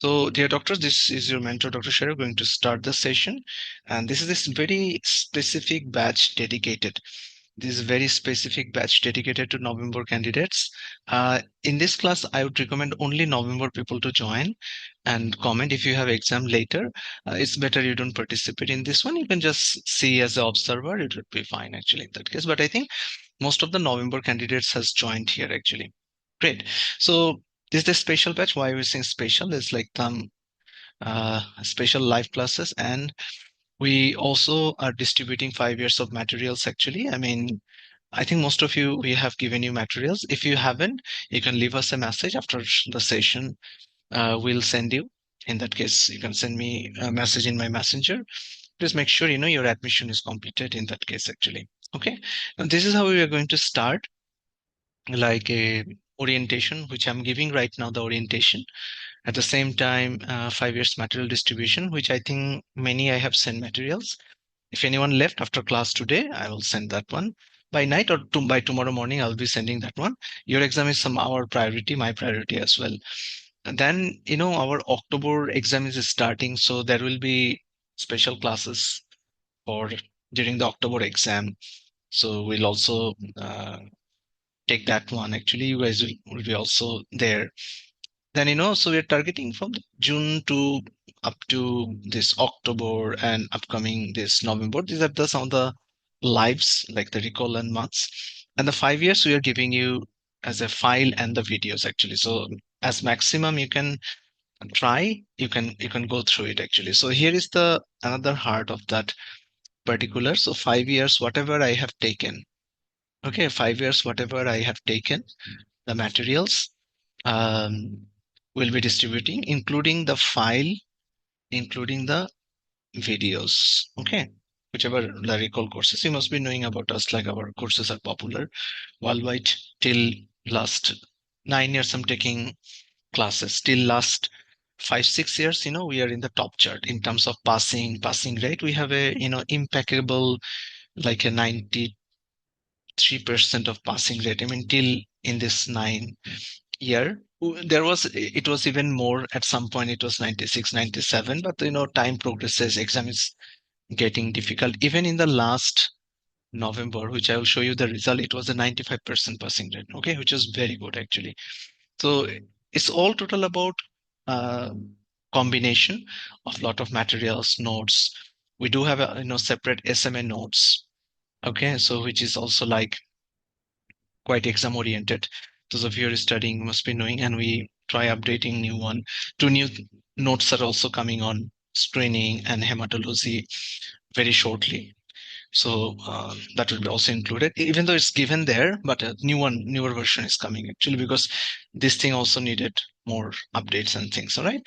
So, dear doctors, this is your mentor, Dr. Sharif, going to start the session. And this is this very specific batch dedicated. This is very specific batch dedicated to November candidates. In this class, I would recommend only November people to join and comment. If you have exam later, it's better you don't participate in this one. You can just see as an observer. It would be fine actually in that case. But I think most of the November candidates has joined here actually. Great. So this is the special batch. Why we're saying special is like special live classes, and we also are distributing 5 years of materials actually. I mean, I think most of you, we have given you materials. If you haven't, you can leave us a message after the session. We'll send you. In that case, you can send me a message in my messenger. Please make sure you know your admission is completed in that case actually. Okay. Now this is how we are going to start, like a orientation, which I'm giving right now, the orientation. At the same time, 5 years material distribution, which I think many I have sent materials. If anyone left after class today, I will send that one. By night or by tomorrow morning, I'll be sending that one. Your exam is our priority, my priority as well. And then, our October exam is starting, so there will be special classes for during the October exam. So we'll also take that one. Actually, you guys will be also there. Then, so we're targeting from June to up to this October and upcoming this November. These are some of the lives, like the recall and months. And the 5 years we are giving you as a file and the videos actually. So as maximum you can try, you can go through it actually. So here is the another heart of that particular. So 5 years, whatever I have taken. Okay, 5 years, whatever I have taken, the materials will be distributing, including the file, including the videos. Okay, whichever the recall courses, you must be knowing about us, like our courses are popular worldwide. Till last 9 years I'm taking classes. Till last 5 6 years, we are in the top chart in terms of passing rate. We have a impeccable, like a 93% of passing rate. I mean, till in this 9 year, it was even more. At some point it was 96 97, but time progresses, exam is getting difficult. Even in the last November, which I will show you the result, it was a 95% passing rate. Okay, which is very good actually. So it's all total about uh, combination of lot of materials, notes. We do have a separate SMA notes. Okay, so which is also like quite exam oriented. Those of you who are studying must be knowing, and we try updating new one. Two new notes are also coming on screening and hematology very shortly. So that will be also included, even though it's given there, but a newer version is coming actually, because this thing also needed more updates and things. All right.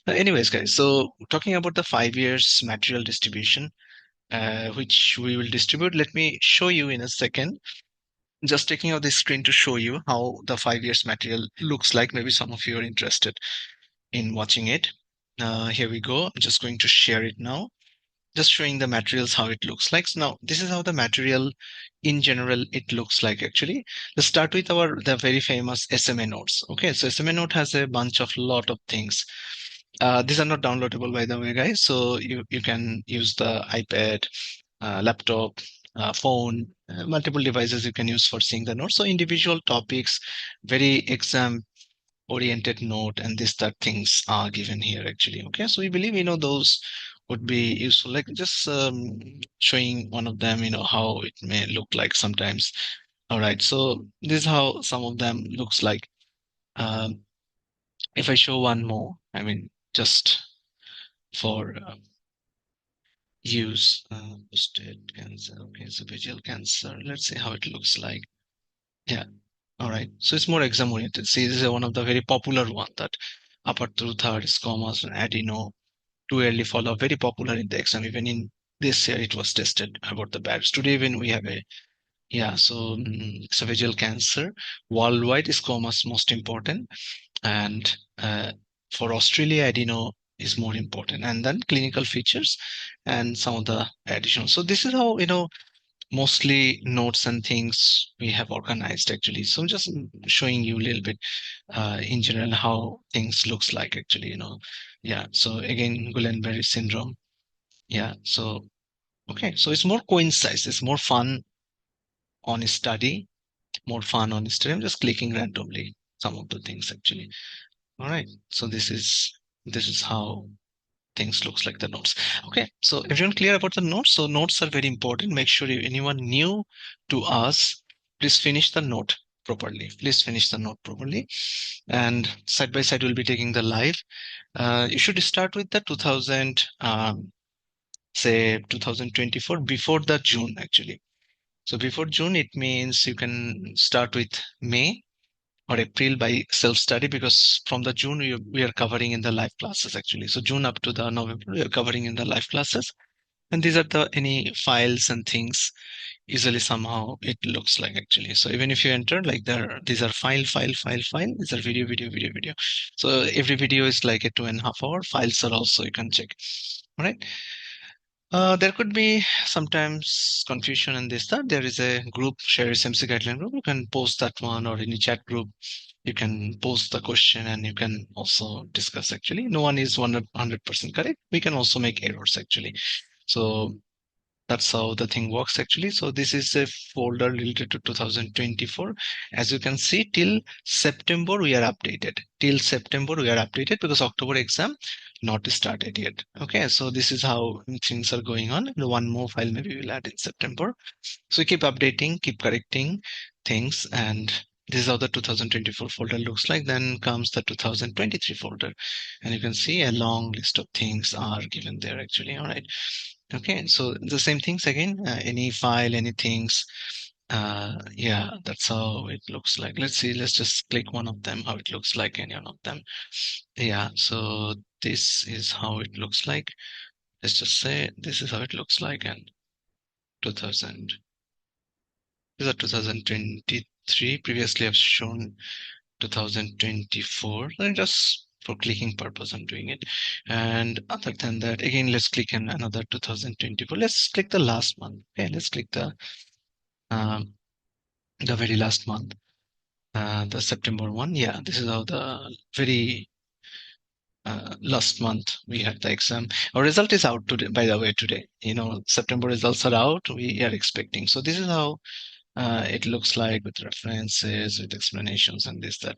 Anyways, guys, so talking about the 5 years material distribution, which we will distribute, let me show you in a second. Just taking out the screen to show you how the 5 years material looks like. Maybe some of you are interested in watching it. Here we go. I'm just going to share it now. Just showing the materials, how it looks like. So now this is how the material in general it looks like actually. Let's start with the very famous SMA notes. Okay, so SMA note has a bunch of lot of things. These are not downloadable, by the way, guys. So you can use the iPad, laptop, phone, multiple devices you can use for seeing the notes. So individual topics, very exam oriented note, and that things are given here actually. Okay, so we believe those would be useful. Like just showing one of them, how it may look like sometimes. All right, so this is how some of them looks like. Um, if I show one more, I mean, just for use prostate cancer. Okay, so visual cancer. Let's see how it looks like. Yeah. All right. So it's more exam oriented. See, this is one of the very popular one, that upper through third squamous and adeno, too early follow, very popular in the exam. Even in this year, it was tested about the barriers. Today, even we have a, yeah, so esophageal cancer, worldwide squamous most important. And for Australia, adeno is more important. And then clinical features and some of the additional. So this is how, mostly notes and things we have organized actually. So I'm just showing you a little bit in general how things looks like actually, Yeah. So again, Guillain-Barré syndrome. Yeah. So okay. So it's more coincides. It's more fun on study. More fun on study. I'm just clicking randomly some of the things actually. All right. So this is how things looks like the notes. Okay, so everyone clear about the notes? So notes are very important. Make sure if anyone new to us, please finish the note properly. Please finish the note properly. And side by side, we'll be taking the live. You should start with the 2000, say 2024 before the June actually. So before June, it means you can start with May or April by self-study, because from the June we are covering in the live classes actually. So June up to the November we are covering in the live classes, and these are the any files and things. Usually somehow it looks like actually. So even if you enter like these are file. These are video. So every video is like a 2.5 hour. Files are also you can check. All right. There could be sometimes confusion in this that there is a group, share SMC guideline group. You can post that one, or any chat group. You can post the question and you can also discuss actually. No one is 100% correct. We can also make errors actually. So that's how the thing works actually. So this is a folder related to 2024. As you can see, till September we are updated. Till September we are updated because October exam not started yet. Okay, so this is how things are going on. And one more file maybe we'll add in September. So keep updating, keep correcting things, and this is how the 2024 folder looks like. Then comes the 2023 folder, and you can see a long list of things are given there actually. All right. Okay, so the same things again, any file, any things. Yeah, that's how it looks like. Let's see, let's just click one of them, how it looks like any one of them. Yeah, so this is how it looks like. Let's just say this is how it looks like, and 2000. These are 2023. Previously, I've shown 2024. And just for clicking purpose, I'm doing it. And other than that, again, let's click on another 2024. Let's click the last month. Okay, let's click um, the very last month, the September one. Yeah, this is how the very last month we had the exam. Our result is out today, by the way, today. September results are out. We are expecting. So this is how it looks like, with references, with explanations, and this that.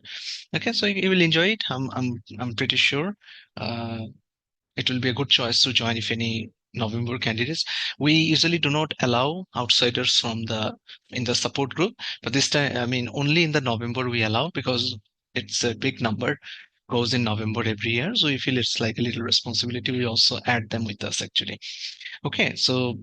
Okay, so you will enjoy it. I'm pretty sure. It will be a good choice to join if any November candidates. We usually do not allow outsiders from the in the support group, but this time, I mean, only in the November we allow, because it's a big number goes in November every year. So we feel it's like a little responsibility. We also add them with us actually. Okay, so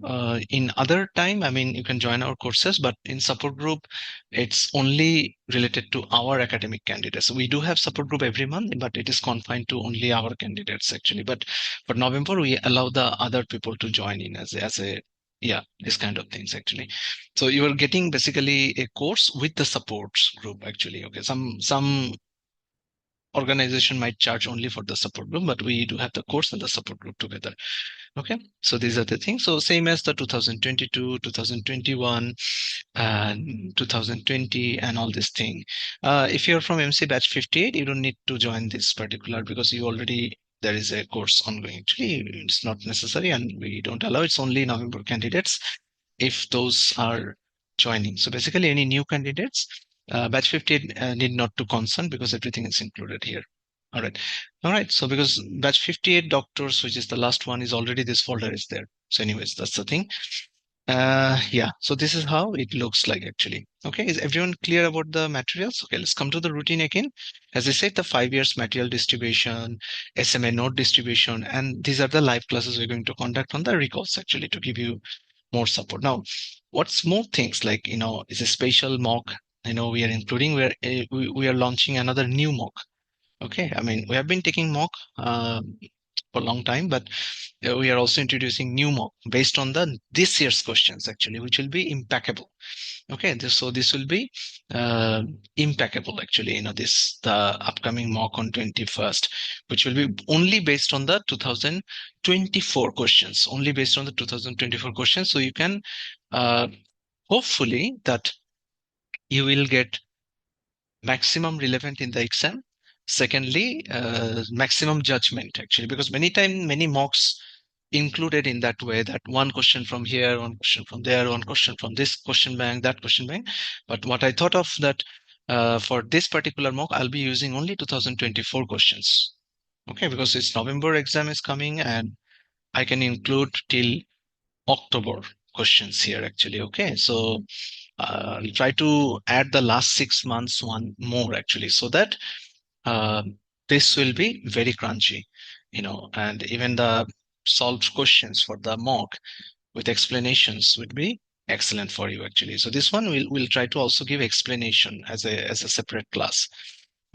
in other time, I mean, you can join our courses, but in support group, it's only related to our academic candidates. We do have support group every month, but it is confined to only our candidates actually. But for November, we allow the other people to join in as a yeah, this kind of things actually. So you are getting basically a course with the supports group actually. Okay, some organization might charge only for the support group, but we do have the course and the support group together. Okay, so these are the things. So same as the 2022, 2021, and 2020, and all this thing. If you're from MC batch 58, you don't need to join this particular, because you already there is a course ongoing. Actually, it's not necessary, and we don't allow. It's only November candidates if those are joining. So basically, any new candidates, batch 58 need not to concern, because everything is included here. All right. All right. So because batch 58 doctors, which is the last one, is already this folder is there. So anyways, that's the thing. Yeah. So this is how it looks like actually. Okay. Is everyone clear about the materials? Okay. Let's come to the routine again. As I said, the 5 years material distribution, SMA note distribution, and these are the live classes we're going to conduct on the recalls actually to give you more support. Now, what's more things like, is a special mock, we are including, we are launching another new mock. Okay, I mean, we have been taking mock for a long time, but we are also introducing new mock based on the this year's questions actually, which will be impeccable. Okay, so this will be impeccable actually. This the upcoming mock on 21st, which will be only based on the 2024 questions, only based on the 2024 questions. So you can hopefully that you will get maximum relevant in the exam. Secondly, maximum judgment actually, because many times many mocks included in that way, that one question from here, one question from there, one question from this question bank, that question bank. But what I thought of that, for this particular mock, I'll be using only 2024 questions. Okay, because it's November exam is coming and I can include till October questions here actually. Okay, so I'll try to add the last 6 months one more actually, so that uh, this will be very crunchy, and even the solved questions for the mock with explanations would be excellent for you actually. So this one we'll try to also give explanation as a separate class.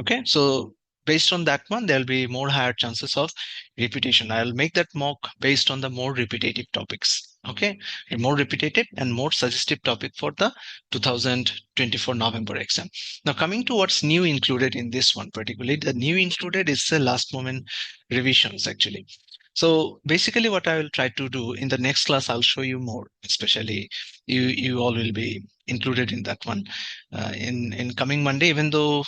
Okay, so based on that one, there'll be more higher chances of repetition. I'll make that mock based on the more repetitive topics. Okay, a more repetitive and more suggestive topic for the 2024 November exam. Now, coming to what's new included in this one, particularly the new included is the last moment revisions actually. So basically, what I will try to do in the next class, I'll show you more. Especially, you all will be included in that one in coming Monday. Even though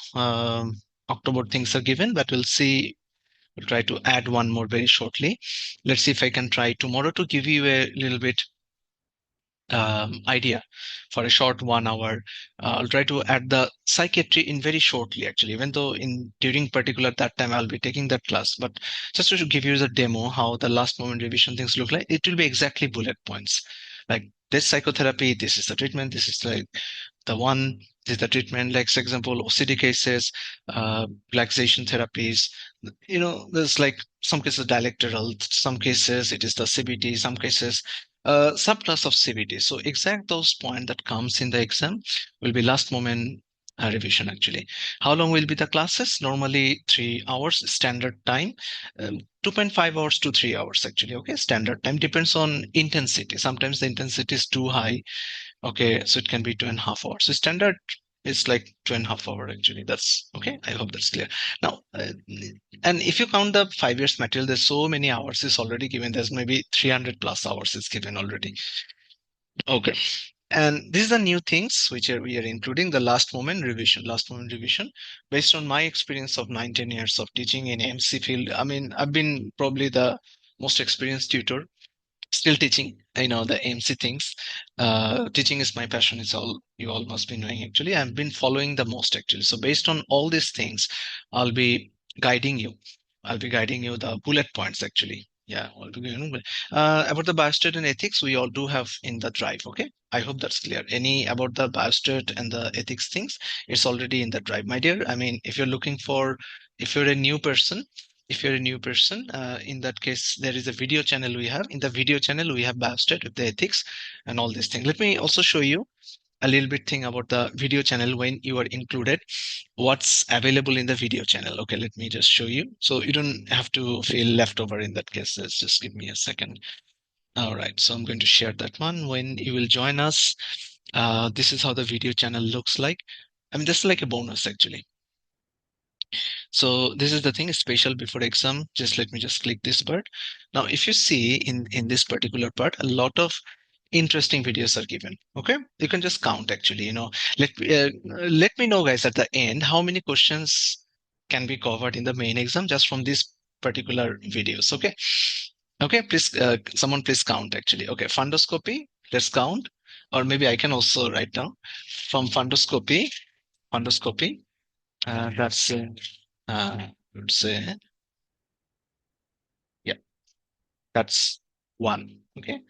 October things are given, but we'll see. We'll try to add one more very shortly. Let's see if I can try tomorrow to give you a little bit idea for a short 1 hour. I'll try to add the psychiatry in very shortly, actually, even though in during particular that time I'll be taking that class. But just to give you the demo, how the last moment revision things look like, it will be exactly bullet points. Like this psychotherapy, this is the treatment, this is like the one, this is the treatment, like for example, OCD cases, relaxation therapies. There's like some cases dialectoral, some cases it is the CBT, some cases subclass of CBT. So exact those point that comes in the exam will be last moment revision actually. How long will be the classes? Normally 3 hours standard time, 2.5 hours to 3 hours actually. Okay, standard time depends on intensity. Sometimes the intensity is too high. Okay, so it can be 2.5 hours. So standard is like 2.5 hours actually. That's okay. I hope that's clear. Now, and if you count the 5 years material, there's so many hours is already given. There's maybe 300 plus hours is given already. Okay. And these are new things which we are including the last moment revision. Last moment revision, based on my experience of 19 years of teaching in AMC field. I mean, I've been probably the most experienced tutor, still teaching, the AMC things. Teaching is my passion. It's all you all must be knowing actually. I've been following the most actually. So based on all these things, I'll be guiding you. I'll be guiding you the bullet points actually. Yeah, about the biostat and ethics, we all do have in the drive. Okay, I hope that's clear. Any about the biostat and the ethics things, it's already in the drive, my dear. I mean, if you're looking for, if you're a new person, in that case, there is a video channel we have. In the video channel, we have biostat with the ethics and all these things. Let me also show you a little bit thing about the video channel when you are included, what's available in the video channel. Okay, let me just show you. So you don't have to feel left over in that case. Let's just give me a second. All right, so I'm going to share that one. When you will join us, this is how the video channel looks like. I mean, this is like a bonus actually. So this is the thing, special before exam. Just let me just click this part. Now, if you see in this particular part, a lot of interesting videos are given. Okay, you can just count actually. Let me know, guys, at the end how many questions can be covered in the main exam just from these particular videos. Okay, okay, please, someone please count actually. Okay, fundoscopy. Let's count, or maybe I can also write down from fundoscopy. Fundoscopy. That's I would say, yeah, that's one. Okay.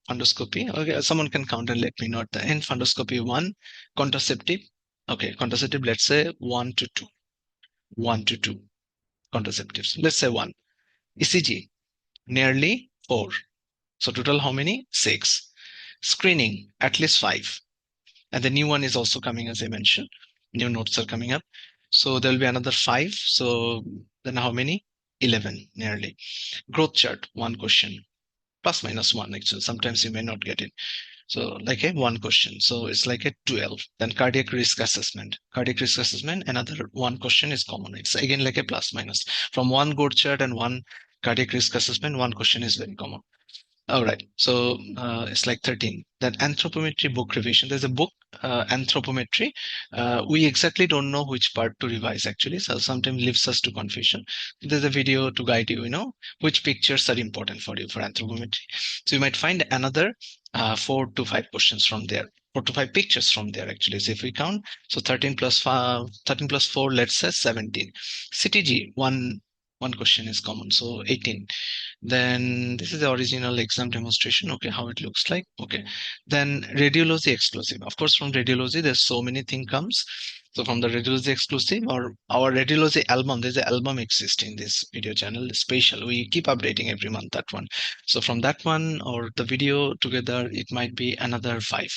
Fundoscopy. Okay. Someone can count and let me know at the end. Fundoscopy one. Contraceptive. Okay. Contraceptive, let's say 1 to 2. 1 to 2 contraceptives. Let's say one. ECG, nearly 4. So total how many? 6. Screening, at least 5. And the new one is also coming, as I mentioned. New notes are coming up. So there'll be another 5. So then how many? 11, nearly. Growth chart, one question, plus minus one. Actually, sometimes you may not get it. So like a one question. So it's like a 12. Then cardiac risk assessment. Cardiac risk assessment, another one question is common. It's again like a plus minus. From one growth chart and one cardiac risk assessment, one question is very common. All right. So it's like 13. Then anthropometry book revision. There's a book, anthropometry. We exactly don't know which part to revise actually. So sometimes leaves us to confusion. There's a video to guide you, which pictures are important for you for anthropometry. So you might find another 4 to 5 questions from there. 4 to 5 pictures from there actually. So if we count, so 13 plus 5, 13 plus 4, let's say 17. CTG, one question is common. So 18. Then this is the original exam demonstration. Okay, how it looks like. Okay. Then radiology exclusive. Of course, from radiology, there's so many thing comes. So from the radiology exclusive or our radiology album, there's an album exists in this video channel, special. We keep updating every month that one. So from that one or the video together, it might be another 5.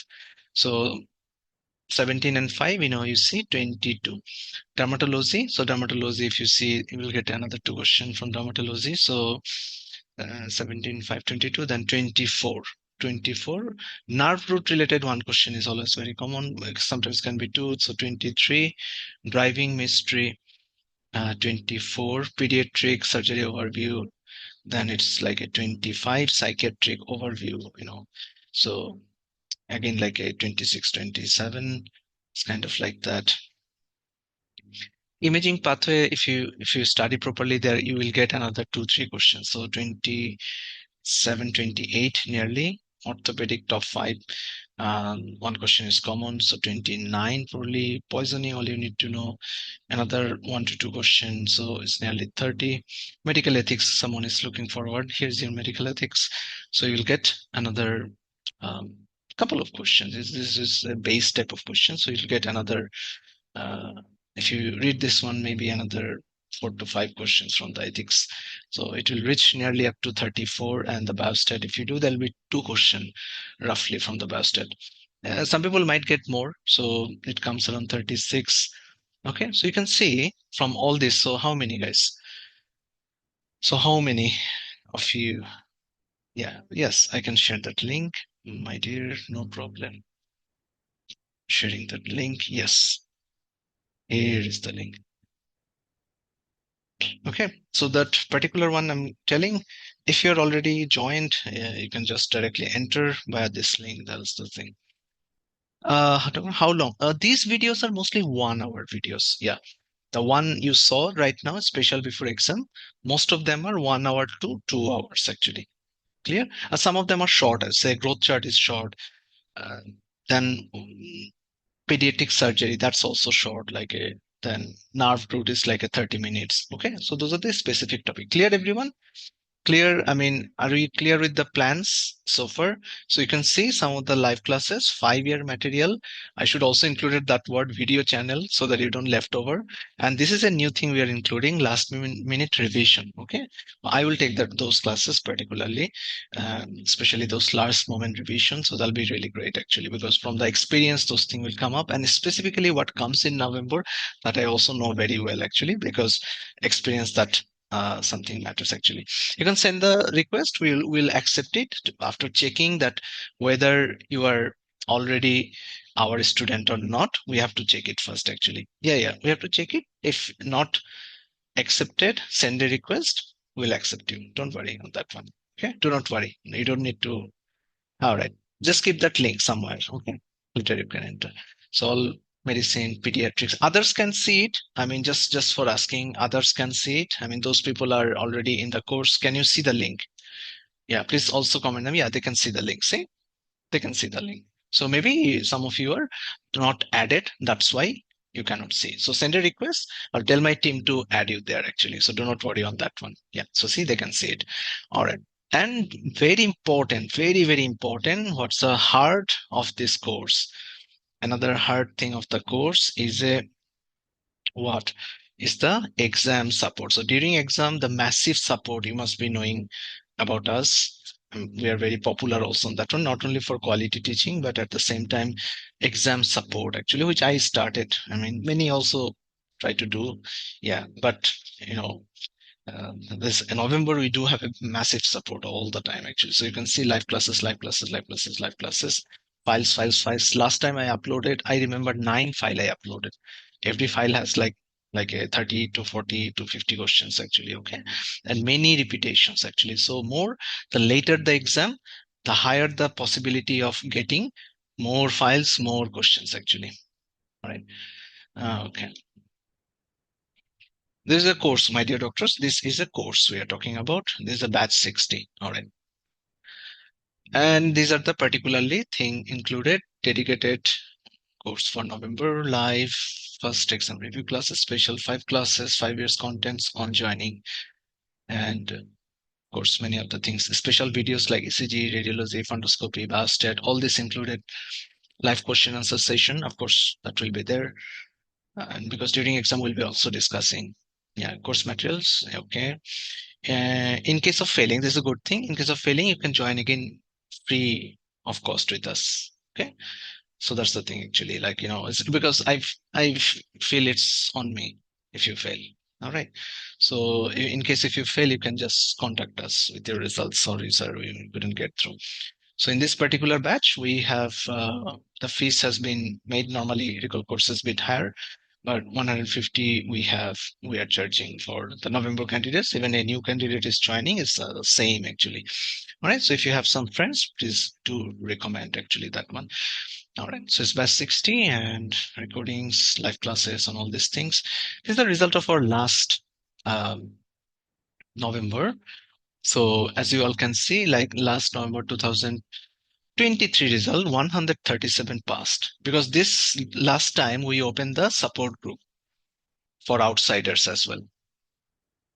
So 17 and 5, you see 22. Dermatology. So dermatology, if you see, you will get another 2 question from dermatology. So 17, 5, 22, then 24. 24. Nerve root related one question is always very common. Sometimes can be 2. So 23. Driving mystery. 24. Pediatric surgery overview. Then it's like a 25. Psychiatric overview. So again, like a 26, 27. It's kind of like that. Imaging pathway, if you study properly there, you will get another 2 3 questions. So 27, 28 nearly. Orthopedic top 5, one question is common. So 29 probably. Poisoning, all you need to know, another 1 to 2 questions. So it's nearly 30. Medical ethics, someone is looking forward, here's your medical ethics. So you'll get another um, couple of questions. This is a base type of question, so you'll get another uh, if you read this one, maybe another 4 to 5 questions from the ethics. So it will reach nearly up to 34. And the biostat, if you do, there'll be 2 questions roughly from the biostat. Some people might get more, so it comes around 36. Okay, so you can see from all this. So how many guys? So how many of you? Yeah, yes, I can share that link, my dear. No problem. Sharing that link. Yes, here is the link. Okay, so that particular one I'm telling, if you're already joined, you can just directly enter via this link. That's the thing. I don't know how long. These videos are mostly 1 hour videos. Yeah, the one you saw right now, special before exam, most of them are 1 hour to 2 hours actually. Clear? Some of them are short. I say growth chart is short. Uh, then pediatric surgery, that's also short, like a then nerve root is like a 30 minutes. Okay, so those are the specific topic. Clear, everyone? Clear? I mean, are we clear with the plans so far? So you can see some of the live classes, 5 year material. I should also included that word video channel so that you don't left over. And this is a new thing we are including, last minute revision. Okay, I will take those classes particularly, especially those last moment revision. So that'll be really great actually, because from the experience, those things will come up. And specifically what comes in November, that I also know very well actually, because experience that something matters actually. You can send the request, we'll accept it after checking that whether you are already our student or not. We have to check it first actually. Yeah, we have to check it. If not accepted, send a request, we'll accept you. Don't worry on that one. Okay, do not worry, you don't need to. All right, just keep that link somewhere. Okay, later you can enter. So all medicine, pediatrics, others can see it. I mean, just for asking, others can see it. I mean, those people are already in the course. Can you see the link? Yeah, please also comment them. Yeah, they can see the link. See, they can see the link. So maybe some of you are not added, that's why you cannot see. So send a request or tell my team to add you there actually. So do not worry on that one. Yeah, so see, they can see it. All right. And very important, very, very important, what's the heart of this course? Another hard thing of the course is what is the exam support. So during exam, the massive support you must be knowing about us. We are very popular also on that one, not only for quality teaching, but at the same time, exam support actually, which I started. I mean, many also try to do. Yeah, but this in November we do have a massive support all the time actually. So you can see live classes, live classes, live classes, live classes, files, files, files. Last time I uploaded, I remember 9 file I uploaded. Every file has like like a 30 to 40 to 50 questions actually. Okay. And many repetitions actually. So more, the later the exam, the higher the possibility of getting more files, more questions actually. All right. Okay. This is a course, my dear doctors. This is a course we are talking about. This is a batch 60. All right. And these are the particularly thing included, dedicated course for November, live, first exam review classes, special 5 classes, 5 years contents on joining, and of course many other things, special videos like ECG, radiology, fundoscopy, biostat, all this included. Live question answer session, of course, that will be there. And because during exam we'll be also discussing, yeah, course materials. Okay. In case of failing, this is a good thing. In case of failing, you can join again free of cost with us. Okay. So that's the thing actually. Like, it's because I feel it's on me if you fail. All right. So in case if you fail, you can just contact us with your results. Sorry, sir, we couldn't get through. So in this particular batch, we have the fees has been made. Normally, recall courses bit higher, but 150 we are charging for the November candidates. Even a new candidate is joining, it's the same actually. All right. So if you have some friends, please do recommend actually that one. All right. So it's batch 60 and recordings, live classes, and all these things. This is the result of our last um, November. So as you all can see, like last November 2023 result, 137 passed, because this last time we opened the support group for outsiders as well.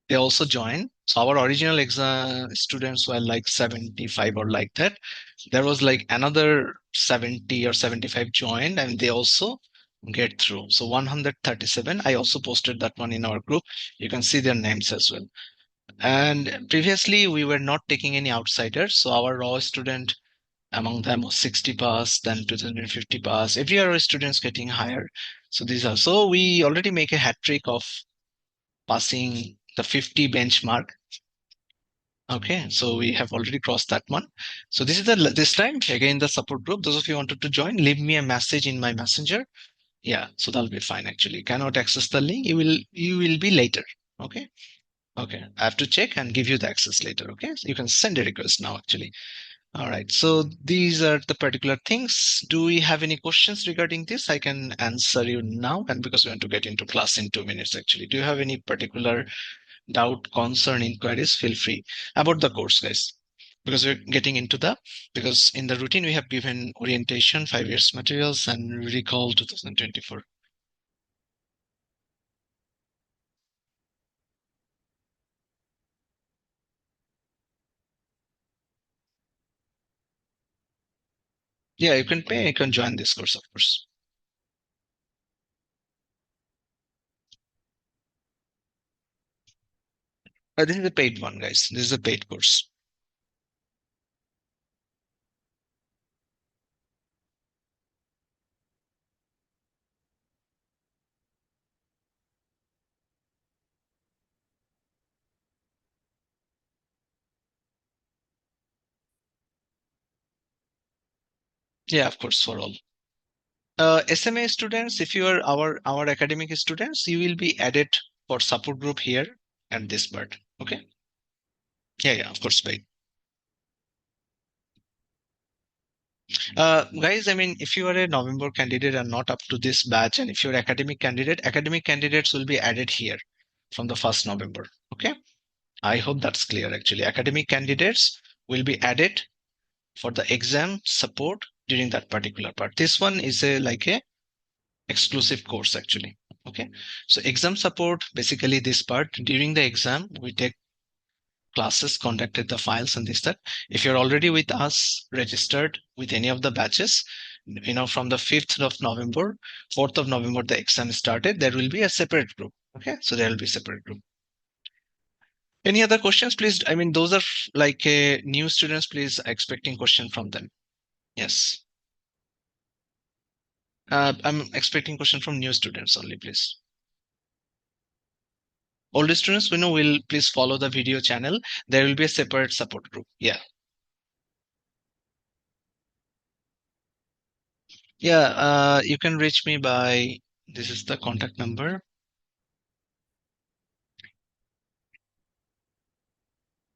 They also joined. So our original exam students were like 75 or like that. There was like another 70 or 75 joined, and they also get through. So 137. I also posted that one in our group. You can see their names as well. And previously we were not taking any outsiders. So our raw student among them was 60 pass, then 250 pass. Every year our students getting higher. So these are, so we already make a hat trick of passing the 50 benchmark. Okay, so we have already crossed that one. So this is this time again the support group. Those of you wanted to join, leave me a message in my messenger. Yeah, so that'll be fine actually. Cannot access the link. You will be later. Okay. Okay. I have to check and give you the access later. Okay. So you can send a request now actually. All right. So these are the particular things. Do we have any questions regarding this? I can answer you now. And because we want to get into class in 2 minutes actually. Do you have any particular doubt, concern, inquiries? Feel free about the course, guys. Because we're getting into because in the routine we have given orientation, 5 years materials, and recall 2024. Yeah, you can pay, you can join this course, of course. This is a paid one, guys. This is a paid course. Yeah, of course, for all. SMA students, if you are our academic students, you will be added for support group here at this part. Okay. Yeah, yeah, of course, paid. Guys, I mean, if you are a November candidate and not up to this batch, and if you're academic candidate, academic candidates will be added here from the 1st November. Okay. I hope that's clear actually. Academic candidates will be added for the exam support during that particular part. This one is a like a exclusive course actually. Okay. So exam support, basically this part during the exam, we take classes, conducted the files and this, that. If you're already with us, registered with any of the batches, from the 5th of November, 4th of November, the exam started, there will be a separate group. Okay. So there will be a separate group. Any other questions, please? I mean, those are like new students, please expecting question from them. Yes. I'm expecting question from new students only, please. Older students, we know will please follow the video channel. There will be a separate support group. Yeah. Yeah. You can reach me by, this is the contact number.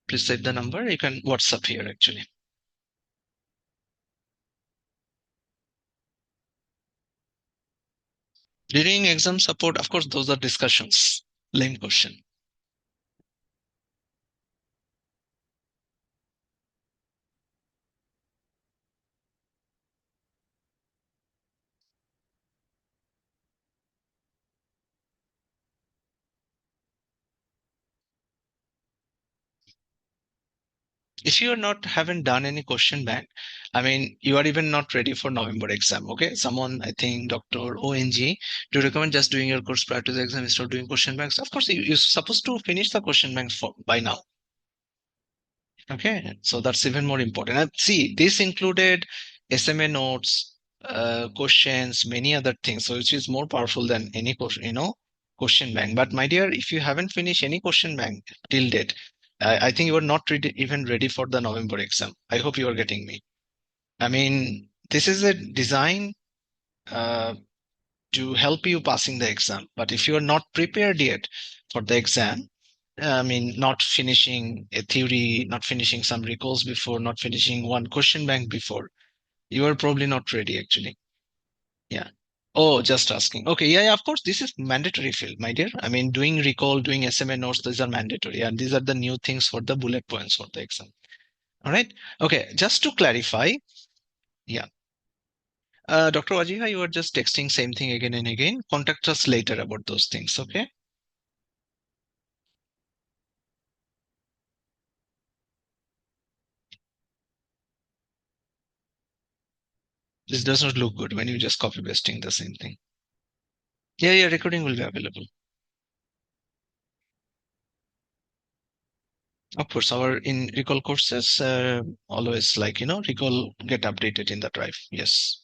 Please save the number. You can WhatsApp here actually. During exam support, of course, those are discussions. Lame question. If you are not haven't done any question bank, I mean, you are even not ready for November exam. Okay, someone, I think Dr. ONG, do you recommend just doing your course prior to the exam instead of doing question banks? Of course, you're supposed to finish the question banks for by now. Okay, so that's even more important. And see, this included SMA notes, questions, many other things. So which is more powerful than any question, question bank. But my dear, if you haven't finished any question bank till date, I think you are not even ready for the November exam. I hope you are getting me. I mean, this is a design uh, to help you passing the exam. But if you are not prepared yet for the exam, I mean, not finishing a theory, not finishing some recalls before, not finishing one question bank before, you are probably not ready actually. Yeah. Oh, just asking. Okay, yeah, yeah, of course, this is mandatory field, my dear. I mean, doing recall, doing SMA notes, these are mandatory. And these are the new things for the bullet points for the exam. All right. Okay, just to clarify, yeah. Dr. Wajiha, you are just texting same thing again and again. Contact us later about those things, okay? This does not look good when you just copy pasting the same thing. Yeah, yeah, recording will be available. Of course, our in recall courses always like recall get updated in the drive. Yes.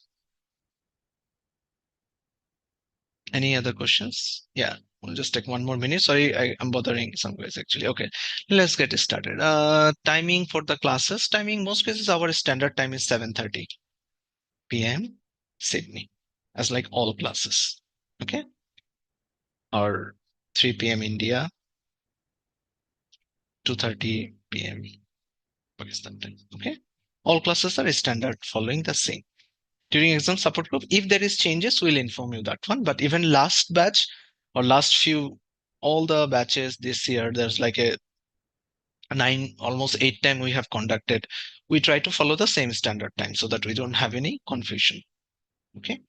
Any other questions? Yeah, we'll just take one more minute. Sorry, I'm bothering some guys actually. Okay, let's get started. Timing for the classes. Timing most cases our standard time is 7:30 p.m. Sydney, as like all classes. Okay, or 3 p.m. India, 2:30 p.m. Pakistan time. Okay, all classes are standard following the same. During exam support group, if there is changes, we'll inform you that one. But even last batch or last few, all the batches this year, there's like a nine, almost 8 time we have conducted. We try to follow the same standard time so that we don't have any confusion. Okay.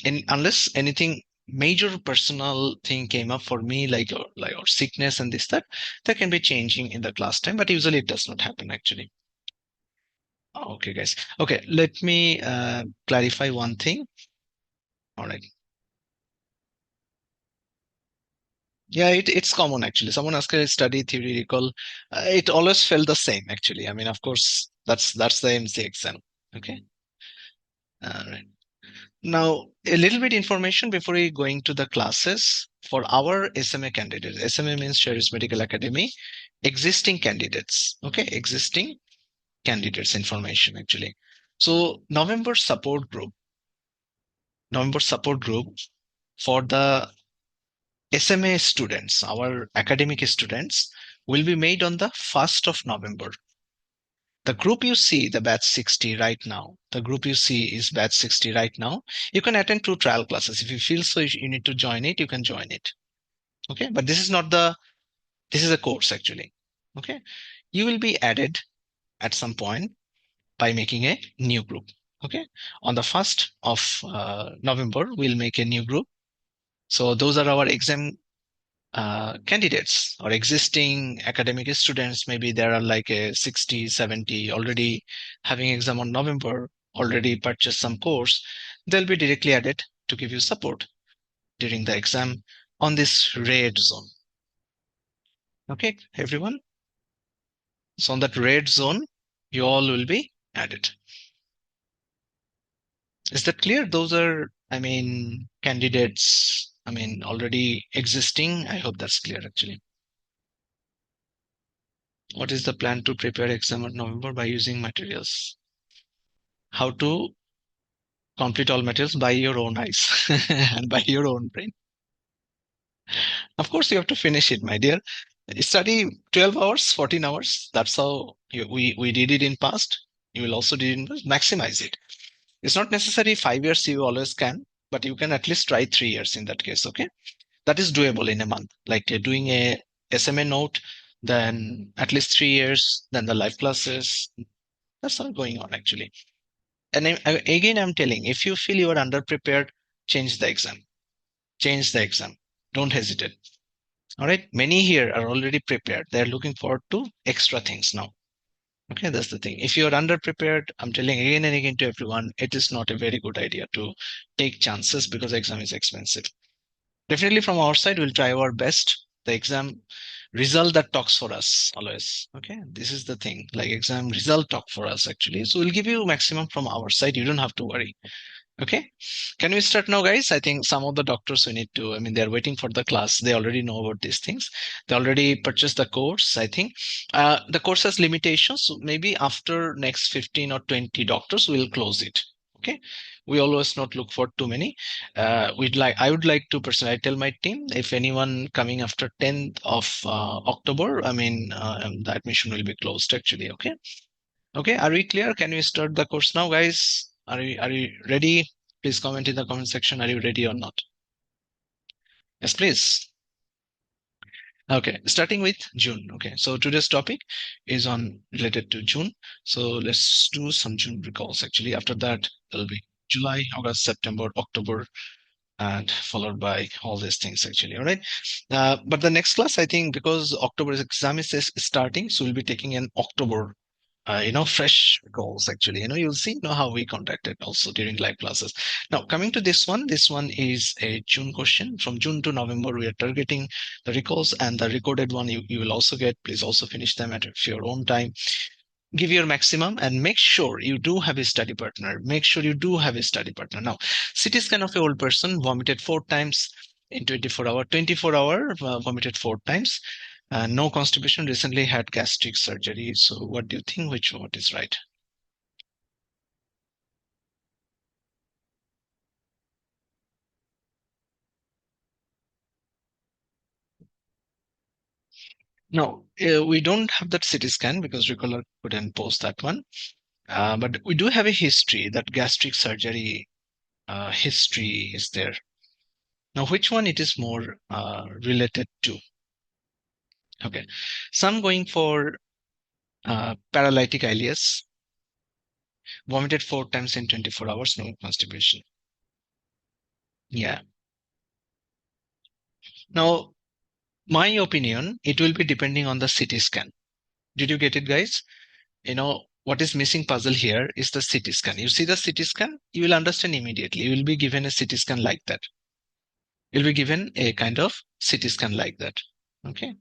And unless anything major personal thing came up for me, like or sickness and this, that, there can be changing in the class time, but usually it does not happen actually. Okay, guys. Okay, let me clarify one thing. All right. Yeah, it's common actually. Someone asked a study theory recall. It always felt the same actually. I mean, of course, that's the MC exam. Okay. All right. Now, a little bit information before we going to the classes for our SMA candidates. SMA means Sheriff's Medical Academy. Existing candidates. Okay, existing candidates information actually. So November support group for the SMA students, our academic students, will be made on the 1st of November. The group you see, the batch 60 right now, the group you see is batch 60 right now. You can attend 2 trial classes. If you feel so you need to join it, you can join it. Okay, but this is not this is a course actually. Okay, you will be added at some point by making a new group. Okay, on the 1st of November, we'll make a new group. So those are our exam candidates or existing academic students. Maybe there are like a 60 70 already having exam on November, already purchased some course. They'll be directly added to give you support during the exam on this red zone. Okay, everyone, so on that red zone you all will be added. Is that clear? Those are, I mean, candidates, I mean, already existing. I hope that's clear actually. What is the plan to prepare exam in November by using materials? How to complete all materials by your own eyes and by your own brain. Of course, you have to finish it, my dear. Study 12 hours, 14 hours. That's how we did it in past. You will also do it in past. Maximize it. It's not necessary 5 years you always can, but you can at least try 3 years in that case. Okay. That is doable in a month. Like doing a SMA note, then at least 3 years, then the live classes. That's all going on actually. And again, I'm telling, if you feel you are underprepared, change the exam. Change the exam. Don't hesitate. All right. Many here are already prepared. They're looking forward to extra things now. Okay, that's the thing. If you're underprepared, I'm telling again and again to everyone, it is not a very good idea to take chances because exam is expensive. Definitely from our side, we'll try our best. The exam result that talks for us always. Okay, this is the thing. Like exam result talk for us actually. So we'll give you maximum from our side. You don't have to worry. Okay. Can we start now, guys? I think some of the doctors we need to, I mean, they're waiting for the class. They already know about these things. They already purchased the course, I think. The course has limitations. So maybe after next 15 or 20 doctors, we'll close it. Okay. We always not look for too many. I would like to personally, I tell my team, if anyone coming after 10th of October, I mean, the admission will be closed actually. Okay. Okay, are we clear? Can we start the course now, guys? Are you ready? Please comment in the comment section. Are you ready or not? Yes, please. Okay, starting with June. Okay, so today's topic is on related to June. So let's do some June recalls. Actually, after that, there'll be July, August, September, October, and followed by all these things actually. All right. But the next class, I think, because October's exam is starting, so we'll be taking an October fresh goals actually. You'll see, how we conducted also during live classes. Now, coming to this one is a June question. From June to November, we are targeting the recalls and the recorded one you will also get. Please also finish them at your own time. Give your maximum and make sure you do have a study partner. Make sure you do have a study partner. Now, CT scan of a old person vomited 4 times in 24 hour, 24 hour, vomited 4 times. No constipation, recently had gastric surgery. So what do you think? What is right? No, we don't have that CT scan because Ricola couldn't post that one. But we do have a history, that gastric surgery history is there. Now, which one it is more related to? Okay, so I'm going for paralytic ileus, vomited 4 times in 24 hours, no constipation. Yeah. Now, my opinion, it will be depending on the CT scan. Did you get it, guys? What is missing puzzle here is the CT scan. You see the CT scan, you will understand immediately. You will be given a CT scan like that. You'll be given a kind of CT scan like that. Okay.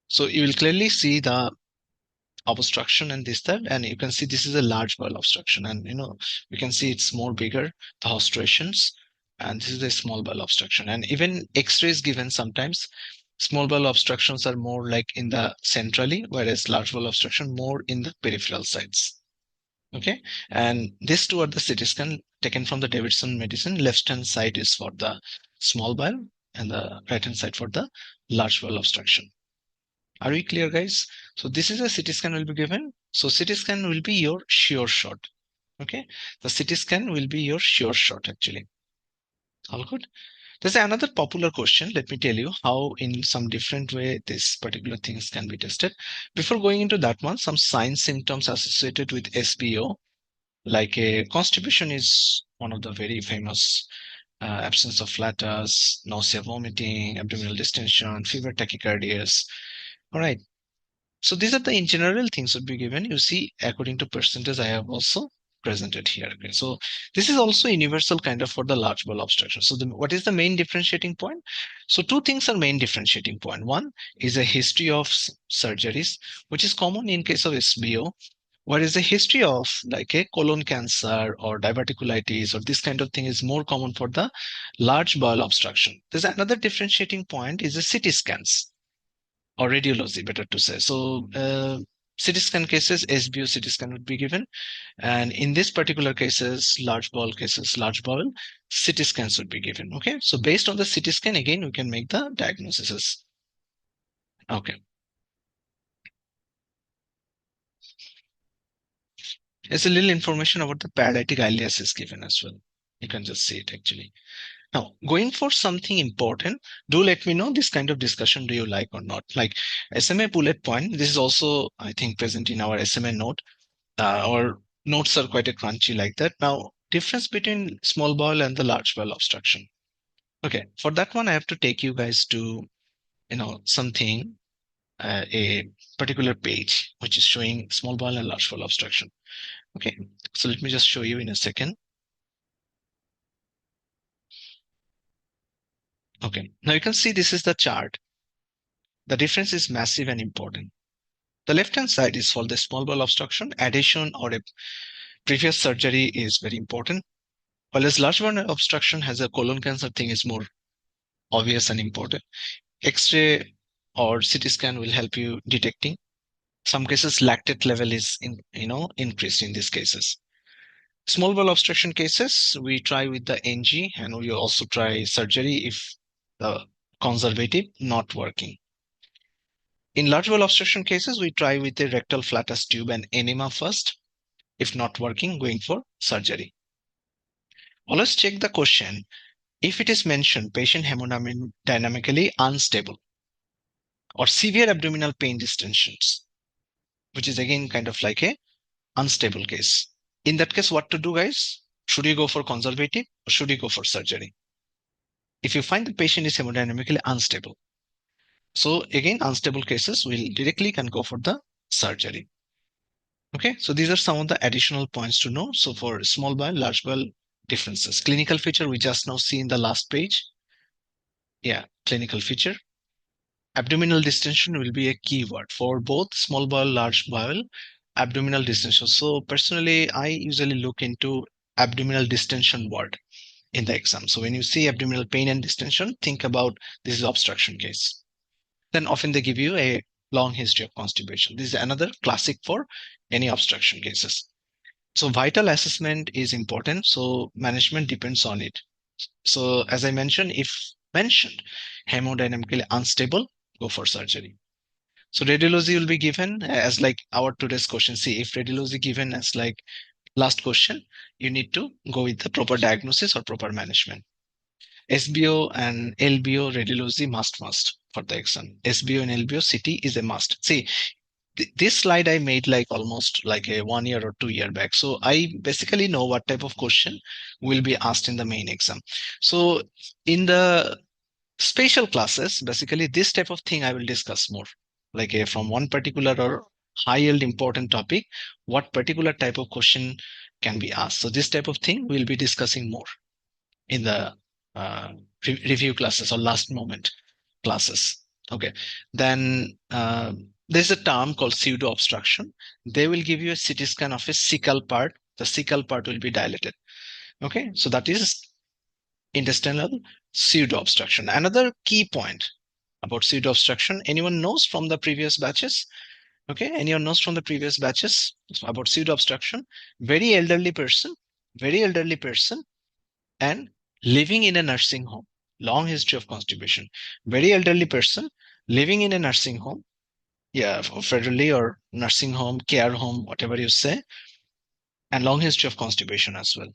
So you will clearly see the obstruction and this that, and you can see this is a large bowel obstruction, and we can see it's more bigger, the obstructions, and this is a small bowel obstruction. And even x-rays given, sometimes small bowel obstructions are more like in the centrally, whereas large bowel obstruction more in the peripheral sides. Okay, and these two are the CT scan taken from the Davidson medicine. Left hand side is for the small bowel and the right hand side for the large bowel obstruction. Are we clear, guys? So this is a CT scan will be given. So CT scan will be your sure shot. Okay. The CT scan will be your sure shot actually. All good. There's another popular question. Let me tell you how in some different way this particular things can be tested. Before going into that one, some signs symptoms associated with SBO, like a constipation is one of the very famous, absence of flatus, nausea, vomiting, abdominal distension, fever, tachycardias. All right. So these are the in general things would be given. You see, according to percentage, I have also presented here. Okay. So this is also universal kind of for the large bowel obstruction. So what is the main differentiating point? So two things are main differentiating point. One is a history of surgeries, which is common in case of SBO. Whereas the history of like a colon cancer or diverticulitis or this kind of thing is more common for the large bowel obstruction. There's another differentiating point is the CT scans or radiology, better to say. So CT scan cases, SBO CT scan would be given. And in this particular cases, large bowel cases, large bowel, CT scans would be given. Okay. So based on the CT scan, again, we can make the diagnoses. Okay. There's a little information about the paralytic alias is given as well. You can just see it actually. Now, going for something important, do let me know this kind of discussion do you like or not. Like SMA bullet point, this is also, I think, present in our SMA note. Our notes are quite a crunchy like that. Now, difference between small bowel and the large bowel obstruction. Okay, for that one, I have to take you guys to, something, a particular page, which is showing small bowel and large bowel obstruction. Okay, so let me just show you in a second. Okay, now you can see this is the chart. The difference is massive and important. The left-hand side is for the small bowel obstruction. Addition or a previous surgery is very important. While as large bowel obstruction has a colon cancer thing is more obvious and important. X-ray or CT scan will help you detecting. Some cases lactate level is increased in these cases. Small bowel obstruction cases, we try with the NG and we also try surgery if the conservative not working. In large bowel obstruction cases, we try with a rectal flatus tube and enema first. If not working, going for surgery. Always check the question. If it is mentioned patient hemodynamically unstable or severe abdominal pain distensions, which is again kind of like a unstable case. In that case, what to do, guys? Should you go for conservative or should you go for surgery? If you find the patient is hemodynamically unstable, so again, unstable cases will directly can go for the surgery. Okay, so these are some of the additional points to know. So for small bowel, large bowel differences, clinical feature we just now see in the last page. Yeah, clinical feature. Abdominal distension will be a keyword for both small bowel, large bowel, abdominal distension. So personally, I usually look into abdominal distension word in the exam. So when you see abdominal pain and distension, think about this is obstruction case. Then often they give you a long history of constipation. This is another classic for any obstruction cases. So vital assessment is important. So management depends on it. So as I mentioned, if mentioned hemodynamically unstable, go for surgery. So radiology will be given as like our today's question. See, if radiology given as like last question, you need to go with the proper diagnosis or proper management. SBO and LBO radiology must for the exam. SBO and LBO CT is a must. See, this slide I made like almost like a 1 year or 2 year back. So I basically know what type of question will be asked in the main exam. So in the special classes, basically this type of thing I will discuss more. Like from one particular or high yield important topic, what particular type of question can be asked. So this type of thing we'll be discussing more in the uh, review classes or last moment classes. Okay. Then there's a term called pseudo obstruction. They will give you a CT scan of a cecal part. The cecal part will be dilated. Okay. So that is intestinal pseudo obstruction. Another key point about pseudo obstruction. Anyone knows from the previous batches? Okay. Anyone knows from the previous batches about pseudo obstruction? Very elderly person, and living in a nursing home, long history of constipation, very elderly person living in a nursing home, yeah, federally or nursing home, care home, whatever you say, and long history of constipation as well.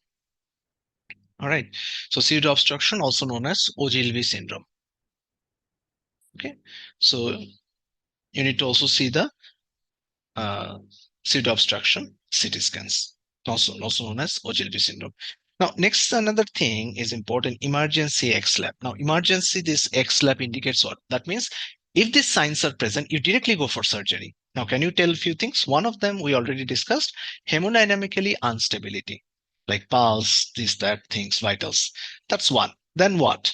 All right. So pseudo obstruction, also known as Ogilvy syndrome. Okay. So you need to also see the uh, pseudo obstruction CT scans, also known as Ogilvy syndrome. Now, next, another thing is important, emergency XLAP. Now, emergency, this XLAP indicates what? That means if these signs are present, you directly go for surgery. Now, can you tell a few things? One of them we already discussed, hemodynamically instability, like pulse, this, that, things, vitals. That's one. Then what?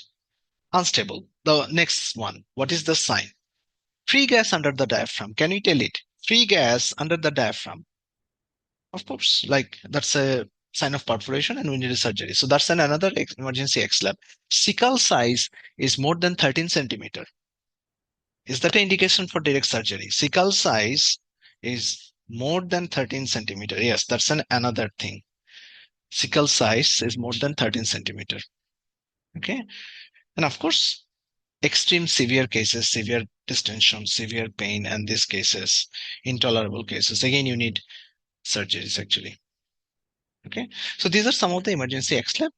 Unstable. The next one, what is the sign? Free gas under the diaphragm. Can you tell it? Free gas under the diaphragm. Of course, like that's a sign of perforation and we need a surgery. So that's another emergency XLAP. Cecal size is more than 13 centimeter. Is that an indication for direct surgery? Cecal size is more than 13 centimeter. Yes, that's another thing. Cecal size is more than 13 centimeter. Okay. And of course, extreme severe cases, severe distension, severe pain, and these cases, intolerable cases, again, you need surgeries actually. Okay, so these are some of the emergency XLAB.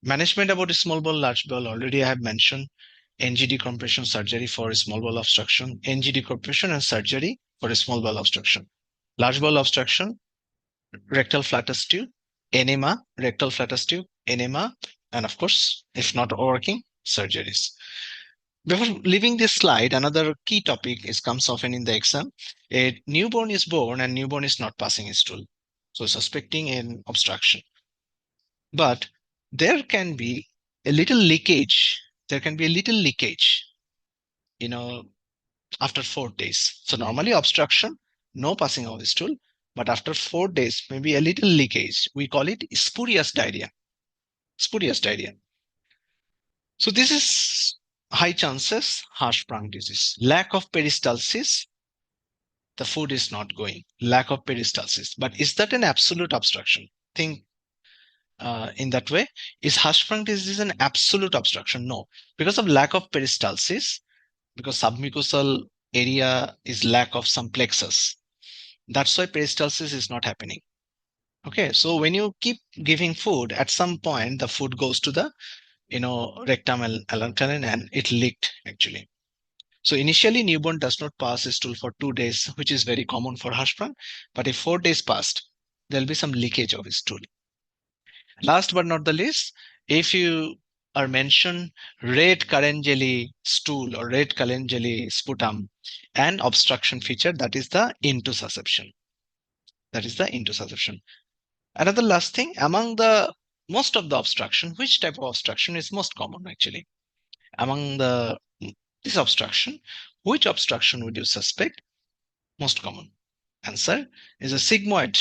Management about small bowel, large bowel, already I have mentioned. NG decompression surgery for small bowel obstruction, NG decompression and surgery for small bowel obstruction. Large bowel obstruction, rectal flatus tube, enema, rectal flatus tube, enema, and of course, if not working, surgeries. Before leaving this slide, another key topic is comes often in the exam. A newborn is born and newborn is not passing a stool. So suspecting an obstruction. But there can be a little leakage. There can be a little leakage, you know, after 4 days. So normally obstruction, no passing of the stool. But after 4 days, maybe a little leakage. We call it spurious diarrhea. Spurious diarrhea. So this is high chances Hirschsprung disease. Lack of peristalsis, the food is not going. Lack of peristalsis. But is that an absolute obstruction? Think in that way. Is Hirschsprung disease an absolute obstruction? No. Because of lack of peristalsis, because submucosal area is lack of some plexus. That's why peristalsis is not happening. Okay, so when you keep giving food, at some point the food goes to the rectum and allantoin and it leaked actually. So initially newborn does not pass a stool for 2 days, which is very common for Hirschsprung. But if 4 days passed, there'll be some leakage of his stool. Last but not the least, if you are mentioned red Carangeli stool or red Carangeli sputum and obstruction feature, that is the intussusception. That is the intussusception. Another last thing, among the most of the obstruction, which type of obstruction is most common actually? Among this obstruction, which obstruction would you suspect most common? Answer is a sigmoid,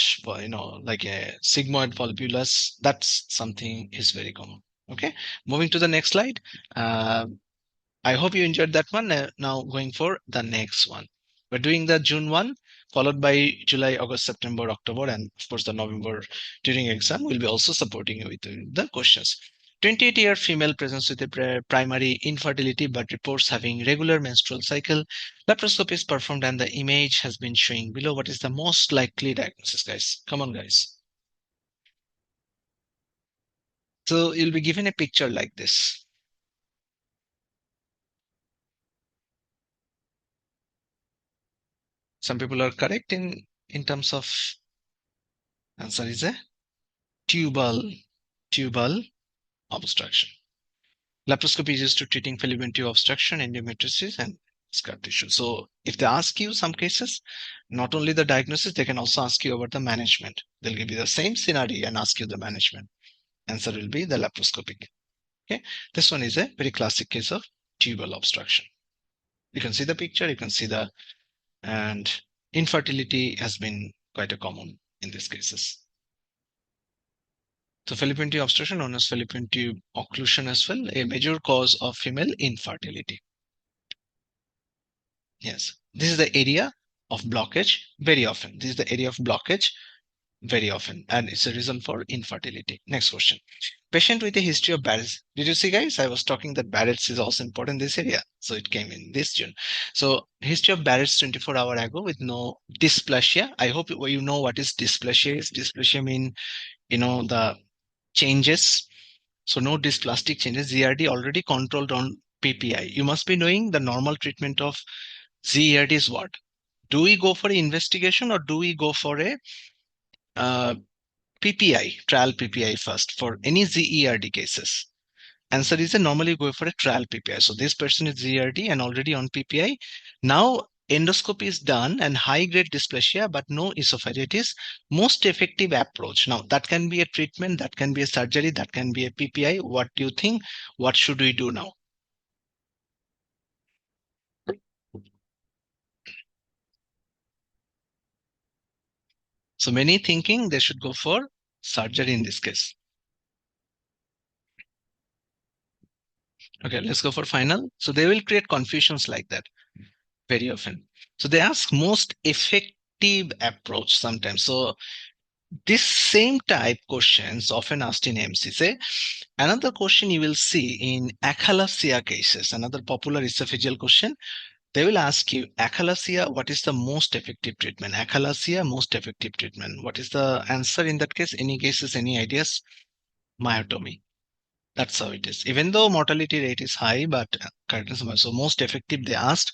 like a sigmoid volvulus. That's something is very common. Okay, moving to the next slide. I hope you enjoyed that one. Now going for the next one. We're doing the June one, followed by July, August, September, October, and of course the November during exam. We'll be also supporting you with the questions. 28-year female presents with a primary infertility but reports having regular menstrual cycle. Laparoscopy is performed and the image has been showing below. What is the most likely diagnosis, guys? Come on, guys. So you'll be given a picture like this. Some people are correct in terms of answer is a tubal obstruction. Laparoscopy is used to treating fallopian tube obstruction, endometriosis, and scar tissue. So if they ask you some cases, not only the diagnosis, they can also ask you about the management. They'll give you the same scenario and ask you the management. Answer will be the laparoscopic. Okay, this one is a very classic case of tubal obstruction. You can see the picture, you can see and infertility has been quite a common in these cases. So fallopian tube obstruction, known as fallopian tube occlusion as well, a major cause of female infertility. Yes, this is the area of blockage very often. This is the area of blockage very often, and it's a reason for infertility. Next question. Patient with a history of Barrett's. Did you see, guys? I was talking that Barrett's is also important in this area. So it came in this June. So history of Barrett's 24 hours ago with no dysplasia. I hope you know what is dysplasia is. Dysplasia mean, the changes. So no dysplastic changes. ZRD already controlled on PPI. You must be knowing the normal treatment of ZERD is what? Do we go for an investigation or do we go for a PPI, trial PPI first for any ZERD cases? Answer is normally go for a trial PPI. So this person is ZERD and already on PPI. Now endoscopy is done and high grade dysplasia, but no esophagitis. Most effective approach. Now that can be a treatment, that can be a surgery, that can be a PPI. What do you think? What should we do now? So many thinking they should go for surgery in this case. Okay, let's go for final. So they will create confusions like that very often. So they ask most effective approach sometimes. So This same type questions often asked in MC. Say another question you will see in achalasia cases, another popular esophageal question. They will ask you, achalasia, what is the most effective treatment? Achalasia, most effective treatment. What is the answer in that case? Any cases, any ideas? Myotomy. That's how it is. Even though mortality rate is high, but so most effective they asked,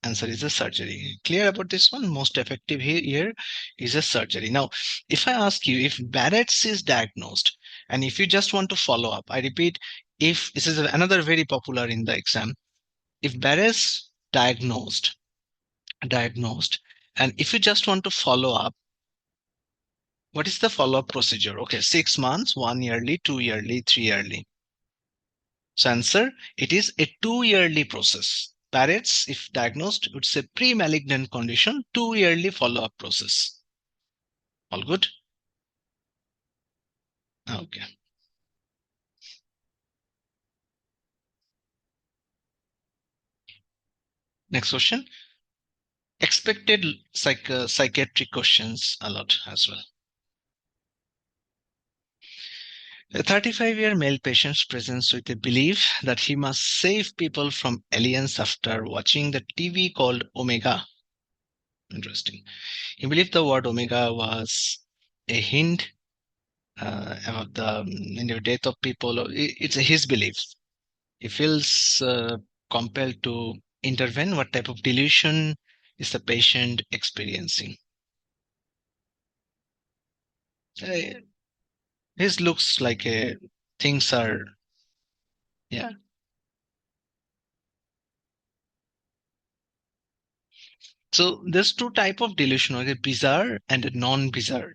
answer is a surgery. Clear about this one? Most effective here is a surgery. Now, if I ask you if Barrett's is diagnosed, and if you just want to follow up, I repeat, if this is another very popular in the exam, if Barrett's diagnosed, and if you just want to follow up, what is the follow-up procedure? Okay, 6 months, 1 yearly, 2 yearly, 3 yearly. So answer, it is a 2 yearly process. Barrett's, if diagnosed, it's a pre-malignant condition, 2 yearly follow-up process. All good? Okay. Next question. Expected psychiatric questions a lot as well. A 35-year male patient presents with a belief that he must save people from aliens after watching the TV called Omega. Interesting. He believed the word Omega was a hint about the death of people. It's his belief. He feels compelled to intervene. What type of delusion is the patient experiencing? Uh, his looks like things are, yeah. So there's two type of delusion, okay, bizarre and a non-bizarre.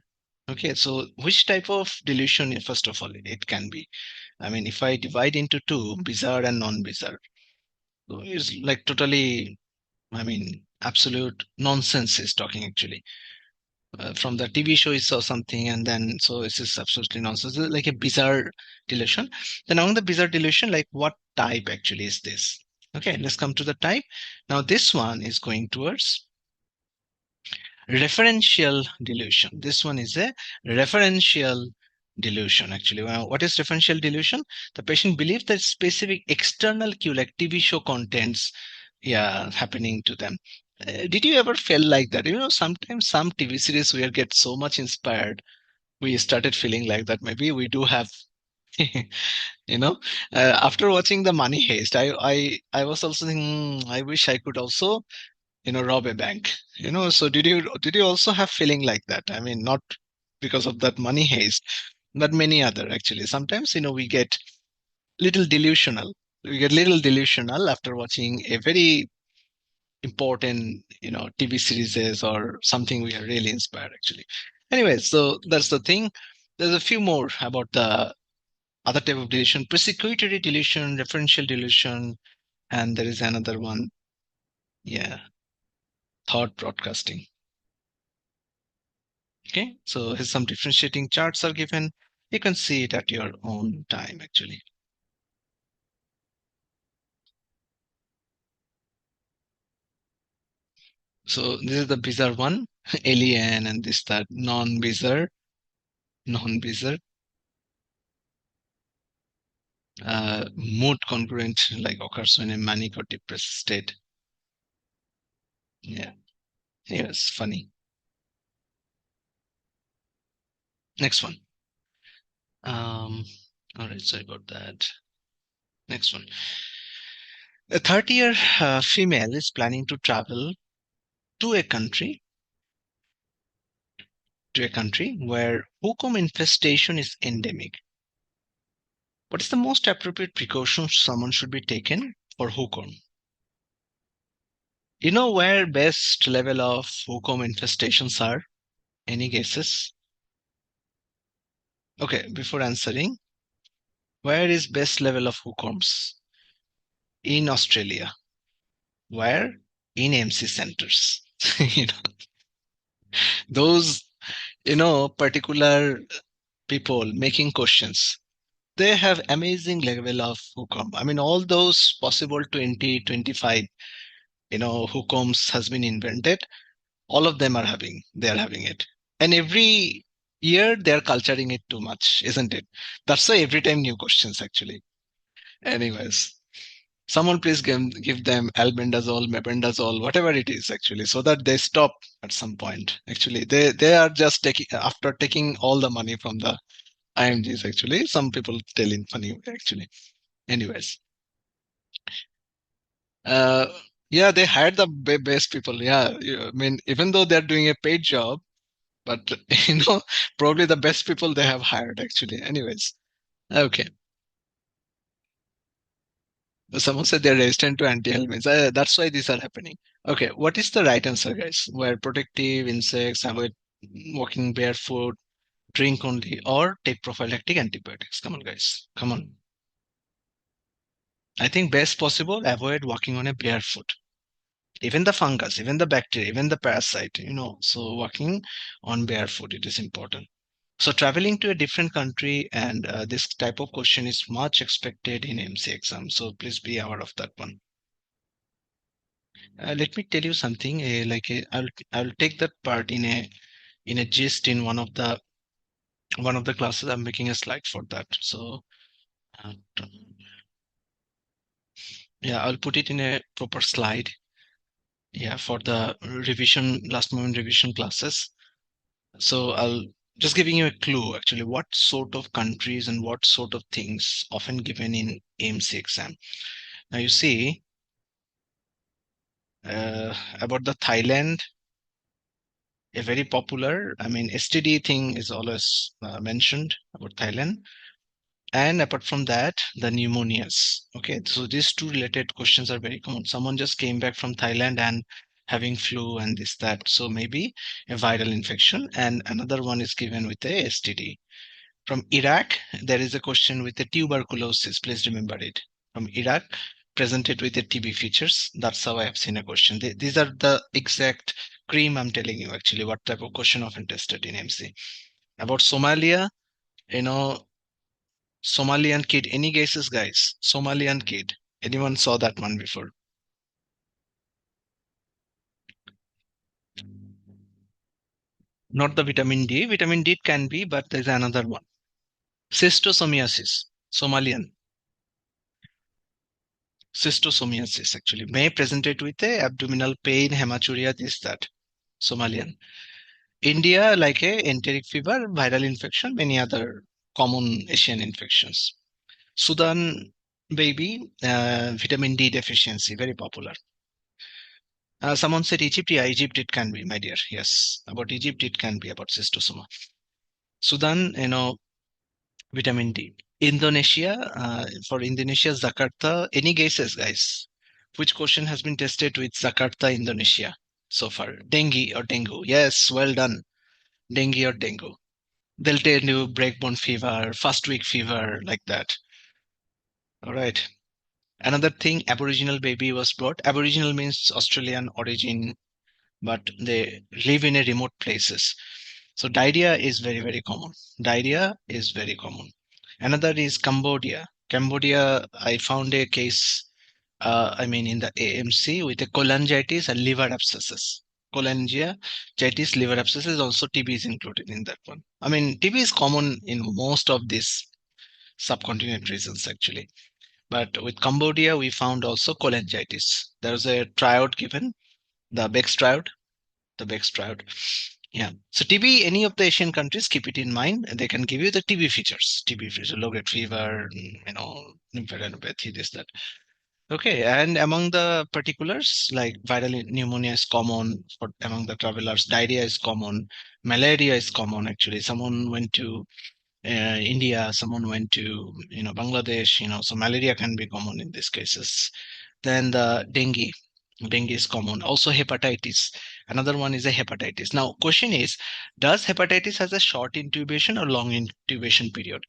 Okay, so which type of delusion, first of all, it can be? I mean, if I divide into two, bizarre and non-bizarre, so it's like totally, I mean, absolute nonsense is talking actually. From the TV show, he saw something, and then so it's just absolutely nonsense. It's like a bizarre delusion. Then among the bizarre delusion, like what type actually is this? Okay, let's come to the type. Now this one is going towards referential delusion. This one is a referential delusion actually. What is referential delusion? The patient believes that specific external cue like TV show contents, yeah, happening to them. Did you ever feel like that? Sometimes some TV series we get so much inspired, we started feeling like that maybe we do have you know after watching the Money Heist, I was also thinking, I wish I could also rob a bank. So did you also have feeling like that? I mean, not because of that Money Heist, but many other actually. Sometimes we get little delusional. We get little delusional after watching a very important TV series or something. We are really inspired actually. Anyway, so that's the thing. There's a few more about the other type of delusion: persecutory delusion, referential delusion, and there is another one. Yeah, thought broadcasting. Okay, so here's some differentiating charts are given. You can see it at your own time, actually. So this is the bizarre one, alien, and this, that, non-bizarre, non-bizarre, mood congruent, like occurs when a manic or depressed state. Yeah, yes, funny. Next one. All right, sorry about that. Next one. A 30-year female is planning to travel to a country where hookworm infestation is endemic. What is the most appropriate precaution someone should be taken for hookworm? You know where best level of hookworm infestations are? Any guesses? Okay, before answering, where is best level of hookworms? In Australia. Where? In MC centers. you know, those, particular people making questions, they have amazing level of hookworm. I mean, all those possible 20, 25, hookworms has been invented. All of them are having, they are having it. And every Here they're culturing it too much, isn't it? That's why every time new questions actually. Anyways, someone please give them albendazole, mebendazole, whatever it is actually, so that they stop at some point. Actually, they are just taking after taking all the money from the IMGs. Actually, some people tell in funny way. Actually, anyways, uh, yeah, they hired the best people. Yeah, I mean, even though they're doing a paid job, but probably the best people they have hired actually. Anyways, okay. Someone said they're resistant to anti-helminths. That's why these are happening. Okay, what is the right answer, guys? Wear protective, insects, avoid walking barefoot, drink only, or take prophylactic antibiotics. Come on, guys. Come on. I think best possible, avoid walking on a barefoot. Even the fungus, even the bacteria, even the parasite, So walking on barefoot, it is important. So traveling to a different country and this type of question is much expected in MC exam. So please be aware of that one. Let me tell you something. I'll take that part in a gist in one of the classes. I'm making a slide for that. So uh, yeah, I'll put it in a proper slide. Yeah, for the revision, last moment revision classes. So I'll just giving you a clue actually what sort of countries and what sort of things often given in AMC exam. Now you see about the Thailand, a very popular, I mean, STD thing is always mentioned about Thailand. And apart from that, the pneumonias. Okay, so these two related questions are very common. Someone just came back from Thailand and having flu and this, that. So maybe a viral infection. And another one is given with a STD. From Iraq, there is a question with the tuberculosis. Please remember it. From Iraq, presented with the TB features. That's how I have seen a question. These are the exact cream I'm telling you actually what type of question often tested in MC. About Somalia, you know, Somalian kid. Any guesses, guys? Somalian kid. Anyone saw that one before? Not the vitamin D. Vitamin D can be, but there's another one. Cystosomiasis. Somalian. Cystosomiasis actually may present it with a abdominal pain, hematuria, this, that. Somalian. India, like a enteric fever, viral infection, many other common Asian infections. Sudan, baby, vitamin D deficiency, very popular. Someone said Egypt. Yeah, Egypt it can be, my dear. Yes, about Egypt it can be about cystosoma. Sudan, vitamin D. Indonesia, for Indonesia, Jakarta. Any guesses, guys? Which question has been tested with Jakarta, Indonesia so far? Dengue or dengue? Yes, well done. Dengue or dengue. They'll tell you breakbone fever, first week fever, like that. All right. Another thing, Aboriginal baby was brought. Aboriginal means Australian origin, but they live in a remote places. So diarrhea is very, very common. Diarrhea is very common. Another is Cambodia. Cambodia, I found a case, I mean, in the AMC with a cholangitis and liver abscesses. Cholangitis, liver abscesses, also TB is included in that one. I mean, TB is common in most of these subcontinent regions actually. But with Cambodia, we found also cholangitis. There was a tryout given, the Beck's tryout, the Beck's tryout. Yeah. So TB, any of the Asian countries, keep it in mind. They can give you the TB features. TB features, low grade fever, lymphadenopathy, this, that. Okay. And among the particulars, like viral pneumonia is common for among the travelers. Diarrhea is common. Malaria is common, actually. Someone went to India, someone went to, Bangladesh, so malaria can be common in these cases. Then the dengue. Dengue is common. Also hepatitis. Another one is a hepatitis. Now, question is, does hepatitis has a short intubation or long intubation period?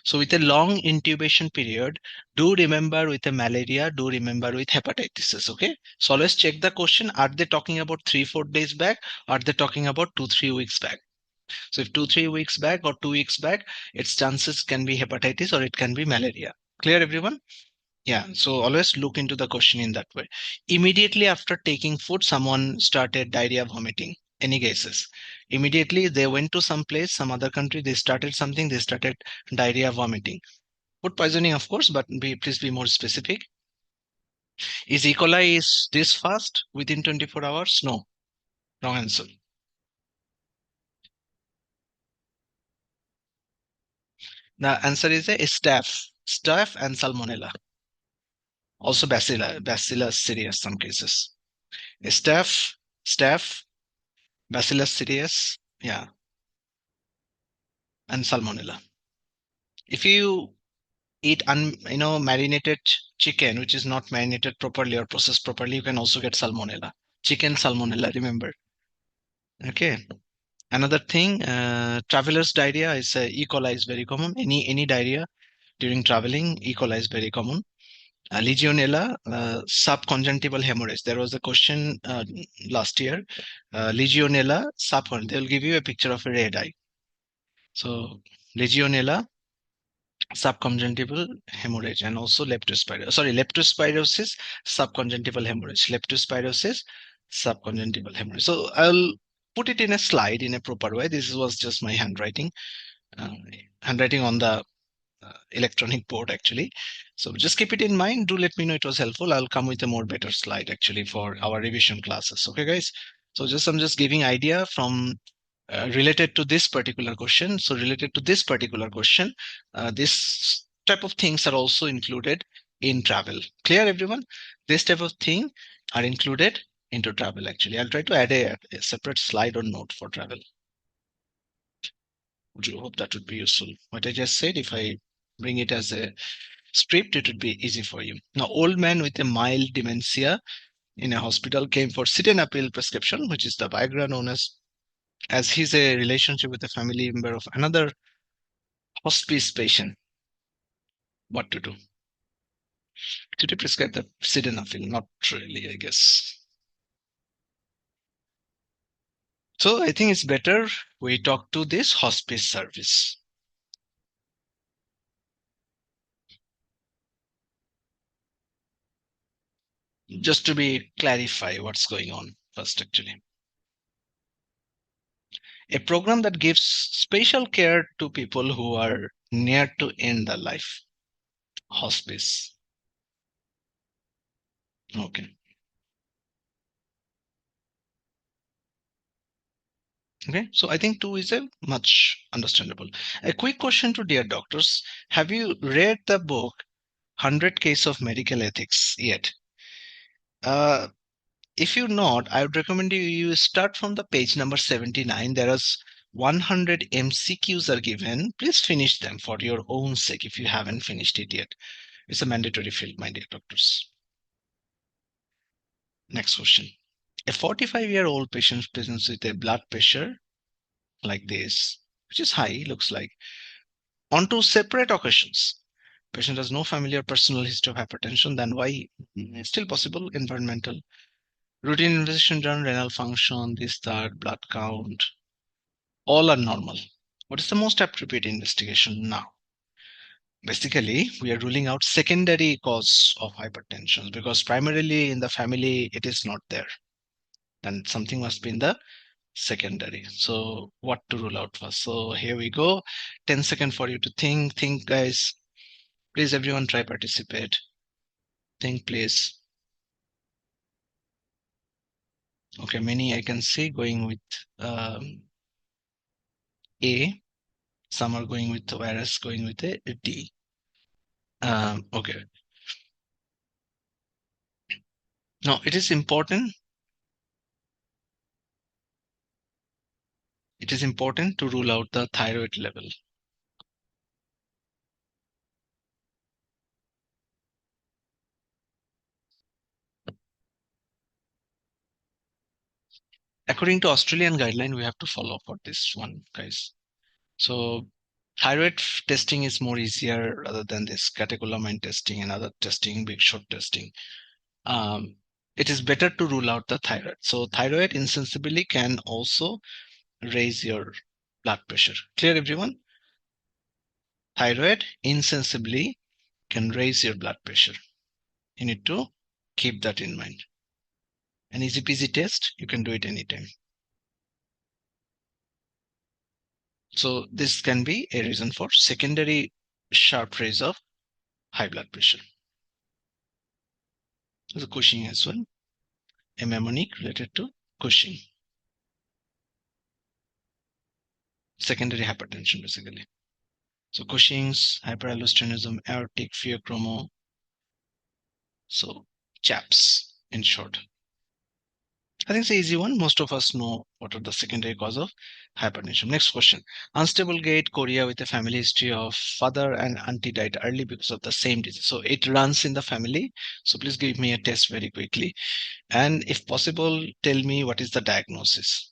So with a long intubation period, do remember with a malaria, do remember with hepatitis. Okay. So always check the question. Are they talking about 3-4 days back? Are they talking about 2-3 weeks back? So if 2-3 weeks back or 2 weeks back, its chances can be hepatitis or it can be malaria. Clear, everyone? Yeah, so always look into the question in that way. Immediately after taking food, someone started diarrhea, vomiting. Any guesses? Immediately they went to some place, some other country, they started something, they started diarrhea, vomiting. Food poisoning, of course, but please be more specific. Is E. coli is this fast within 24 hours? No. Wrong answer. The answer is a staph and salmonella. Also bacillus cereus some cases. Staph, staph, bacillus cereus, yeah, and salmonella. If you eat marinated chicken which is not marinated properly or processed properly, you can also get salmonella. Chicken salmonella, remember. Okay. Another thing, traveler's diarrhea is E. coli is very common. Any diarrhea during traveling, E. coli is very common. Legionella, subconjunctival hemorrhage. There was a question last year. Legionella, they will give you a picture of a red eye. So Legionella, subconjunctival hemorrhage, and also leptospirosis, subconjunctival hemorrhage. Leptospirosis, subconjunctival hemorrhage. So I'll put it in a slide in a proper way. This was just my uh, handwriting on the electronic board actually. So just keep it in mind. Do let me know it was helpful. I'll come with a more better slide actually for our revision classes. Okay, guys. So I'm just giving idea from related to this particular question. So related to this particular question, this type of things are also included in travel. Clear, everyone? This type of thing are included into travel actually. I'll try to add a separate slide or note for travel. Would you hope that would be useful? What I just said, if I bring it as a script, it would be easy for you. Now, old man with a mild dementia in a hospital came for sildenafil prescription, which is the Viagra known as he's a relationship with a family member of another hospice patient. What to do? Did you prescribe the sildenafil? Not really, I guess. So I think it's better we talk to this hospice service. Just to be clarify what's going on first, actually. A program that gives special care to people who are near to end their life. Hospice. Okay. Okay, so I think 2 is a much understandable. A quick question to dear doctors. Have you read the book 100 Case of Medical Ethics yet? If you're not, I would recommend you start from the page number 79. There is 100 MCQs are given. Please finish them for your own sake if you haven't finished it yet. It's a mandatory field, my dear doctors. Next question. A 45-year-old patient presents with a blood pressure like this, which is high, looks like, on 2 separate occasions. Patient has no family or personal history of hypertension, then why? Still possible. Environmental. Routine investigation done, renal function, this, that, blood count, all are normal. What is the most appropriate investigation now? Basically, we are ruling out secondary cause of hypertension because primarily in the family it is not there. Then something must be in the secondary. So what to rule out first? So here we go. 10 seconds for you to think. Think, guys. Please, everyone, try participate. Think, please. Okay, many I can see going with A. Some are going with whereas going with a D. Okay. Now it is important. It is important to rule out the thyroid level. According to Australian guideline, we have to follow for this one, guys. So thyroid testing is more easier rather than this catecholamine testing and other testing, big shot testing. It is better to rule out the thyroid. So thyroid insensibly can also raise your blood pressure. Clear, everyone? Thyroid insensibly can raise your blood pressure. You need to keep that in mind. An easy peasy test, you can do it anytime. So this can be a reason for secondary sharp rise of high blood pressure. The Cushing as well, a mnemonic related to Cushing. Secondary hypertension basically. So Cushing's, hyperaldosteronism, aortic pheochromo. So CHAPS in short. I think it's an easy one. Most of us know what are the secondary cause of hypertension. Next question. Unstable gait, Korea with a family history of father and auntie died early because of the same disease. So it runs in the family. So please give me a test very quickly. And if possible, tell me what is the diagnosis.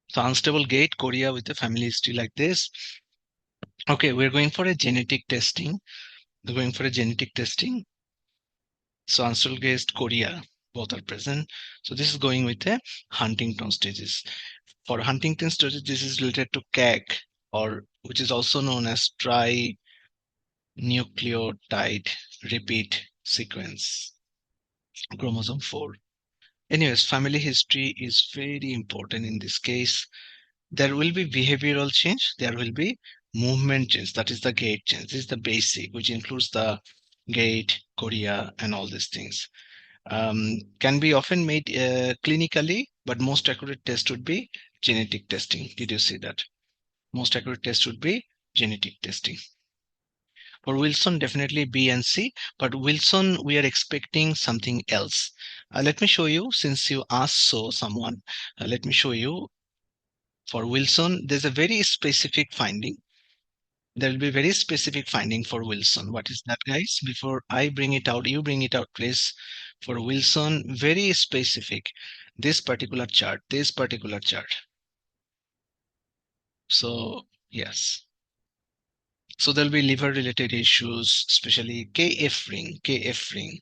So unstable gait, Korea with a family history like this. Okay, we're going for a genetic testing. We're going for a genetic testing. So unstable gait, Korea, both are present. So this is going with a Huntington's disease. For Huntington's disease, this is related to CAG, or which is also known as trinucleotide repeat sequence, chromosome 4. Anyways, family history is very important in this case. There will be behavioral change, there will be movement change, that is the gait change. This is the basic, which includes the gait, chorea, and all these things. Can be often made clinically, but most accurate test would be genetic testing. Did you see that? Most accurate test would be genetic testing. For Wilson, definitely B and C, but Wilson, we are expecting something else. Let me show you, since you asked so someone, let me show you. For Wilson, there's a very specific finding. There will be very specific finding for Wilson. What is that, guys? Before I bring it out, you bring it out, please. For Wilson, very specific. This particular chart, this particular chart. So, yes. So there'll be liver related issues, especially KF ring,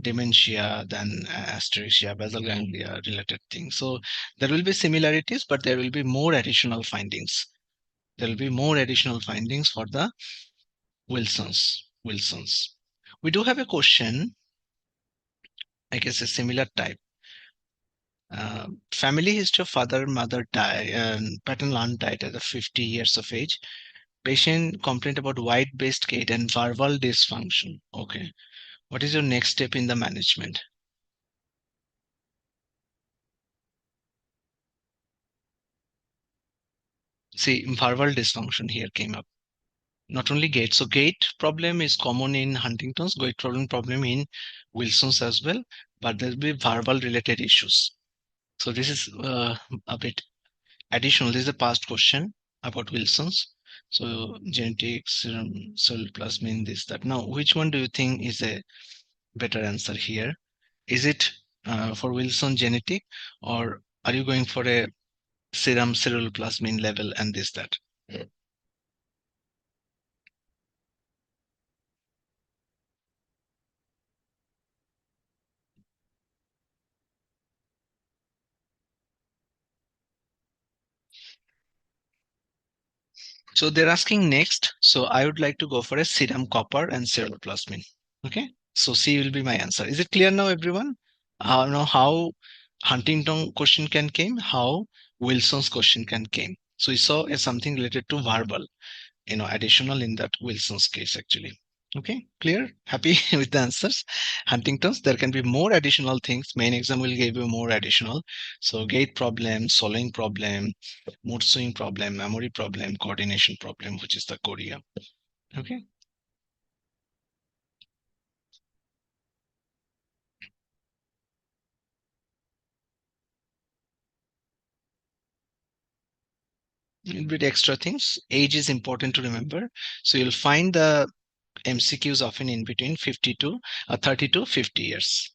dementia, then asterixia, basal ganglia related things. So there will be similarities, but there will be more additional findings. There will be more additional findings for the Wilson's. We do have a question, I guess a similar type. Family history of father, mother died, paternal aunt died at 50 years of age. Patient complained about wide-based gait and verbal dysfunction. Okay. What is your next step in the management? See, verbal dysfunction here came up. Not only gait. So gait problem is common in Huntington's, gait problem in Wilson's as well, but there'll be verbal related issues. So this is a bit additional. This is a past question about Wilson's. So genetics, serum, cell plasmin, this, that. Now, which one do you think is a better answer here? Is it for Wilson genetic, or are you going for a serum ceruloplasmin level and this, that? So they're asking next. So I would like to go for a serum copper and ceruloplasmin. Okay. So C will be my answer. Is it clear now, everyone? Now how Huntington question can came, how Wilson's question can came. So we saw something related to verbal, additional in that Wilson's case actually. Okay, clear? Happy with the answers? Huntington's, there can be more additional things. Main exam will give you more additional. So gait problem, swallowing problem, mood swing problem, memory problem, coordination problem, which is the chorea. Okay. A little bit extra things. Age is important to remember. So you'll find the MCQs often in between 50 to 30 to 50 years.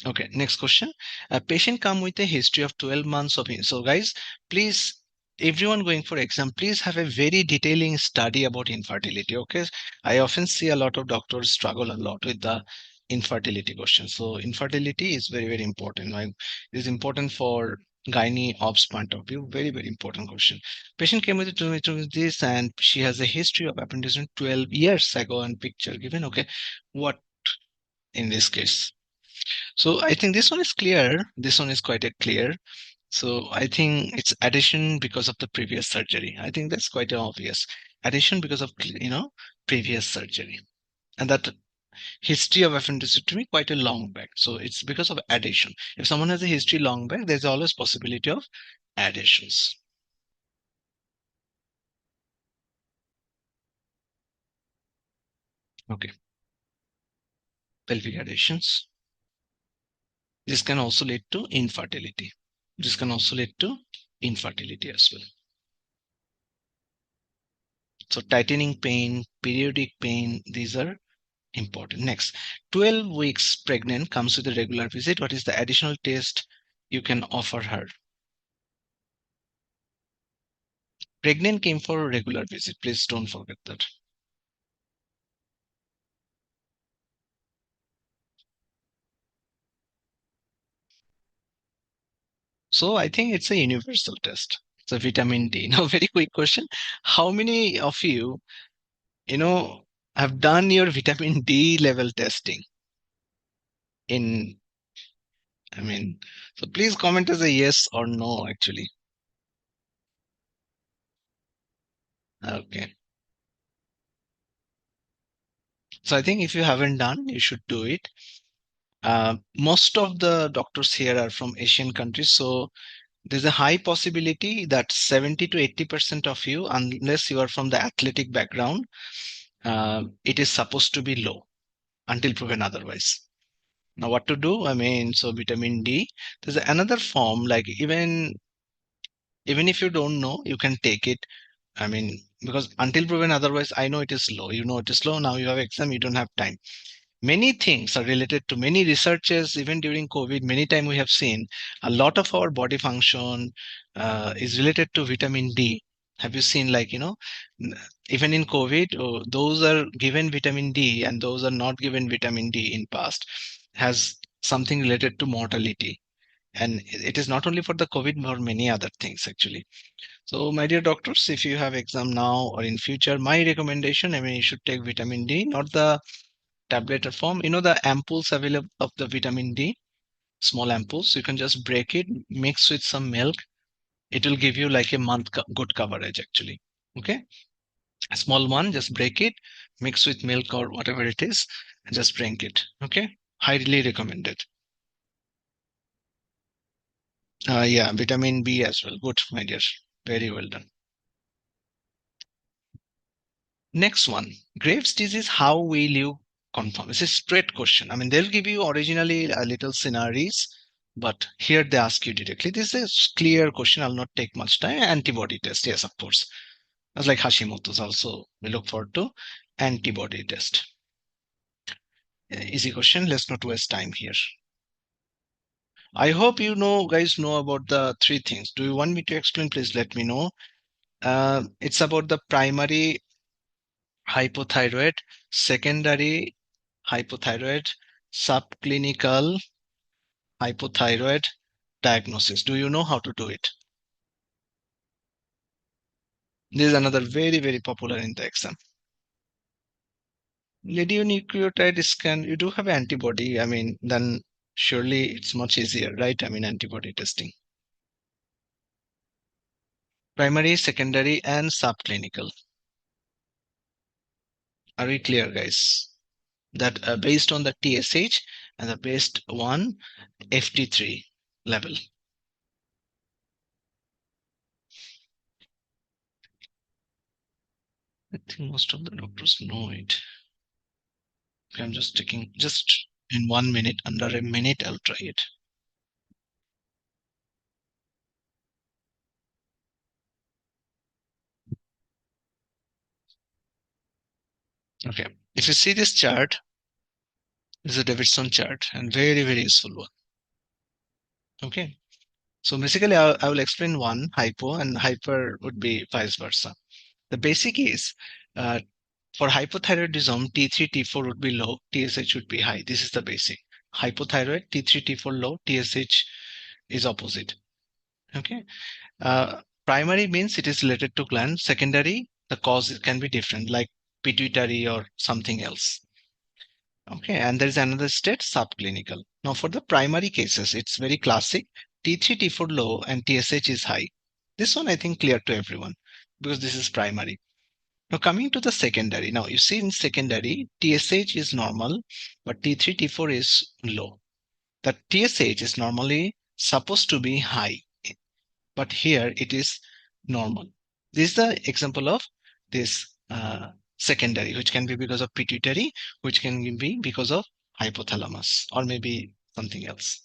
Okay, next question. A patient come with a history of 12 months of. So guys, please, everyone going for exam, please have a very detailing study about infertility. Okay, I often see a lot of doctors struggle a lot with the infertility question. So infertility is very, very important. Right? It is important for gynae obs point of view. Very, very important question. Patient came with this, and she has a history of appendicitis 12 years ago, and picture given. Okay, what in this case. So I think this one is clear. This one is quite a clear. So I think it's addition because of the previous surgery. I think that's quite obvious. Addition because of previous surgery, and that history of appendectomy quite a long back. So it's because of addition. If someone has a history long back, there's always possibility of additions. Okay, pelvic additions. This can also lead to infertility. This can also lead to infertility as well. So tightening pain, periodic pain, these are important. Next, 12 weeks pregnant comes with a regular visit. What is the additional test you can offer her? Pregnant came for a regular visit. Please don't forget that. So I think it's a universal test. So vitamin D. Now, very quick question. How many of you, you know, have done your vitamin D level testing in, I mean, so please comment as a yes or no, actually. Okay. So I think if you haven't done, you should do it. Most of the doctors here are from Asian countries. So there's a high possibility that 70 to 80% of you, unless you are from the athletic background, it is supposed to be low until proven otherwise. Now, what to do? I mean, so vitamin D, there's another form, like even if you don't know, you can take it. I mean, because until proven otherwise, I know it is low. You know it is low. Now you have exam, you don't have time. Many things are related to many researches. Even during COVID, many time we have seen a lot of our body function is related to vitamin D. Have you seen, like, even in COVID, those are given vitamin D and those are not given vitamin D in past has something related to mortality. And it is not only for the COVID, but many other things actually. So, my dear doctors, if you have exam now or in future, my recommendation, I mean, you should take vitamin D, not the tablet form. You know the ampoules available of the vitamin D, small ampoules. You can just break it, mix with some milk. It will give you like a month good coverage actually. Okay, a small one, just break it, mix with milk or whatever it is, and just drink it. Okay, highly recommended. Yeah, vitamin B as well. Good, my dear. Very well done. Next one, Graves' disease. How will you confirm? It's a straight question. I mean, they'll give you originally a little scenarios, but here they ask you directly. This is a clear question. I'll not take much time. Antibody test. Yes, of course. That's like Hashimoto's also. We look forward to antibody test. Easy question. Let's not waste time here. I hope you guys know about the three things. Do you want me to explain? Please let me know. It's about the primary hypothyroid, secondary hypothyroid, subclinical hypothyroid diagnosis. Do you know how to do it? This is another very, very popular in the exam. Radionucleotide scan, you do have antibody. I mean, then surely it's much easier, right? I mean, antibody testing. Primary, secondary, and subclinical. Are we clear, guys? That based on the TSH and the based on FT3 level. I think most of the doctors know it. I'm just taking just in 1 minute, under a minute, I'll try it. Okay. If you see this chart, this is a Davidson chart and very, very useful one. Okay. So basically, I will explain one hypo and hyper would be vice versa. The basic is for hypothyroidism, T3, T4 would be low, TSH would be high. This is the basic. Hypothyroid, T3, T4 low, TSH is opposite. Okay. Primary means it is related to gland. Secondary, the cause can be different, like pituitary or something else. Okay, and there's another state, subclinical. Now, for the primary cases, it's very classic. T3, T4 low, and TSH is high. This one, I think, clear to everyone because this is primary. Now, coming to the secondary. Now, you see in secondary, TSH is normal, but T3, T4 is low. The TSH is normally supposed to be high, but here it is normal. This is the example of this secondary, which can be because of pituitary, which can be because of hypothalamus, or maybe something else.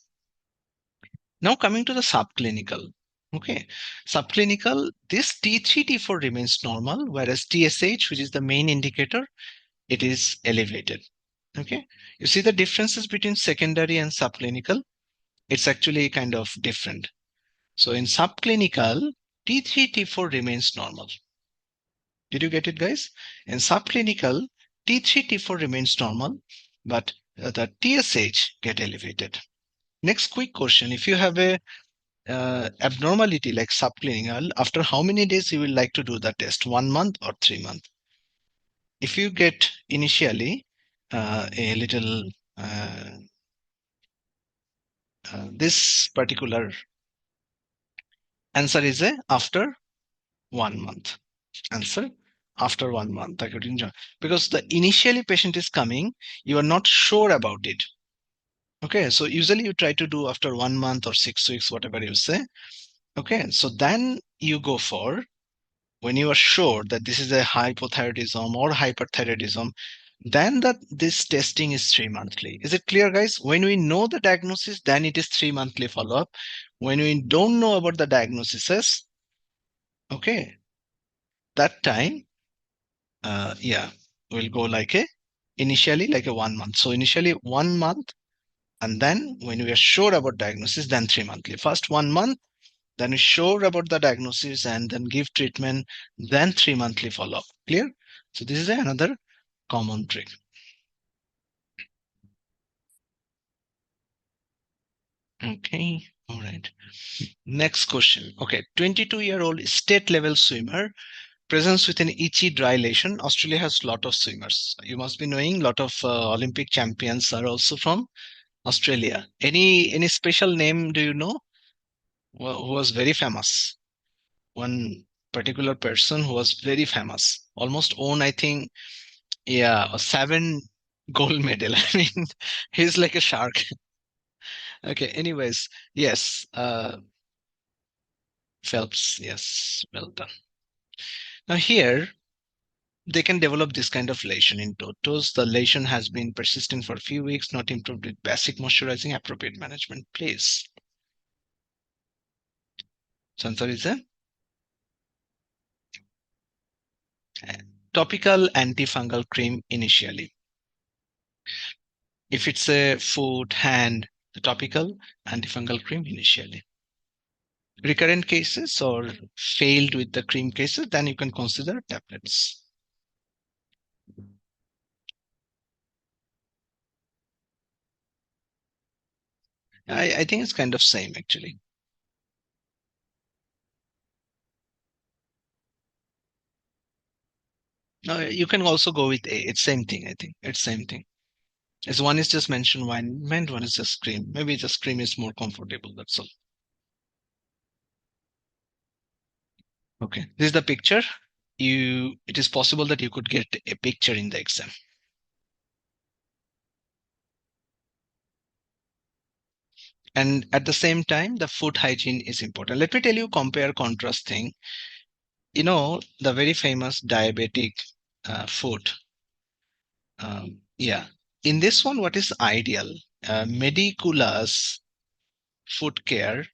Now coming to the subclinical. Okay, subclinical, this T3, T4 remains normal, whereas TSH, which is the main indicator, it is elevated. Okay, you see the differences between secondary and subclinical? It's actually kind of different. So in subclinical, T3, T4 remains normal. Did you get it, guys? In subclinical, T3, T4 remains normal, but the TSH get elevated. Next quick question. If you have a abnormality like subclinical, after how many days you will like to do the test? 1 month or 3 months? If you get initially a little this particular answer is a after 1 month. Answer after 1 month, according to, because the initially patient is coming, you are not sure about it. Okay, so usually you try to do after 1 month or 6 weeks, whatever you say. Okay, so then you go for when you are sure that this is a hypothyroidism or hyperthyroidism, then that this testing is 3 monthly. Is it clear, guys? When we know the diagnosis, then it is 3 monthly follow-up. When we don't know about the diagnosis, okay, that time, yeah, we'll go like a initially like a 1 month. So initially 1 month, and then when we are sure about diagnosis, then 3 monthly. First 1 month, then we're sure about the diagnosis and then give treatment, then 3 monthly follow-up. Clear? So this is another common trick. Okay, all right. Next question. Okay, 22-year-old state level swimmer presents with an itchy dry lesion. Australia has a lot of swimmers. You must be knowing a lot of Olympic champions are also from Australia. Any special name do you know who was very famous? One particular person who was very famous, almost own, I think, yeah, a 7 gold medal. I mean, he's like a shark. Okay, anyways, yes, Phelps, yes, well done. Now here, they can develop this kind of lesion in toes. The lesion has been persistent for a few weeks, not improved with basic moisturizing, appropriate management. Please. So answer is a topical antifungal cream initially. If it's a foot, hand, the topical antifungal cream initially. Recurrent cases or failed with the cream cases, then you can consider tablets. I think it's kind of same actually. No, you can also go with A. It's same thing, I think. It's same thing. As one is just mentioned wine, meant one is just cream. Maybe just cream is more comfortable. That's all. Okay. This is the picture. It is possible that you could get a picture in the exam. And at the same time, the food hygiene is important. Let me tell you, compare contrast thing. You know, the very famous diabetic food. Yeah. In this one, what is ideal? Mediculous food care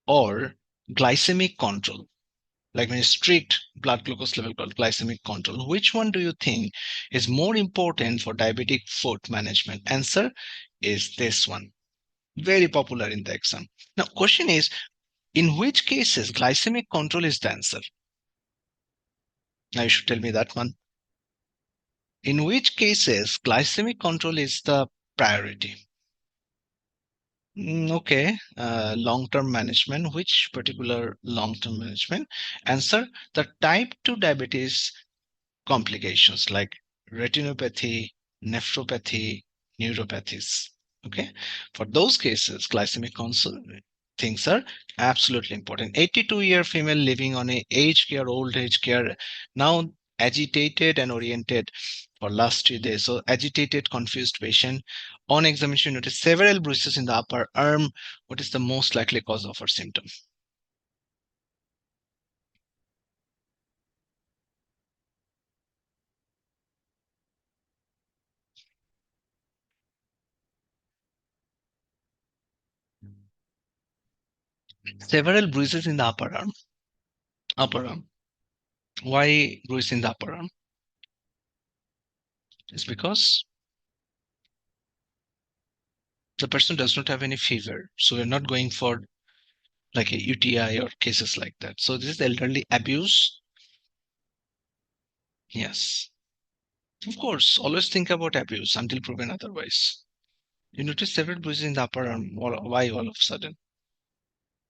or glycemic control, like when strict blood glucose level called glycemic control. Which one do you think is more important for diabetic foot management? Answer is this one. Very popular in the exam. Now, question is, in which cases glycemic control is the answer? Now you should tell me that one. In which cases glycemic control is the priority? Okay, long-term management. Which particular long-term management? Answer, the type 2 diabetes complications like retinopathy, nephropathy, neuropathies. Okay, for those cases, glycemic control things are absolutely important. 82-year female living on a aged care, old age care, now agitated and oriented for last 3 days. So agitated, confused patient. On examination, notice several bruises in the upper arm. What is the most likely cause of her symptom? Several bruises in the upper arm. Upper arm. Why bruise in the upper arm? It's because the person does not have any fever. So we're not going for like a UTI or cases like that. So this is elderly abuse. Yes. Of course, always think about abuse until proven otherwise. You notice several bruises in the upper arm. Why all of a sudden?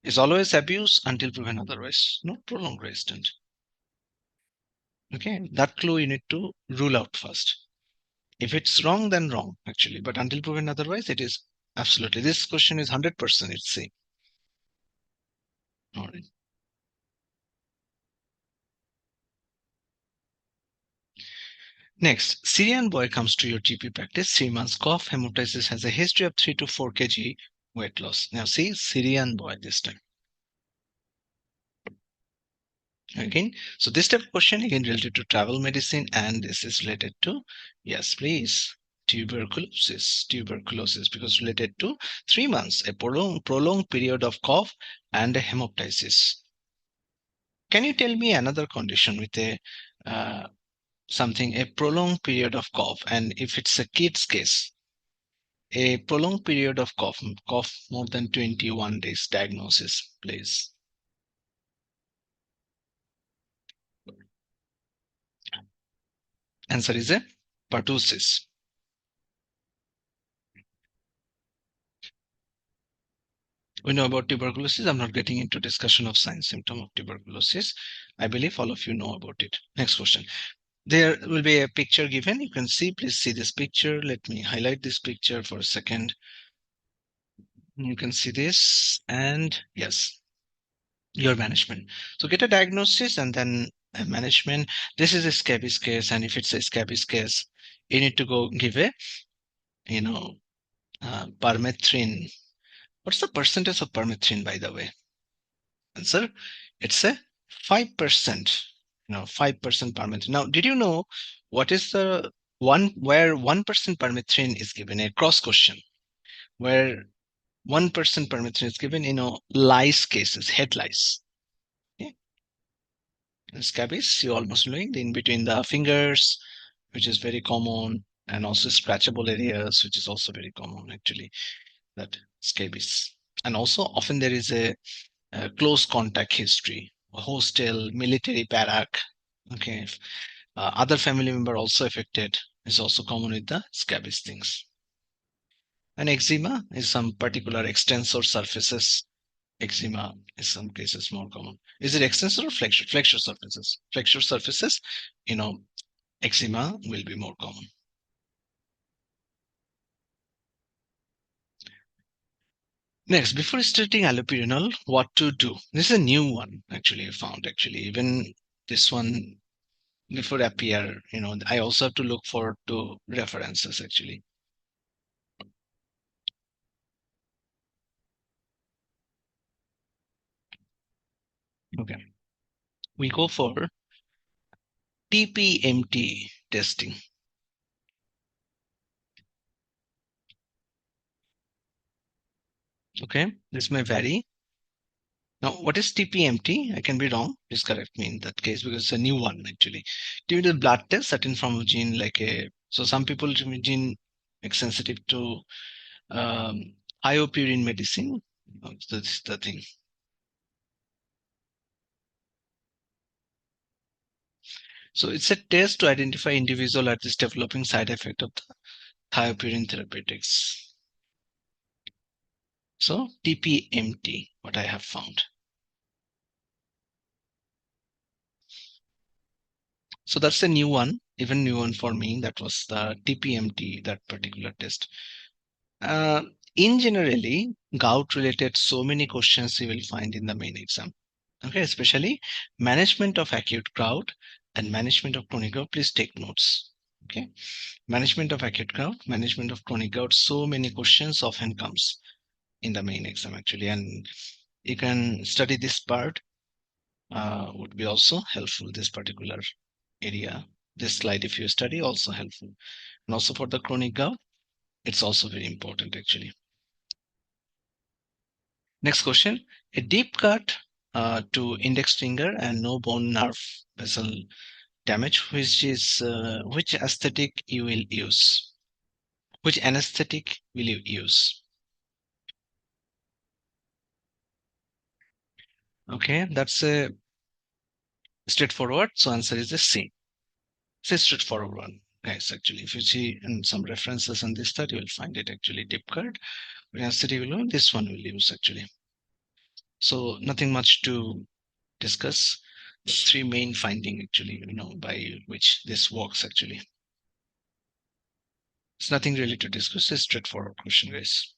It's always abuse until proven otherwise, not prolonged resistant. Okay, that clue you need to rule out first. If it's wrong, then wrong, actually. But until proven otherwise, it is absolutely. This question is 100%, it's same. All right. Next, Syrian boy comes to your GP practice, 3 months cough, hemoptysis, has a history of 3 to 4 kg weight loss. Now see, Syrian boy this time. Again, so this type of question again related to travel medicine, and this is related to, yes, please, tuberculosis, because related to 3 months, a prolonged period of cough and a hemoptysis. Can you tell me another condition with a something, a prolonged period of cough, and if it's a kid's case, a prolonged period of cough more than 21 days, diagnosis, please. Answer is a pertussis. We know about tuberculosis. I'm not getting into discussion of sign symptom of tuberculosis. I believe all of you know about it. Next question. There will be a picture given. You can see, please see this picture. Let me highlight this picture for a second. You can see this, and yes, your management. So get a diagnosis and then a management. This is a scabies case, and if it's a scabies case, you need to go give a, you know, permethrin. What's the percentage of permethrin, by the way? Answer, it's a 5%. 5% permethrin. Now, did you know what is the one where 1% permethrin is given? A cross question where 1% permethrin is given, lice cases, head lice. Okay. Scabies, you almost knowing in between the fingers, which is very common, and also scratchable areas, which is also very common actually. That scabies, and also often there is a close contact history, hostel, military barrack. Okay, other family member also affected is also common with the scabies things. And eczema is some particular extensor surfaces. Eczema is some cases more common. Is it extensor or flexure? Flexure surfaces. Flexure surfaces, eczema will be more common. Next, before starting allopurinol, what to do? This is a new one actually I found actually. Even this one before appear, I also have to look for two references actually. Okay. We go for TPMT testing. Okay. This may vary. Now, what is TPMT? I can be wrong. Please correct me in that case because it's a new one actually. During the blood test, certain form of gene so some people gene sensitive to iopurine medicine. That's the thing. So it's a test to identify individual at this developing side effect of the thiopurine therapeutics. So TPMT, what I have found. So that's a new one. even new one for me. That was the TPMT, that particular test. In generally, gout related, so many questions you will find in the main exam. Okay, especially management of acute gout and management of chronic gout. Please take notes. Okay, management of acute gout, management of chronic gout. So many questions often comes in the main exam actually, and you can study this part. Would be also helpful. This particular area, this slide, if you study, also helpful, and also for the chronic gout, it's also very important actually. Next question: a deep cut to index finger and no bone nerve vessel damage, which aesthetic you will use? Which anesthetic will you use? Okay, that's a straightforward. So answer is the C. It's a straightforward one. Guys, actually, if you see in some references on this study, you will find it actually deep cut. Anesthetic will this one will use actually. So nothing much to discuss. Three main finding actually, by which this works actually. It's nothing really to discuss. It's straightforward question, guys.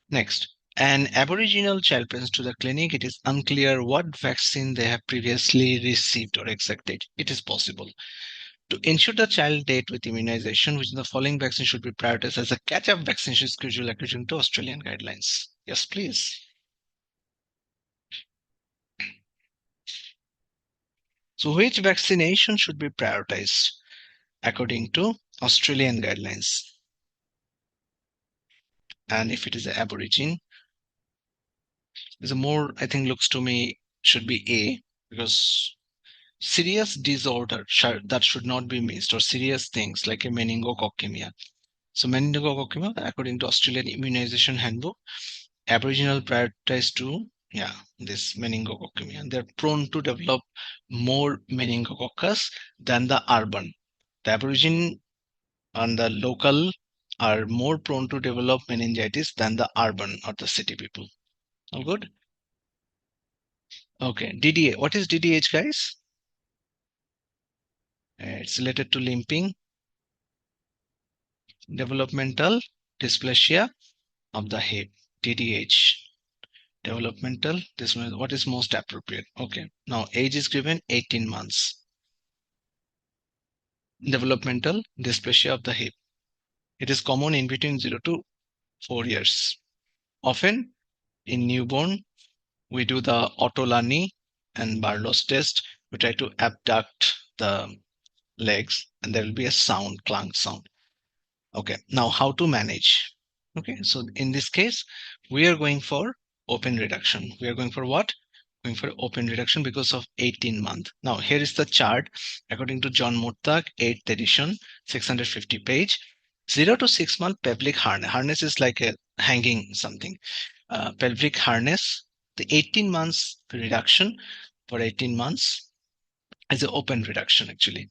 Next, an Aboriginal child presents to the clinic. It is unclear what vaccine they have previously received or exact date. It is possible. To ensure the child date with immunization, which the following vaccine should be prioritized as a catch-up vaccination schedule according to Australian guidelines? Yes, please. So which vaccination should be prioritized according to Australian guidelines? And if it is an Aborigine, is a more, I think, looks to me should be A, because serious disorder that should not be missed, or serious things like a meningococcemia. So meningococcemia, according to Australian Immunization Handbook, Aboriginal prioritized to, this meningococcemia. They're prone to develop more meningococcus than the urban. The Aborigine and the local are more prone to develop meningitis than the urban or the city people. All good? Okay, DDA. What is DDH, guys? It's related to limping, developmental dysplasia of the hip. DDH. Developmental, this one, what is most appropriate? Okay, now age is given 18 months. Developmental dysplasia of the hip. It is common in between 0 to 4 years. Often in newborn, we do the Otolani and Barlow's test. We try to abduct the legs and there will be a sound, clunk sound. Okay, now how to manage? Okay, so in this case, we are going for open reduction. We are going for what? Going for open reduction because of 18-month. Now, here is the chart according to John Murtagh, 8th edition, 650 page. 0 to 6 month pelvic harness. Harness is like a hanging something. Pelvic harness. The 18 months reduction for 18 months is an open reduction actually.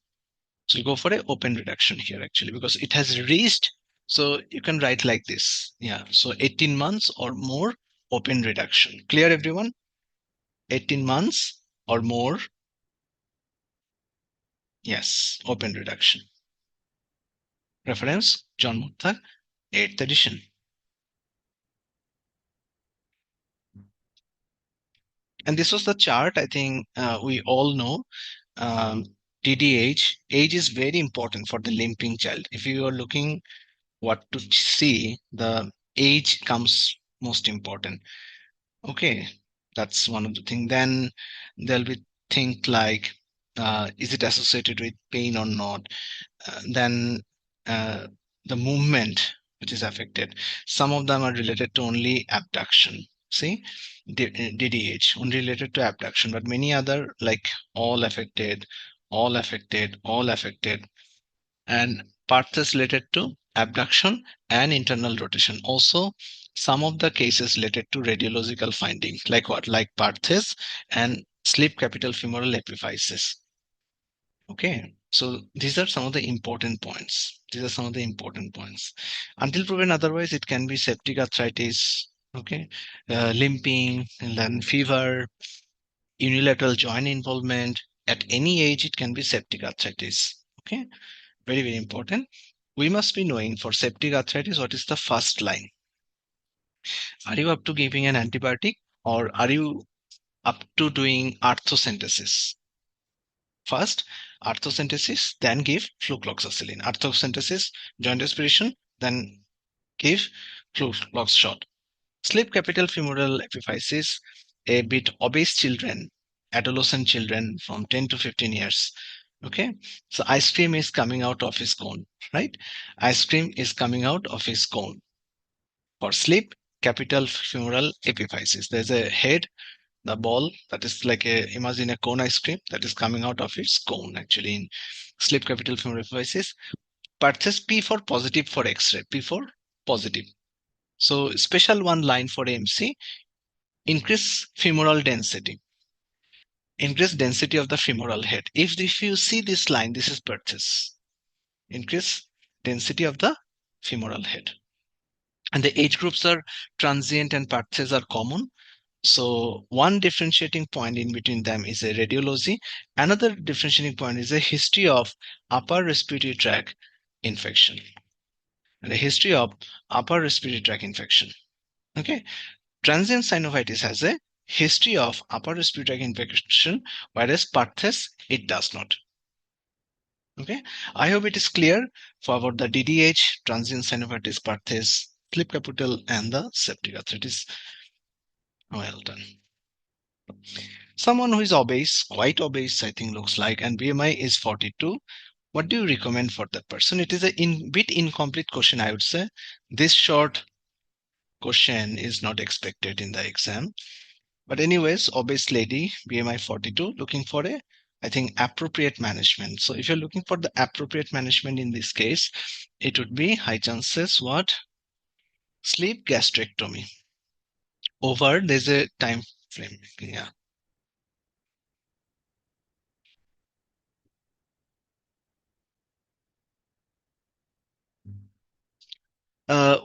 So you go for an open reduction here actually because it has reached. So you can write like this. Yeah. So 18 months or more open reduction. Clear everyone? 18 months or more. Yes. Open reduction. Reference John Murtagh, 8th edition. And this was the chart. I think we all know. DDH, age is very important for the limping child. If you are looking what to see, the age comes most important. Okay, that's one of the things. Then there'll be things like, is it associated with pain or not? Then the movement which is affected. Some of them are related to only abduction. See, DDH only related to abduction, but many other like all affected, all affected, all affected, and parts is related to abduction and internal rotation. Also, some of the cases related to radiological findings, like what? Like Parthis and slip capital femoral epiphysis. Okay, so these are some of the important points. These are some of the important points. Until proven otherwise, it can be septic arthritis, okay, limping, and then fever, unilateral joint involvement, At any age, it can be septic arthritis. Okay, very, very important. We must be knowing for septic arthritis what is the first line. Are you up to giving an antibiotic, or are you up to doing arthrocentesis? First, arthrocentesis, then give flucloxacillin. Arthrocentesis, joint aspiration, then give fluclox shot. Slip capital femoral epiphysis, a bit obese children, adolescent children from 10 to 15 years. Okay, so ice cream is coming out of his cone, right? Ice cream is coming out of his cone. For slip capital femoral epiphysis, there's a head, the ball that is like imagine a cone ice cream that is coming out of its cone actually in slip capital femoral epiphysis. Perthes P for positive for X-ray, P for positive. So special one line for AMC, increase femoral density. Increase density of the femoral head. If you see this line, this is Perthes. Increase density of the femoral head. And the age groups are transient and Perthes are common. So one differentiating point in between them is a radiology. Another differentiating point is a history of upper respiratory tract infection. And a history of upper respiratory tract infection. Okay. Transient synovitis has a history of upper respiratory tract infection, whereas Perthes, it does not. Okay. I hope it is clear for about the DDH, transient synovitis, Perthes, slip capital, and the septic arthritis. Well done. Someone who is obese, quite obese, I think looks like, and BMI is 42. What do you recommend for that person? It is a bit incomplete question, I would say. This short question is not expected in the exam. But anyways, obese lady, BMI 42, looking for a, I think, appropriate management. So if you're looking for the appropriate management in this case, it would be high chances what? Sleep gastrectomy. Over, there's a time frame. Yeah.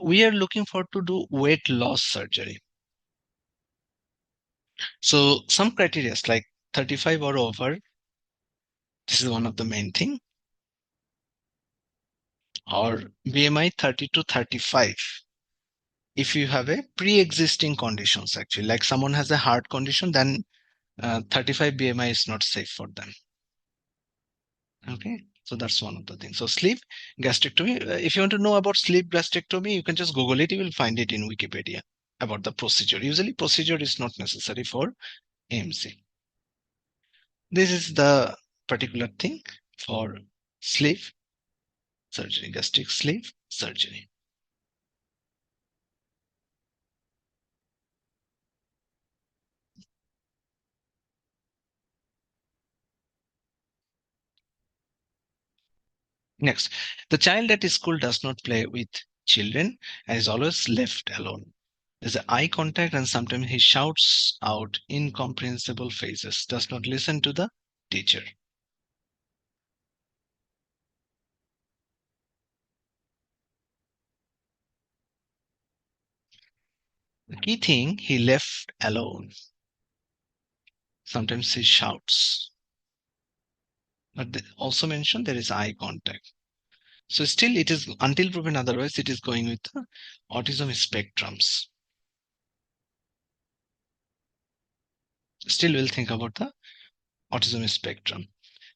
We are looking for to do weight loss surgery. So some criteria like 35 or over, this is one of the main thing, or BMI 30 to 35. If you have a pre-existing conditions, actually, like someone has a heart condition, then 35 BMI is not safe for them. Okay, so that's one of the things. So sleep gastrectomy. If you want to know about sleep gastrectomy, you can just Google it. You will find it in Wikipedia about the procedure. Usually, procedure is not necessary for AMC. This is the particular thing for sleep surgery, gastric sleeve surgery. Next, the child at school does not play with children and is always left alone. There's eye contact and sometimes he shouts out incomprehensible phrases, does not listen to the teacher. The key thing, he left alone. Sometimes he shouts. But they also mentioned there is eye contact. So still it is, until proven otherwise, it is going with the autism spectrums. Still we'll think about the autism spectrum.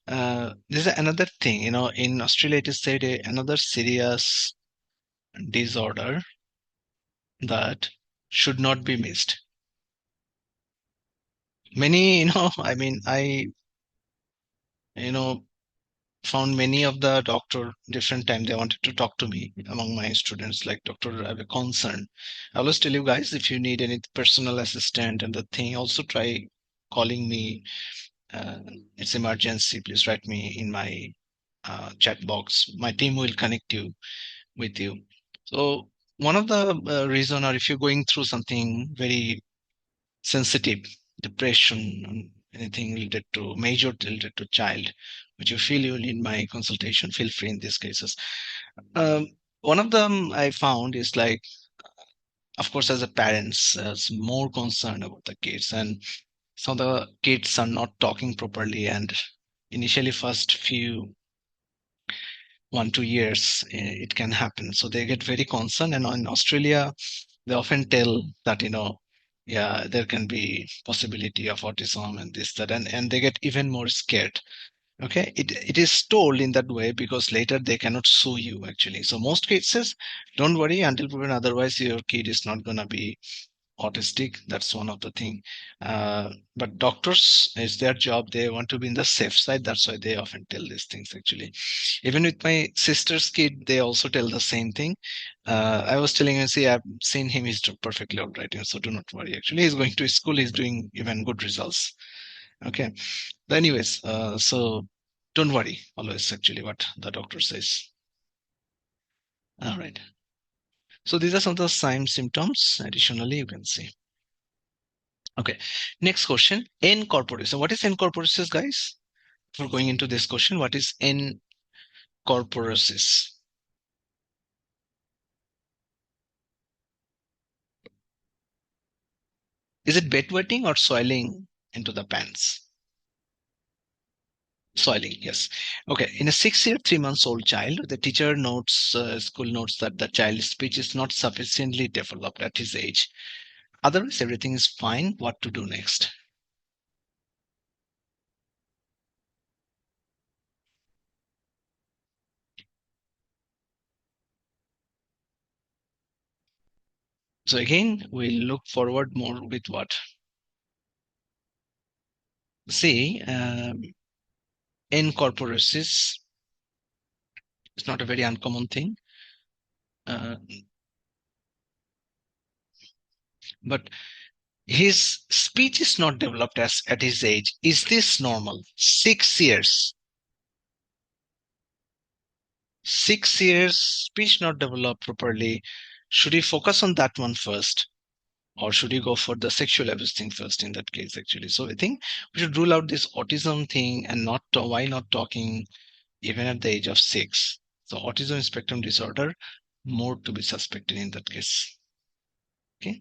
There's another thing, in Australia it is said another serious disorder that should not be missed. Many, I mean, you know, found many of the doctor different time they wanted to talk to me among my students, like, doctor, I have a concern. I always tell you guys, if you need any personal assistant and the thing, also try calling me. It's emergency, please write me in my chat box. My team will connect you with you. So one of the reason, or if you're going through something very sensitive, depression, anything related to major related to child, which you feel you need my consultation, feel free in these cases. Um, One of them I found is like, of course, as a parents, more concerned about the kids, and some of the kids are not talking properly, and initially first few 1 2 years it can happen, so they get very concerned. And in Australia they often tell that, yeah, there can be possibility of autism and this that, and they get even more scared. Okay, it is told in that way because later they cannot sue you actually. So most cases, don't worry, until proven otherwise your kid is not going to be autistic. That's one of the thing. But doctors, it's their job, they want to be in the safe side. That's why they often tell these things actually. Even with my sister's kid, they also tell the same thing. I was telling him, see, I've seen him, he's perfectly all right, so do not worry. Actually, he's going to school, he's doing even good results. Okay, but anyways, so don't worry always actually what the doctor says. All right, so these are some of the signs symptoms additionally you can see. Okay, next question, N corporesis. What is N corporesis, guys? Before going into this question, what is N corporesis? Is it bedwetting or soiling into the pants? Soiling, yes. Okay, in a 6 year 3 months old child, the teacher notes, school notes that the child's speech is not sufficiently developed at his age. Otherwise, everything is fine. What to do next? So again, we look forward more with what? See, incorporesis is not a very uncommon thing. Uh, but his speech is not developed as at his age. Is this normal? 6 years. 6 years, speech not developed properly. Should he focus on that one first? Or should he go for the sexual abuse thing first in that case, actually? So I think we should rule out this autism thing and not why not talking even at the age of 6. So autism spectrum disorder, more to be suspected in that case. Okay.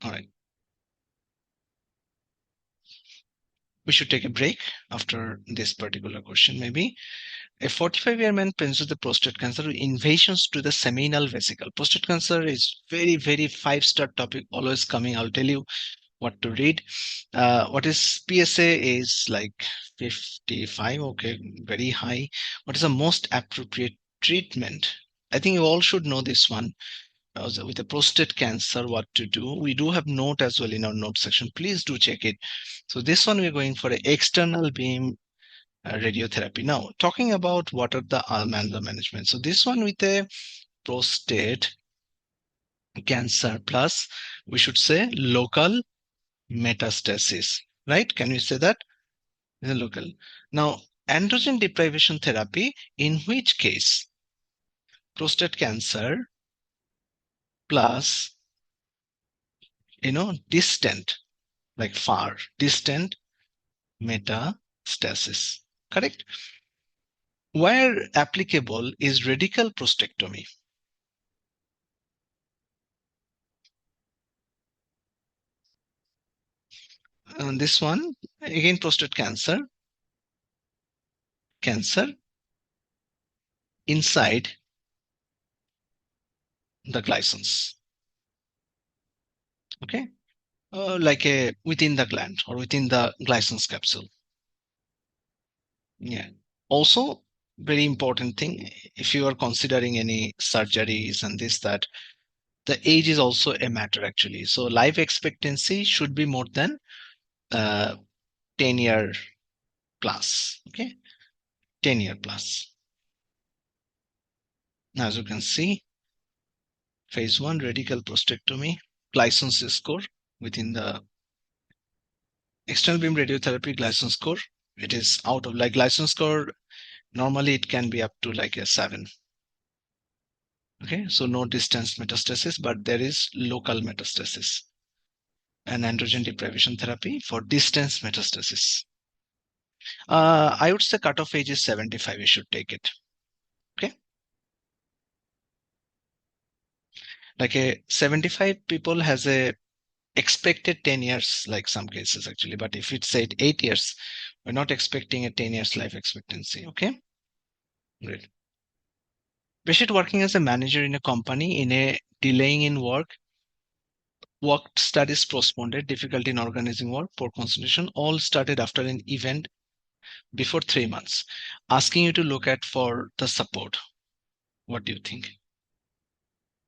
All right. We should take a break after this particular question, maybe. A 45-year man presents with the prostate cancer with invasions to the seminal vesicle. Prostate cancer is very, very five-star topic, always coming. I'll tell you what to read. What is PSA is like 55. Okay, very high. What is the most appropriate treatment? I think you all should know this one. With the prostate cancer, what to do. We do have note as well in our note section. Please do check it. So this one we're going for an external beam radiotherapy. Now, talking about what are the management. So this one with a prostate cancer plus, we should say local metastasis, right? Can we say that? Is a local. Now, androgen deprivation therapy, in which case prostate cancer plus, distant, like far, distant metastasis. Correct? Where applicable is radical prostatectomy. And this one, again, prostate cancer inside the glycans. Okay, like a within the gland or within the glycans capsule. Yeah. Also, very important thing, if you are considering any surgeries and this that, the age is also a matter actually. So life expectancy should be more than 10-year plus. Okay, 10-year plus. Now, as you can see, phase 1 radical prostatectomy, Gleason's score within the external beam radiotherapy Gleason score. It is out of like Gleason score. Normally, it can be up to like a 7. Okay, so no distance metastasis, but there is local metastasis. And androgen deprivation therapy for distance metastasis. I would say cutoff age is 75. You should take it. Okay, like a 75 people has a expected 10 years, like some cases actually. But if it said 8 years, we're not expecting a 10 years life expectancy. Okay, great. Patient working as a manager in a company in a delaying in work studies postponed, difficulty in organizing work, poor concentration, all started after an event before 3 months, asking you to look at for the support. What do you think?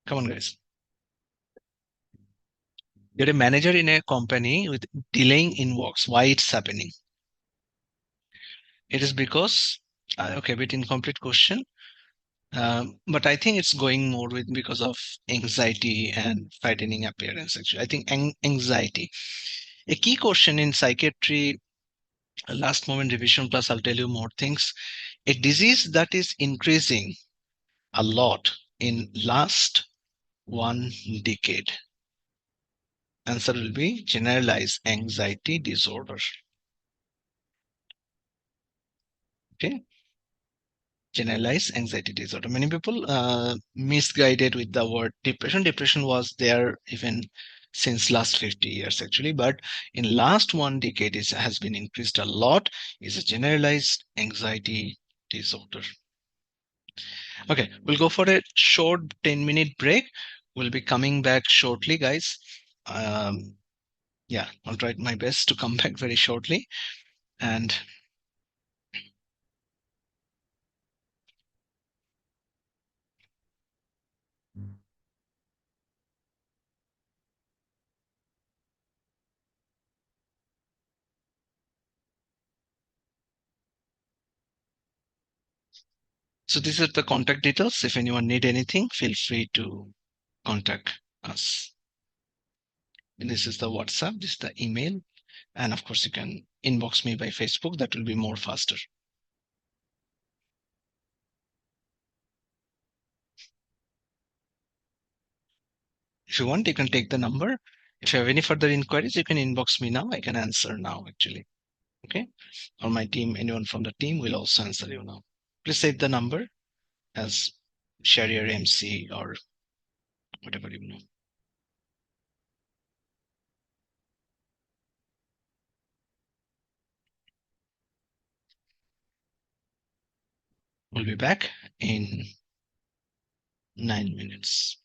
Come on, guys. You're a manager in a company with delaying in works. Why it's happening? It is because, okay, a bit incomplete question. But I think it's going more with because of anxiety and frightening appearance. Actually, I think anxiety. A key question in psychiatry, last moment revision plus, I'll tell you more things. A disease that is increasing a lot in last 1 decade. Answer will be generalized anxiety disorder. Okay, generalized anxiety disorder. Many people misguided with the word depression. Depression was there even since last 50 years actually, but in last 1 decade it has been increased a lot. Is a generalized anxiety disorder. Okay, we'll go for a short 10-minute break. We'll be coming back shortly, guys. Um, yeah, I'll try my best to come back very shortly, and so these are the contact details. If anyone need anything, feel free to contact us. And this is the WhatsApp, this is the email, and of course you can inbox me by Facebook. That will be more faster. If you want, you can take the number. If you have any further inquiries, you can inbox me now. I can answer now actually. Okay. Or my team, anyone from the team will also answer you now. Please save the number as Sharia MC or whatever you know. We'll be back in 9 minutes.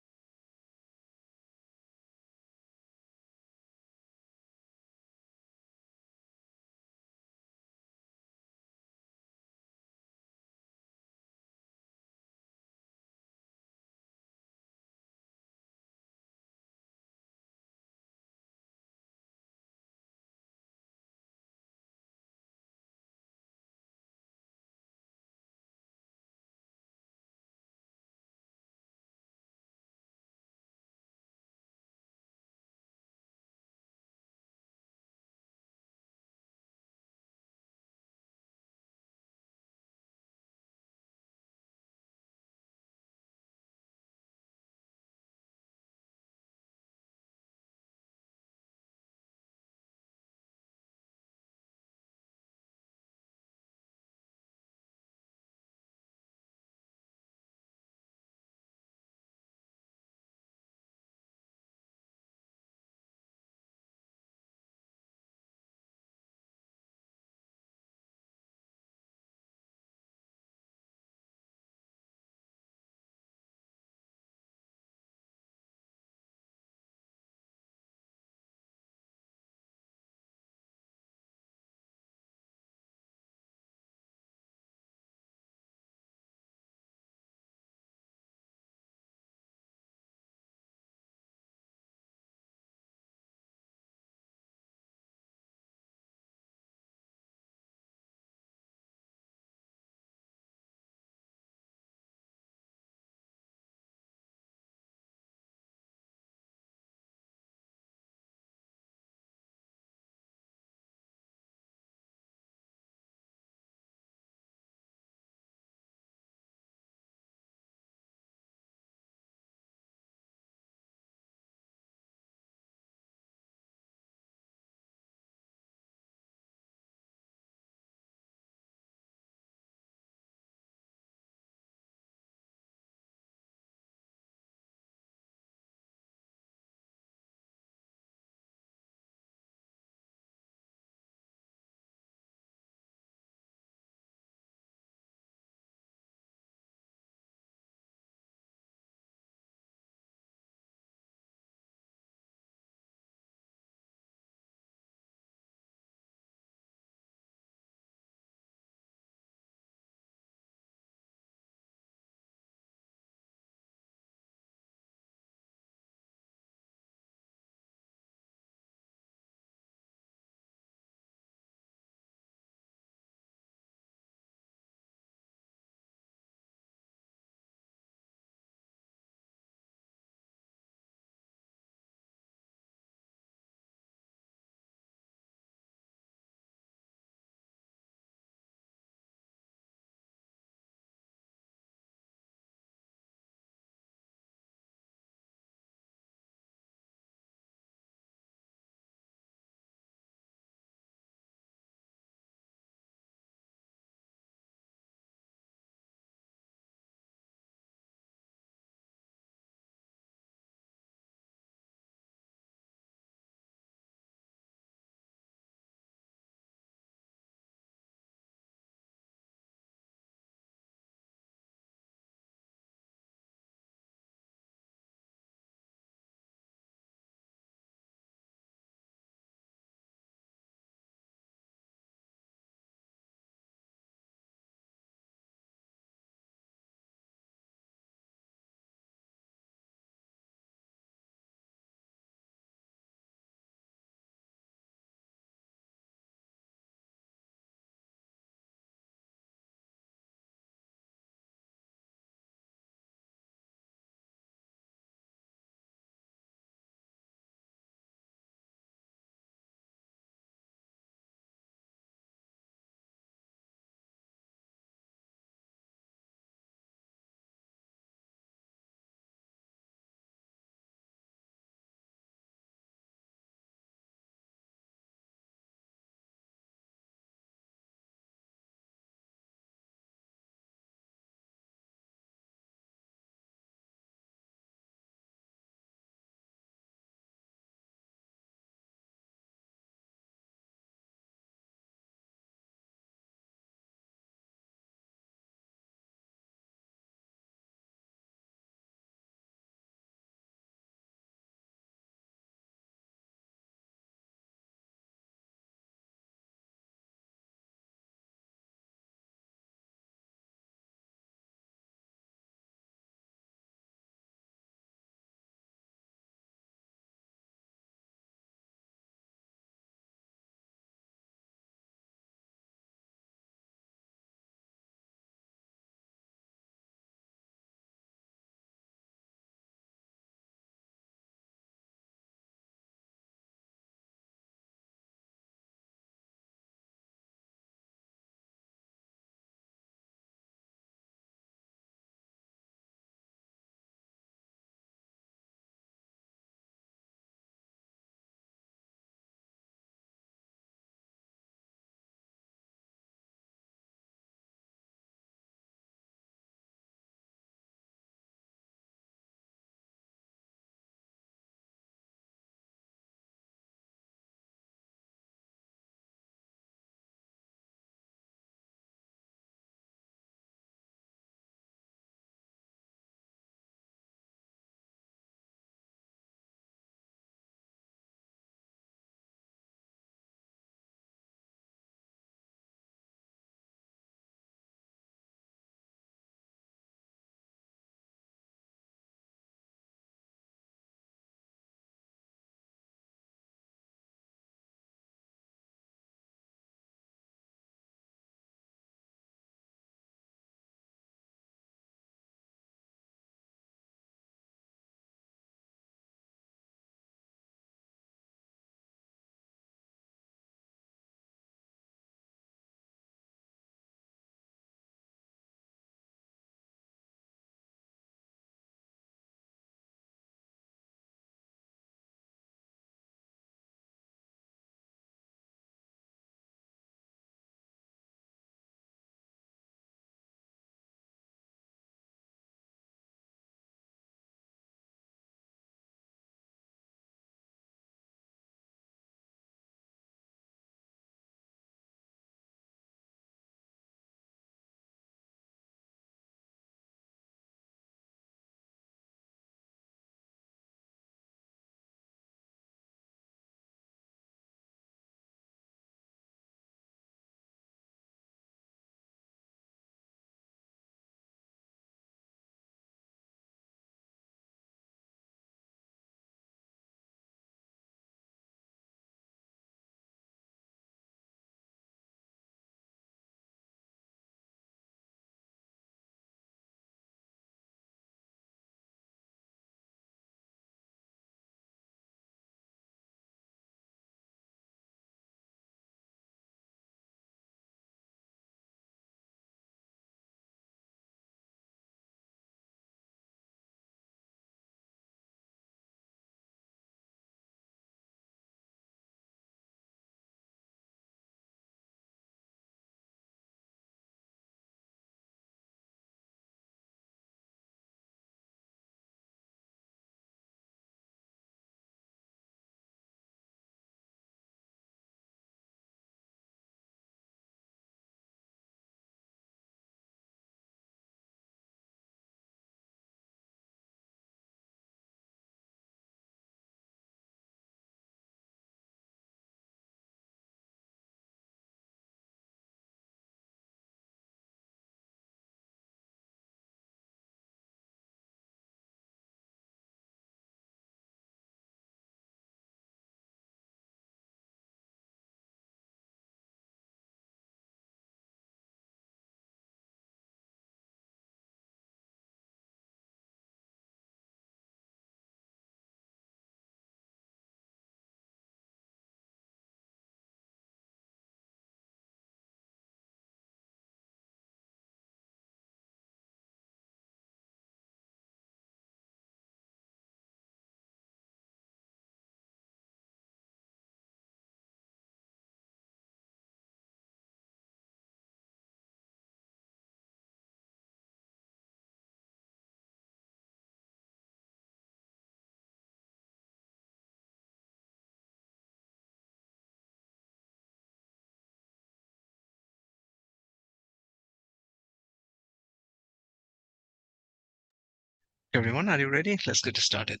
Everyone, are you ready? Let's get started.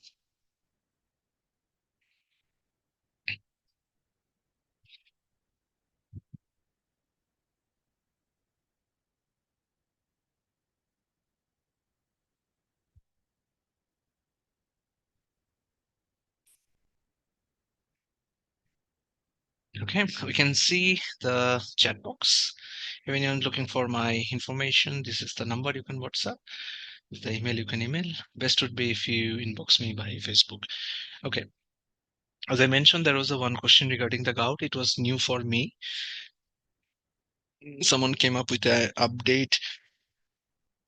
Okay, we can see the chat box. When you're looking for my information, this is the number you can WhatsApp. If the email, you can email. Best would be if you inbox me by Facebook. Okay, as I mentioned, there was a one question regarding the gout. It was new for me. Someone came up with an update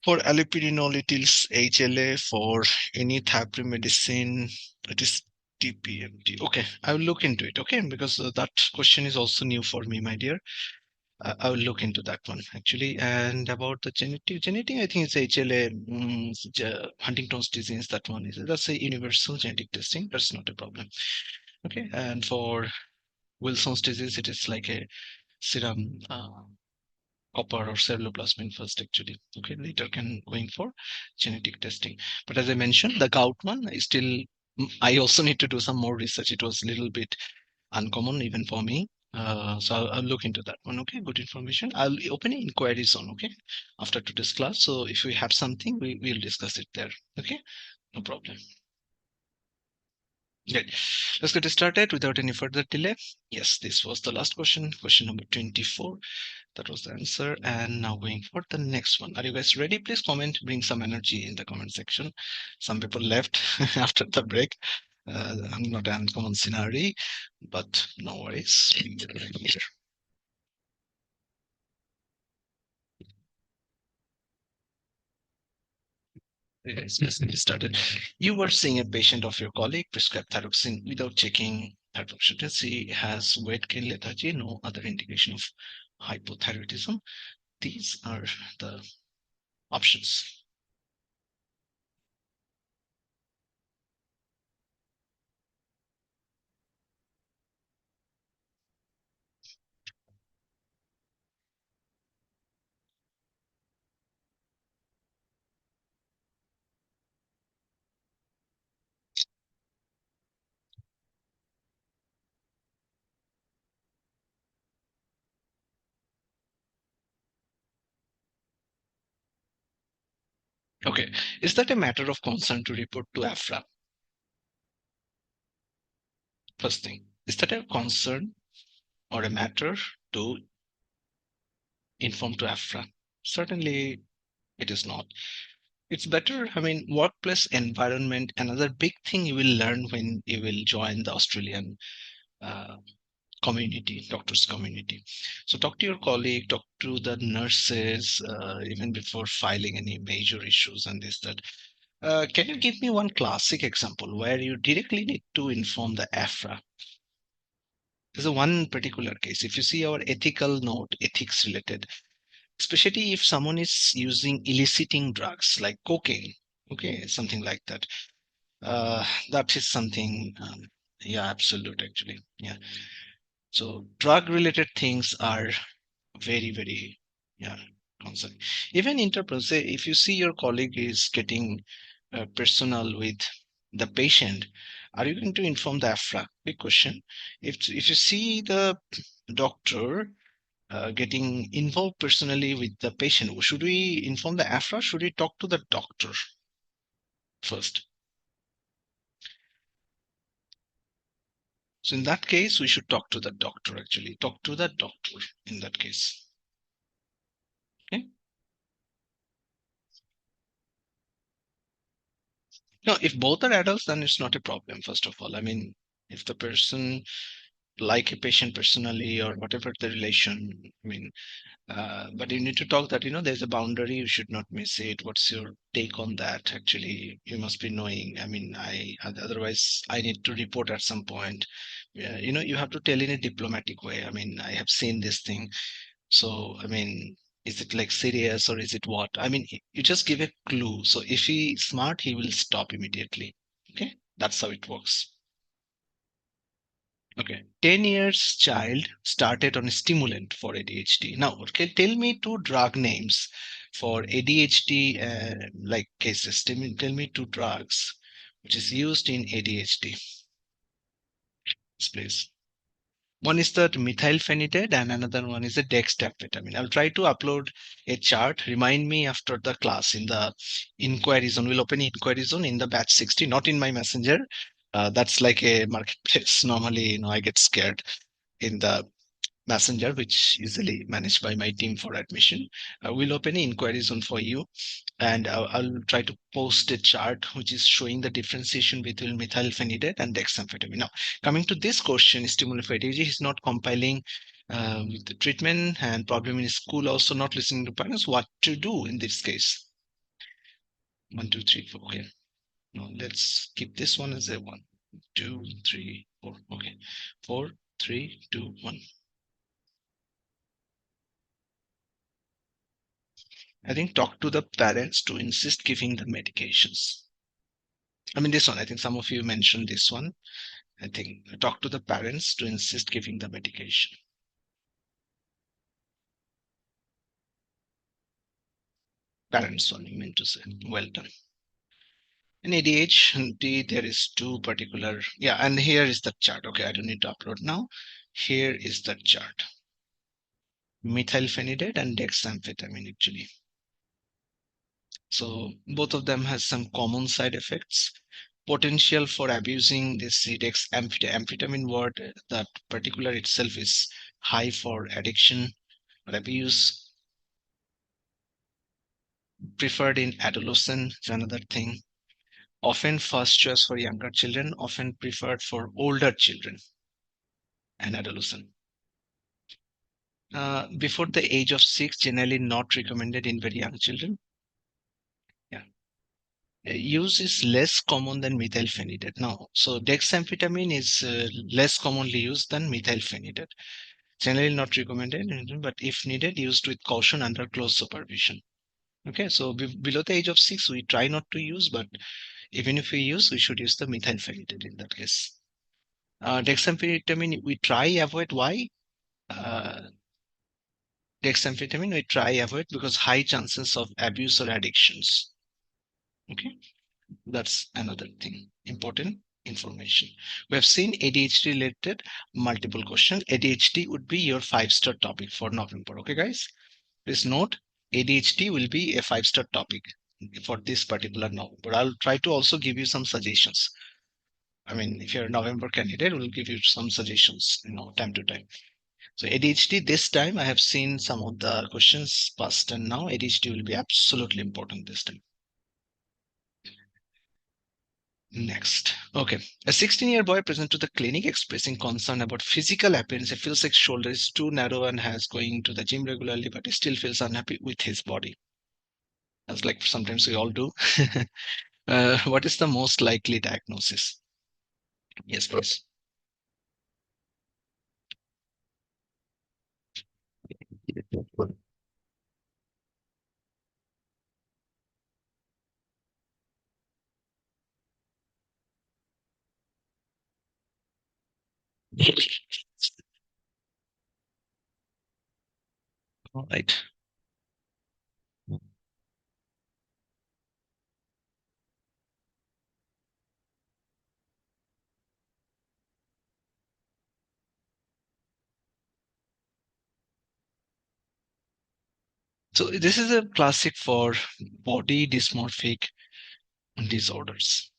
for allopurinol, HLA for any therapy medicine. It is TPMT. Okay, I will look into it. Okay, because that question is also new for me, my dear. I will look into that one actually. And about the genetic, I think it's HLA, Huntington's disease. That one is that's a universal genetic testing. That's not a problem. Okay, and for Wilson's disease, it is like a serum copper or ceruloplasmin first actually. Okay, later can going for genetic testing. But as I mentioned, the gout one is still. I also need to do some more research. It was a little bit uncommon even for me. So I'll look into that one. Okay, good information. I'll open an inquiry zone. Okay, after today's class. So if we have something, we'll discuss it there. Okay, no problem. Great. Let's get started without any further delay. Yes, this was the last question, question number 24. That was the answer. And now going for the next one. Are you guys ready? Please comment, bring some energy in the comment section. Some people left after the break. Not an uncommon scenario, but no worries. We get it here. Yes, let's get started. You were seeing a patient of your colleague prescribed thyroxine without checking thyroid has weight gain lethargy, no other indication of hypothyroidism. These are the options. Okay, is that a matter of concern to report to AFRA? First thing, is that a concern or a matter to inform to AFRA? Certainly, it is not. It's better. I mean, workplace environment, another big thing you will learn when you will join the Australian uh, community, doctors community. So talk to your colleague, talk to the nurses, even before filing any major issues and this, that. Can you give me one classic example where you directly need to inform the AFRA? There's a one particular case. If you see our ethical note, ethics related, especially if someone is using eliciting drugs like cocaine, okay, something like that. That is something, yeah, absolute actually. Yeah. So drug related things are very, very, yeah, concerning. Even interpersonal, say if you see your colleague is getting personal with the patient, are you going to inform the AFRA? Big question. If you see the doctor getting involved personally with the patient, should we inform the AFRA? Should we talk to the doctor first? So in that case, we should talk to the doctor actually. Talk to the doctor in that case. Okay. No, if both are adults, then it's not a problem, first of all. I mean, if the person like a patient personally or whatever the relation, I mean, but you need to talk that, there's a boundary, you should not miss it. What's your take on that? Actually, you must be knowing. I mean, otherwise I need to report at some point. Yeah, you have to tell in a diplomatic way. I mean, I have seen this thing. So, I mean, is it like serious or is it what? I mean, you just give a clue. So if he's smart, he will stop immediately. Okay, that's how it works. Okay, 10 years child started on a stimulant for ADHD. Now, okay, tell me two drug names for ADHD like cases. Tell me two drugs which is used in ADHD. Yes, please. One is the methylphenidate and another one is the dexamphetamine. I'll try to upload a chart. Remind me after the class in the inquiry zone. We'll open inquiry zone in the batch 60, not in my messenger. That's like a marketplace. Normally, I get scared in the messenger, which easily managed by my team for admission. We'll open an inquiry zone for you, and I'll try to post a chart which is showing the differentiation between methylphenidate and dexamphetamine. Now, coming to this question, stimulus fatigue is not compiling with the treatment and problem in school, also not listening to parents. What to do in this case? 1, 2, 3, 4. Okay. Now let's keep this one as a 1, 2, 3, 4. Okay. 4, 3, 2, 1. I think talk to the parents to insist giving the medications. I mean, this one, I think some of you mentioned this one. I think talk to the parents to insist giving the medication. Parents one, you meant to say. Well done. In ADHD, there is two particular, yeah, and here is the chart. Okay, I don't need to upload now. Here is the chart. Methylphenidate and dexamphetamine actually. So both of them has some common side effects. Potential for abusing this amphetamine word, that particular itself is high for addiction or abuse. Preferred in adolescent is another thing. Often first choice for younger children, often preferred for older children and adolescent. Before the age of 6, generally not recommended in very young children. Yeah. Use is less common than methylphenidate now. So dexamphetamine is less commonly used than methylphenidate. Generally not recommended, but if needed, used with caution under close supervision. Okay, so below the age of 6, we try not to use, but even if we use, we should use the methylphenidate in that case. Dexamphetamine, we try avoid. Why? Dexamphetamine, we try avoid because high chances of abuse or addictions. Okay, that's another thing, important information. We have seen ADHD related multiple questions. ADHD would be your 5-star topic for November. Okay, guys, please note ADHD will be a 5-star topic for this particular November. I'll try to also give you some suggestions. I mean, if you're a November candidate, we'll give you some suggestions, time to time. So ADHD, this time I have seen some of the questions past and now. ADHD will be absolutely important this time. Next. Okay. A 16-year boy present to the clinic expressing concern about physical appearance. He feels like shoulder is too narrow and has going to the gym regularly, but he still feels unhappy with his body. As like sometimes we all do. What is the most likely diagnosis? Yes, please. All right. So this is a classic for body dysmorphic disorders.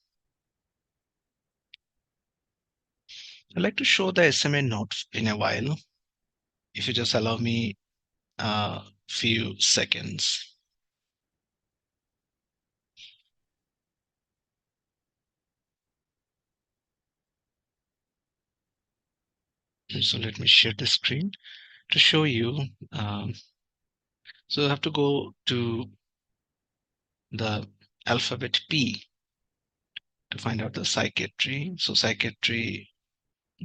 I'd like to show the SMA note in a while. If you just allow me a few seconds. So let me share the screen to show you. So I have to go to the alphabet P to find out the psychiatry. So psychiatry,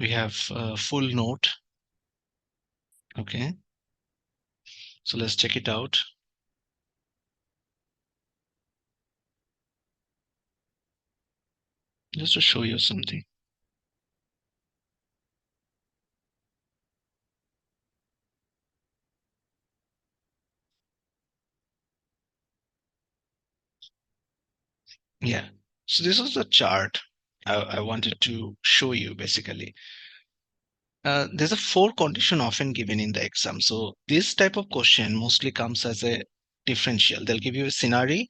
we have full note. Okay. So let's check it out. Just to show you something. Yeah. So this was the chart I wanted to show you basically. There's a four condition often given in the exam. So this type of question mostly comes as a differential. They'll give you a scenario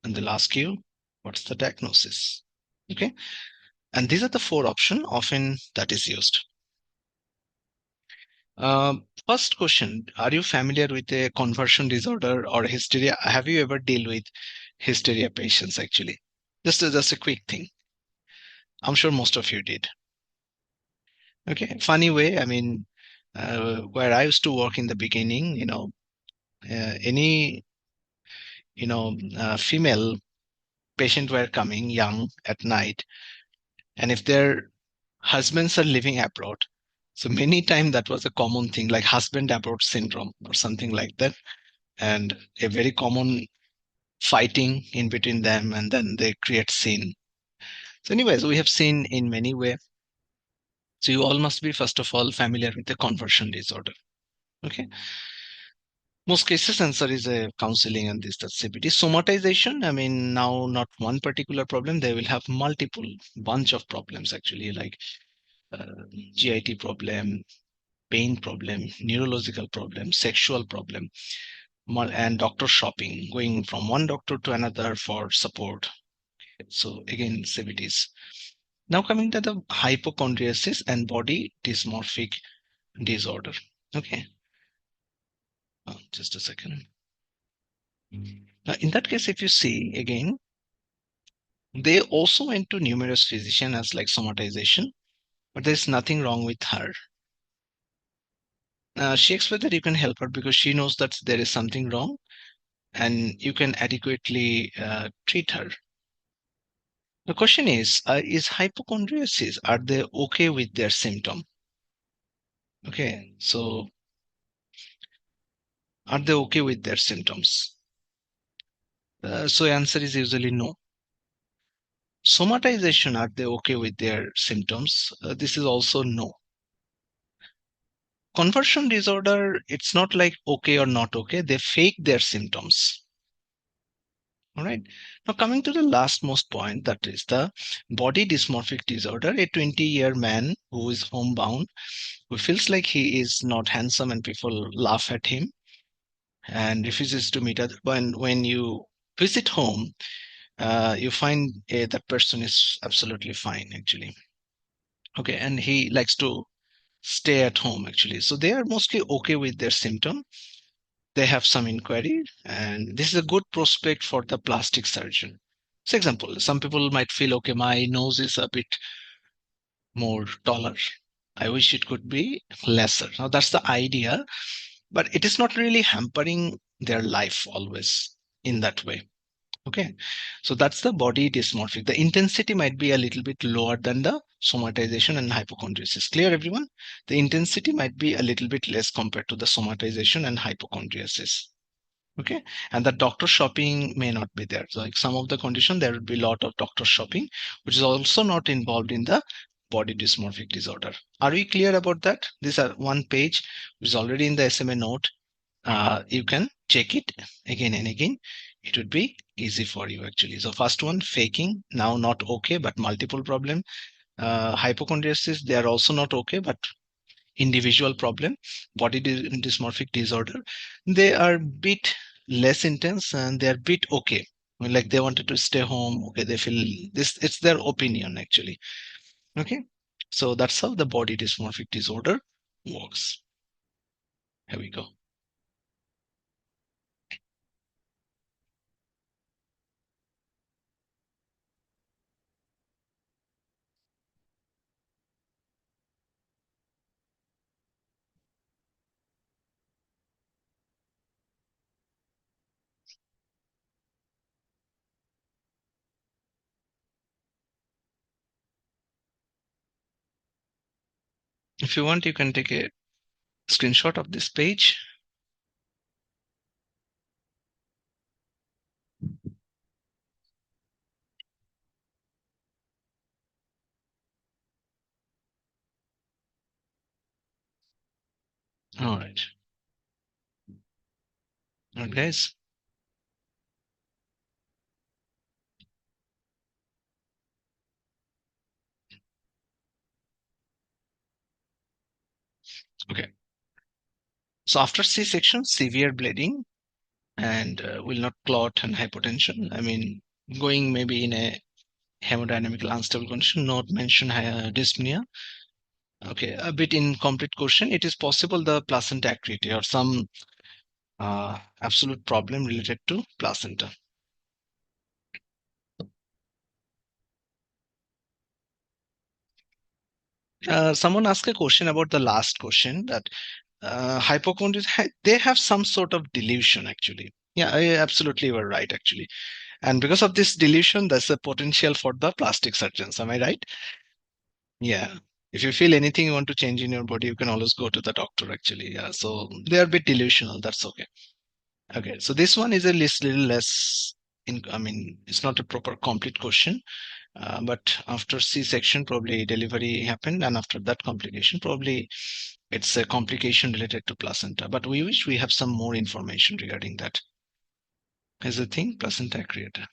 and they'll ask you, what's the diagnosis? Okay. And these are the four options often that is used. First question, are you familiar with a conversion disorder or hysteria? Have you ever dealt with hysteria patients actually? Just a quick thing. I'm sure most of you did. Okay. Funny way. I mean, where I used to work in the beginning, any, female patient were coming young at night, and if their husbands are living abroad, so many times that was a common thing, like husband abroad syndrome or something like that, and a very common fighting in between them, and then they create scene. So, anyways, we have seen in many ways. So you all must be first of all familiar with the conversion disorder. Okay. Most cases answer is a counseling and this that CBT. Somatization, I mean, now not one particular problem, they will have multiple bunch of problems actually, like uh, GIT problem, pain problem, neurological problem, sexual problem, and doctor shopping, going from one doctor to another for support. So again, CBTs. Now coming to the hypochondriasis and body dysmorphic disorder. Okay, just a second. Now, in that case, if you see again, they also went to numerous physicians as like somatization, but there's nothing wrong with her. She expects that you can help her because she knows that there is something wrong and you can adequately treat her. The question is hypochondriasis, are they okay with their symptom? Okay, so are they okay with their symptoms? So answer is usually no. Somatization, are they okay with their symptoms? This is also no. Conversion disorder, it's not like okay or not okay, they fake their symptoms. All right. Now, coming to the last most point, that is the body dysmorphic disorder. A 20-year man who is homebound, who feels like he is not handsome and people laugh at him and refuses to meet other. When you visit home, you find that person is absolutely fine, actually. Okay. And he likes to stay at home, actually. So they are mostly okay with their symptom. They have some inquiry, and this is a good prospect for the plastic surgeon. For example, some people might feel, okay, my nose is a bit more taller. I wish it could be lesser. Now that's the idea, but it is not really hampering their life always in that way. Okay. So that's the body dysmorphic. The intensity might be a little bit lower than the somatization and hypochondriasis. Clear, everyone? The intensity might be a little bit less compared to the somatization and hypochondriasis. Okay. And the doctor shopping may not be there. So like some of the condition, there will be a lot of doctor shopping, which is also not involved in the body dysmorphic disorder. Are we clear about that? This is one page which is already in the SMA note. You can check it again and again. It would be easy for you actually. So first one, faking, now not okay, but multiple problem. Hypochondriasis, they are also not okay, but individual problem. Body dysmorphic disorder, they are bit less intense and they are bit okay. I mean, like they wanted to stay home. Okay, they feel this. It's their opinion actually. Okay, so that's how the body dysmorphic disorder works. Here we go. If you want, you can take a screenshot of this page. All right. All right, guys. So after C-section, severe bleeding and will not clot and hypotension. I mean, going maybe in a hemodynamical unstable condition, not mention dyspnea. Okay, a bit incomplete question. It is possible the placenta activity or some absolute problem related to placenta. Someone asked a question about the last question that hypochondria, they have some sort of delusion actually. Yeah, absolutely, you were right actually. And because of this delusion, there's a potential for the plastic surgeons. Am I right? Yeah. If you feel anything you want to change in your body, you can always go to the doctor actually. Yeah. So they are a bit delusional. That's okay. Okay. So this one is a little less I mean, it's not a proper complete question. But after C-section, probably delivery happened, and after that complication, probably it's a complication related to placenta. But we wish we have some more information regarding that. Is the thing placenta creator?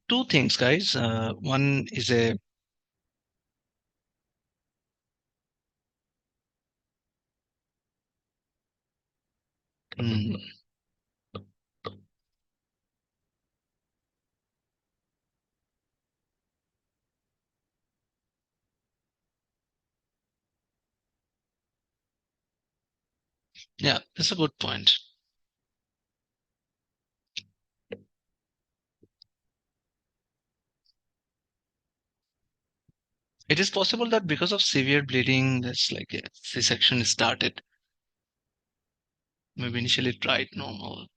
Two things, guys. One is a mm, yeah, that's a good point. It is possible that because of severe bleeding, that's like a C-section started. Maybe initially tried normal.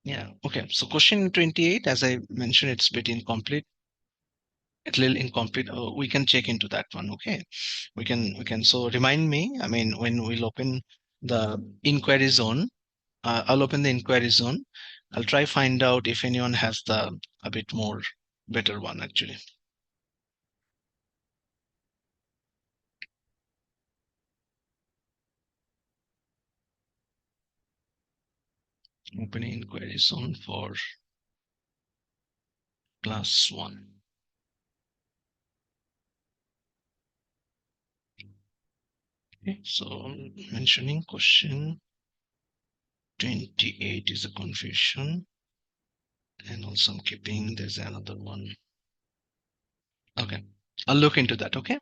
Yeah. Okay. So question 28, as I mentioned, it's a bit incomplete. It's a little incomplete. We can check into that one. Okay. We can. So remind me. I mean, when we'll open the inquiry zone, I'll open the inquiry zone. I'll try find out if anyone has the a bit more better one actually. Opening inquiry zone for class one. Okay, so mentioning question 28 is a confusion, and also I'm keeping there's another one. Okay, I'll look into that. Okay,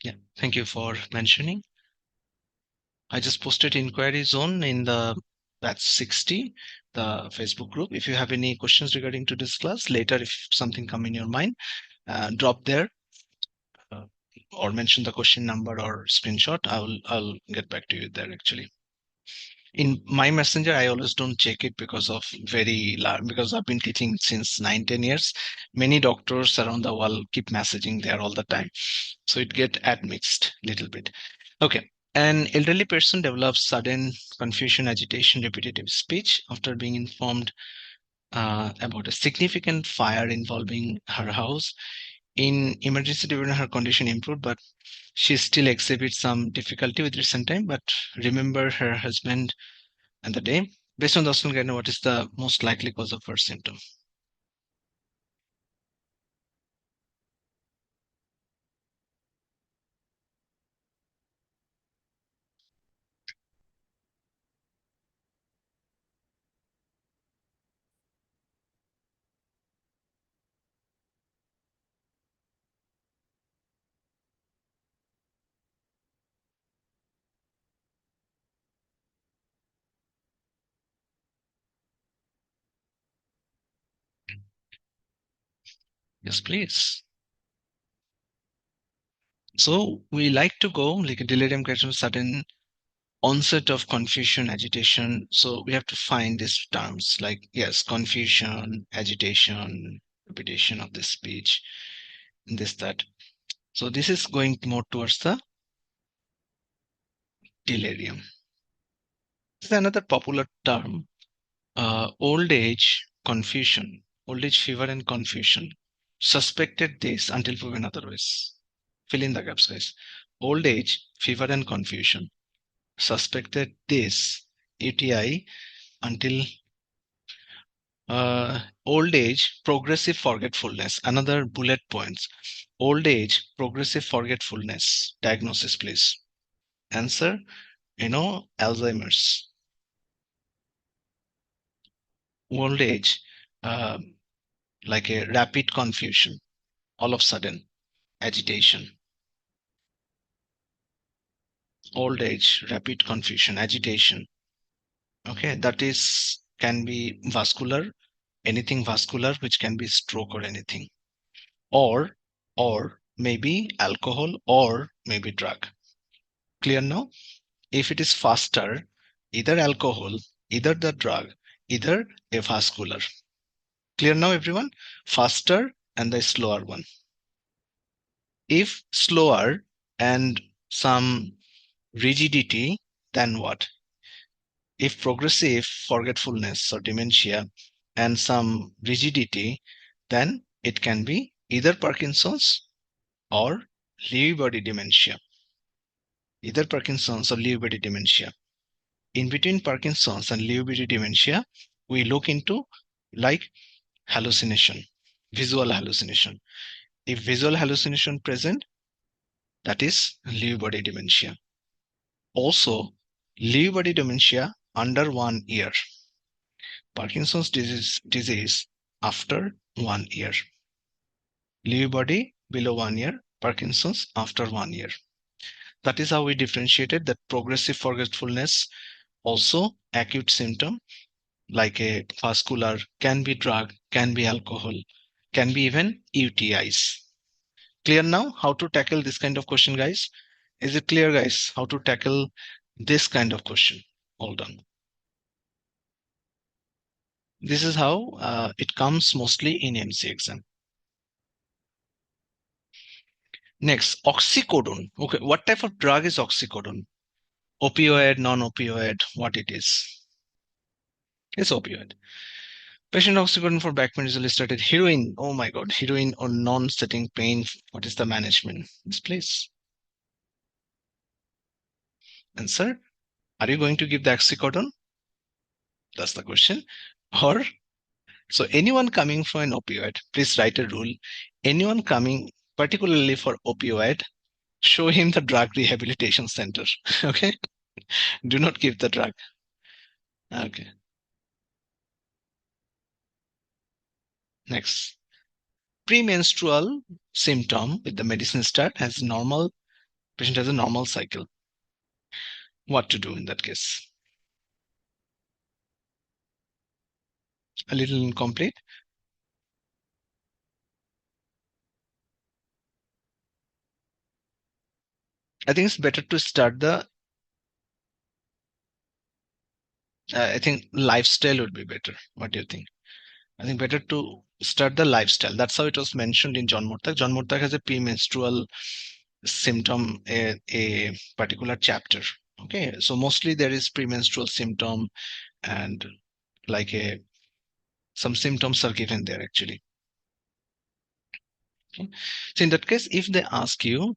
yeah, thank you for mentioning. I just posted inquiry zone in the batch 60, the Facebook group. If you have any questions regarding to this class later, if something come in your mind, drop there uh, or mention the question number or screenshot. I'll get back to you there actually. In my messenger, I always don't check it because of very large, because I've been teaching since 9-10 years. Many doctors around the world keep messaging there all the time, so it get admixed little bit. Okay. An elderly person develops sudden confusion, agitation, repetitive speech after being informed about a significant fire involving her house. In emergency department, her condition improved, but she still exhibits some difficulty with recent time. But remember her husband and the day. Based on the Oscar guideline, what is the most likely cause of first symptom? Yes, please. So we like to go like a delirium creation sudden onset of confusion, agitation. So we have to find these terms like yes, confusion, agitation, repetition of the speech, this that. So this is going more towards the delirium. This is another popular term, old age confusion, old age fever and confusion. Suspected this until proven otherwise. Fill in the gaps, guys. Old age, fever and confusion. Suspected this UTI until old age, progressive forgetfulness. Another bullet points. Old age, progressive forgetfulness. Diagnosis, please. Answer, Alzheimer's. Old age, uh, like a rapid confusion, all of sudden, agitation. Old age, rapid confusion, agitation. Okay, that is can be vascular, anything vascular, which can be stroke or anything, or maybe alcohol or maybe drug. Clear now? If it is faster, either alcohol, either the drug, either a vascular. Clear now, everyone? Faster and the slower one. If slower and some rigidity, then what? If progressive forgetfulness or dementia and some rigidity, then it can be either Parkinson's or Lewy body dementia. Either Parkinson's or Lewy body dementia. In between Parkinson's and Lewy body dementia, we look into like hallucination, visual hallucination. If visual hallucination present, that is Lewy body dementia. Also, Lewy body dementia under 1 year. Parkinson's disease after 1 year. Lewy body below 1 year, Parkinson's after 1 year. That is how we differentiated that progressive forgetfulness, also acute symptom like a vascular, can be drug, can be alcohol, can be even UTIs. Clear now how to tackle this kind of question, guys? Is it clear, guys, how to tackle this kind of question? All done. This is how it comes mostly in MC exam. Next, oxycodone. Okay, what type of drug is oxycodone? Opioid, non-opioid, what it is? It's opioid. Patient oxycodone for back pain is illustrated. Heroin, oh my god, heroin or non-setting pain. What is the management? Yes, please. Answer, are you going to give the oxycodone? That's the question. Or, so anyone coming for an opioid, please write a rule. Anyone coming particularly for opioid, show him the drug rehabilitation center. Okay, do not give the drug. Okay, next. Premenstrual symptom with the medicine start has normal, patient has a normal cycle. What to do in that case? A little incomplete. I think it's better to start the, I think lifestyle would be better. What do you think? I think better to start the lifestyle. That's how it was mentioned in John Murtak. John Murtak has a premenstrual symptom, a particular chapter. Okay, so mostly there is premenstrual symptom and like some symptoms are given there actually. Okay. So in that case, if they ask you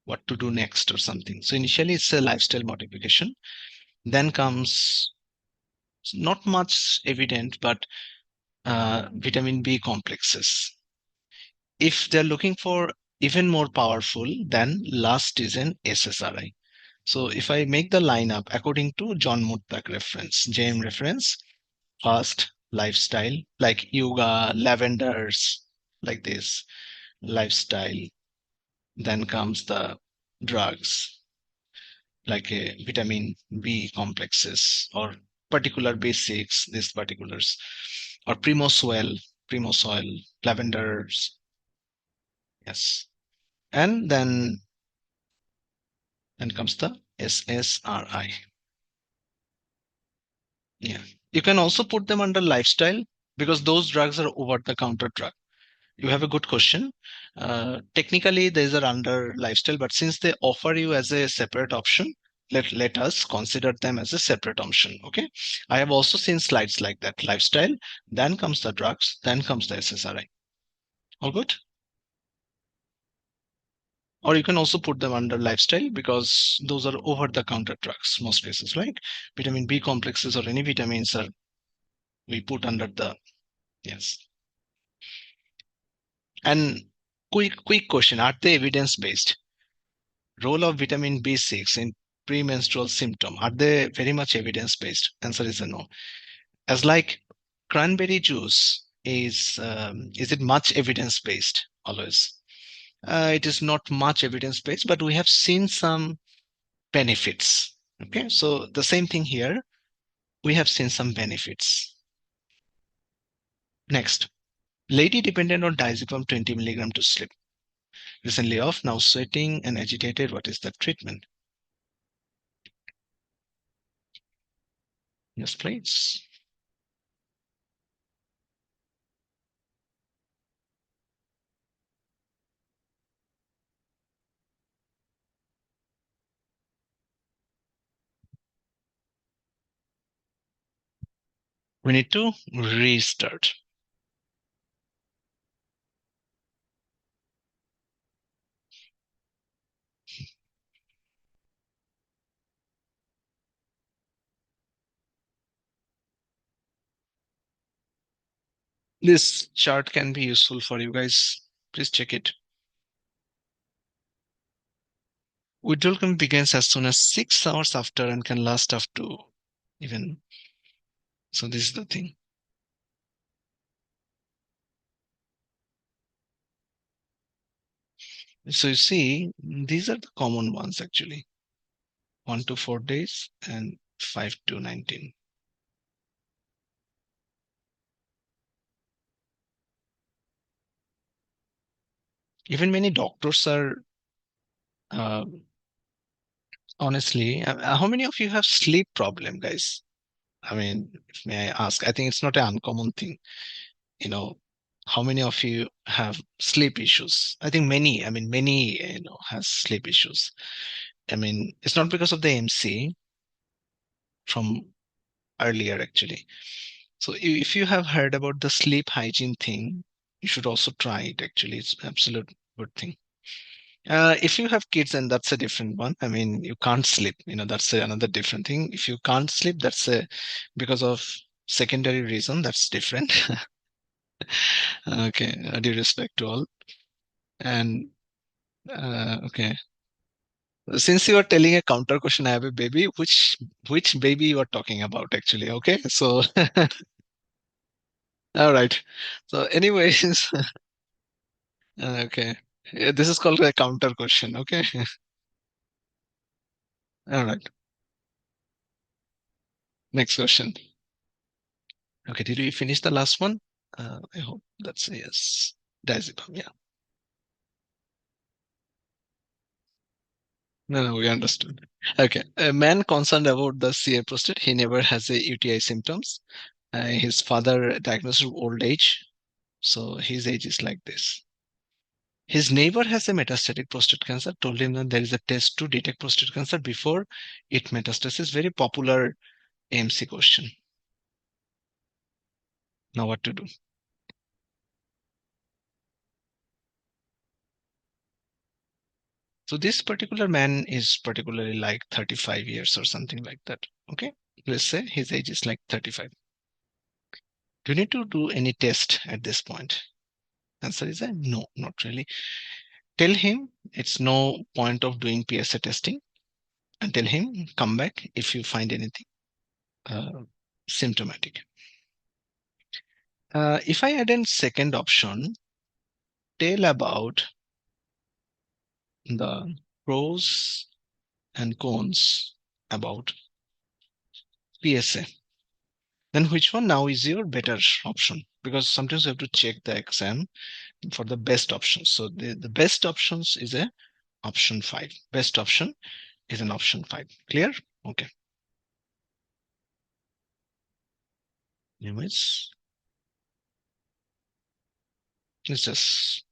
what to do next or something, so initially it's a lifestyle modification. Then comes not much evident, but vitamin B complexes. If they're looking for even more powerful, then last is an SSRI. So if I make the lineup according to John Murtak reference, JM reference, first lifestyle, like yoga, lavenders, like this, lifestyle. Then comes the drugs, like a vitamin B complexes or particular basics, these particulars, or primosoil, lavenders. Yes. And then comes the SSRI. Yeah. You can also put them under lifestyle because those drugs are over-the-counter drug. You have a good question. Technically, these are under lifestyle, but since they offer you as a separate option, let us consider them as a separate option. Okay. I have also seen slides like that. Lifestyle, then comes the drugs, then comes the SSRI. All good? Or you can also put them under lifestyle, because those are over the counter drugs most cases, right? Vitamin B complexes or any vitamins are we put under the, yes. And quick question, are they evidence based? Role of vitamin B6 in premenstrual symptom, are they very much evidence based? Answer is a no. As like cranberry juice is it much evidence based? Always. It is not much evidence based, but we have seen some benefits. Okay, so the same thing here, we have seen some benefits. Next, lady dependent on diazepam 20 milligram to sleep. Recently off, now sweating and agitated. What is the treatment? Yes, please. We need to restart. This chart can be useful for you guys. Please check it. Withdrawal begins as soon as 6 hours after and can last up to even. So this is the thing. So you see, these are the common ones actually. 1 to 4 days and 5 to 19. Even many doctors are, uh, honestly, how many of you have sleep problem, guys? I mean, if may I ask? I think it's not an uncommon thing. You know, how many of you have sleep issues? I think many. I mean, many. Has sleep issues. I mean, it's not because of the MC from earlier actually. So if you have heard about the sleep hygiene thing, you should also try it. Actually, it's absolute good thing. If you have kids, and that's a different one. I mean, you can't sleep. That's another different thing. If you can't sleep, that's a because of secondary reason. That's different. Okay, due respect to all. And okay, since you are telling a counter question, I have a baby. Which baby you are talking about, actually? Okay, so all right. So, anyways, okay, yeah, this is called a counter question. Okay, all right. Next question. Okay, did we finish the last one? I hope that's a yes. Diazepam, yeah. No, no, we understood. Okay, a man concerned about the CA prostate, he never has a UTI symptoms. His father diagnosed with old age, so his age is like this. His neighbor has a metastatic prostate cancer, told him that there is a test to detect prostate cancer before it metastasis. Very popular AMC question. Now what to do? So this particular man is particularly like 35 years or something like that. Okay. Let's say his age is like 35. Do you need to do any test at this point? Answer is a no, not really. Tell him it's no point of doing PSA testing, and tell him come back if you find anything uh, symptomatic. If I add in second option, tell about the pros and cons about PSA, then which one now is your better option? Because sometimes you have to check the exam for the best options. So the best options is a option 5. Best option is an option 5. Clear? Okay. Anyways, it's just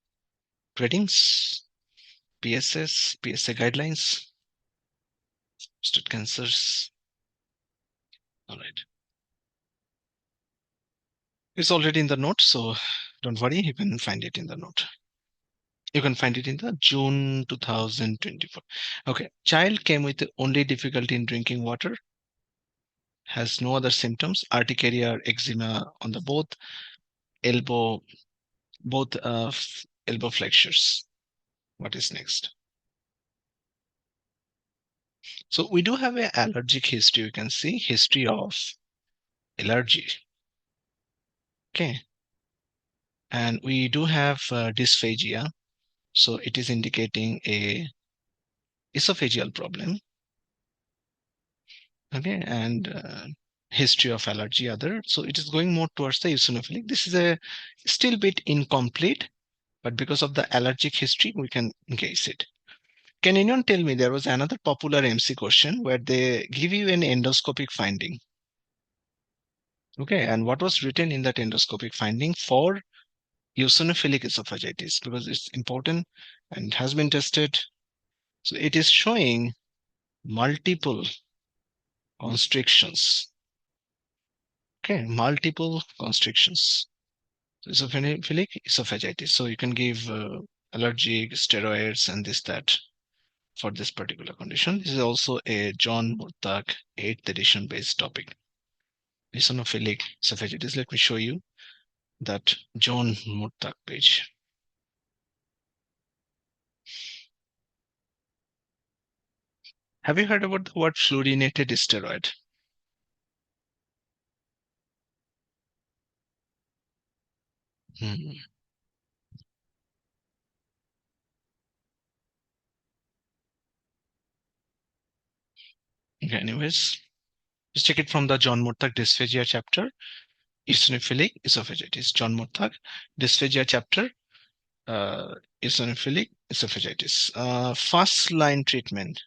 ratings, PSS, PSA guidelines, prostate cancers. All right. It's already in the note, so don't worry, you can find it in the note. You can find it in the June 2024. Okay. Child came with only difficulty in drinking water, has no other symptoms, urticaria or eczema on the elbow, both elbow flexures. What is next? So we do have an allergic history. You can see history of allergy. Okay. And we do have dysphagia. So it is indicating a esophageal problem. Okay. And history of allergy other. So it is going more towards the eosinophilic. This is a still bit incomplete, but because of the allergic history, we can guess it. Can anyone tell me there was another popular MC question where they give you an endoscopic finding? Okay. And what was written in that endoscopic finding for eosinophilic esophagitis? Because it's important and has been tested. So it is showing multiple constrictions. Okay. Multiple constrictions. Eosinophilic esophagitis. So you can give allergic steroids and this, that for this particular condition. This is also a John Murtagh 8th edition based topic. Eosinophilic esophagitis. Let me show you that John Murtagh page. Have you heard about the word fluorinated steroid? Hmm. Okay, anyways, just check it from the John Murtagh dysphagia chapter. Eosinophilic esophagitis. John Murtagh dysphagia chapter. Uh, Eosinophilic esophagitis. First line treatment.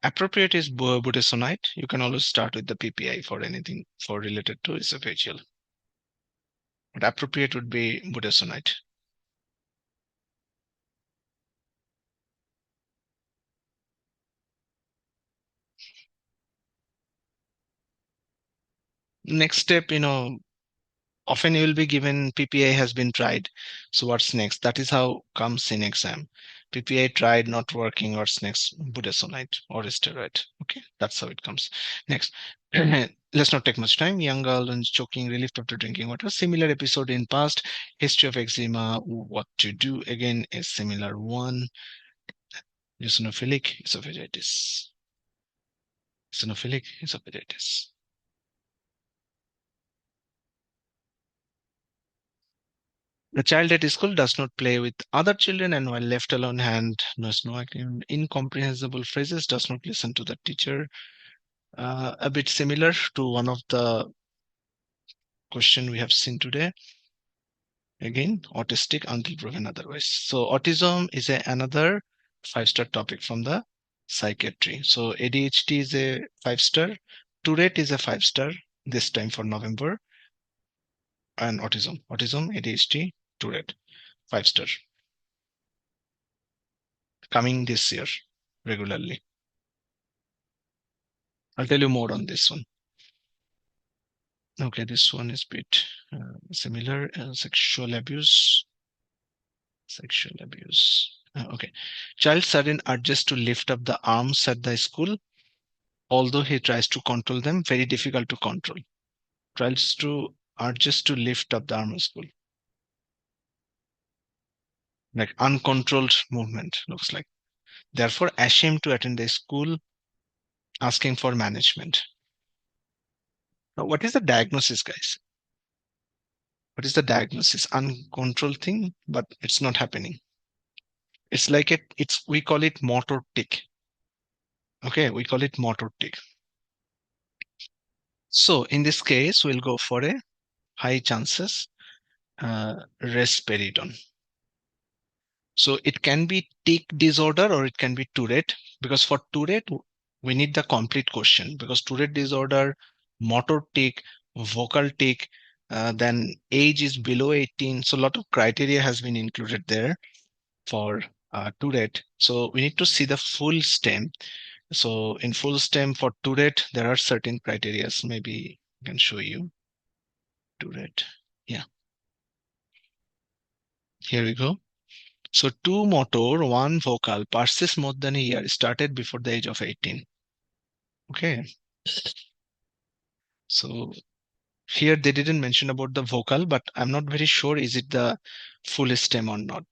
Appropriate is budesonide. You can always start with the PPI for anything for related to esophageal. But appropriate would be budesonide. Next step, often you will be given PPI has been tried. So what's next? That is how comes in exam. PPI tried, not working. What's next? Budesonide or steroid. Okay, that's how it comes. Next, let's not take much time. Young girl and choking, relief after drinking water. Similar episode in past. History of eczema. What to do? Again, a similar one. Eosinophilic esophagitis. Eosinophilic esophagitis. The child at school does not play with other children and while left alone hand knows no incomprehensible phrases, does not listen to the teacher. A bit similar to one of the question we have seen today. Again, autistic until proven otherwise. So autism is another 5-star topic from the psychiatry. So ADHD is a 5-star. Tourette is a 5-star this time for November. And autism, ADHD, Tourette, 5-star. Coming this year regularly. I'll tell you more on this one. Okay, this one is a bit similar. Sexual abuse. Sexual abuse. Okay. Child sudden urges to lift up the arms at the school, although he tries to control them. Very difficult to control. Tries to urges to lift up the arm at school. Like uncontrolled movement, looks like. Therefore, ashamed to attend the school, asking for management. Now, what is the diagnosis, guys? What is the diagnosis? Uncontrolled thing, but it's not happening. It's like we call it motor tic. Okay, we call it motor tic. So in this case, we'll go for a high chances risperidone. So it can be tic disorder or it can be Tourette, because for Tourette, we need the complete question, because Tourette disorder, motor tic, vocal tic, then age is below 18. So a lot of criteria has been included there for Tourette. So we need to see the full stem. So in full stem for Tourette, there are certain criteria. Maybe I can show you Tourette. Yeah, here we go. So two motor, one vocal, persists more than a year, started before the age of 18. Okay. So here they didn't mention about the vocal, but I'm not very sure is it the full stem or not.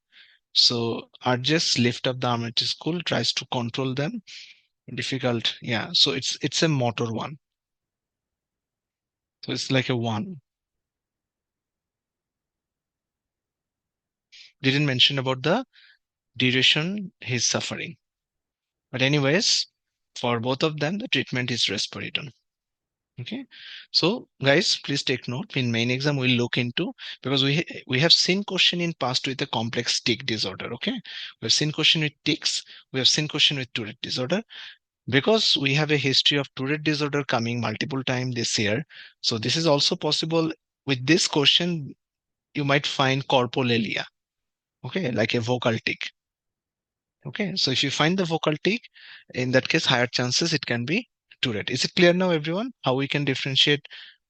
So urges lift up the arm at school, tries to control them. Difficult. Yeah. So it's a motor one. So it's like a one. Didn't mention about the duration he's suffering. But anyways, for both of them, the treatment is risperidone. Okay. So guys, please take note. In main exam, we'll look into because we have seen question in past with a complex tic disorder. Okay. We have seen question with tics. We have seen question with Tourette disorder. Because we have a history of Tourette disorder coming multiple times this year. So this is also possible with this question. You might find corpolalia. Okay. Like a vocal tic. Okay, so if you find the vocal tic, in that case, higher chances it can be Tourette. Is it clear now, everyone, how we can differentiate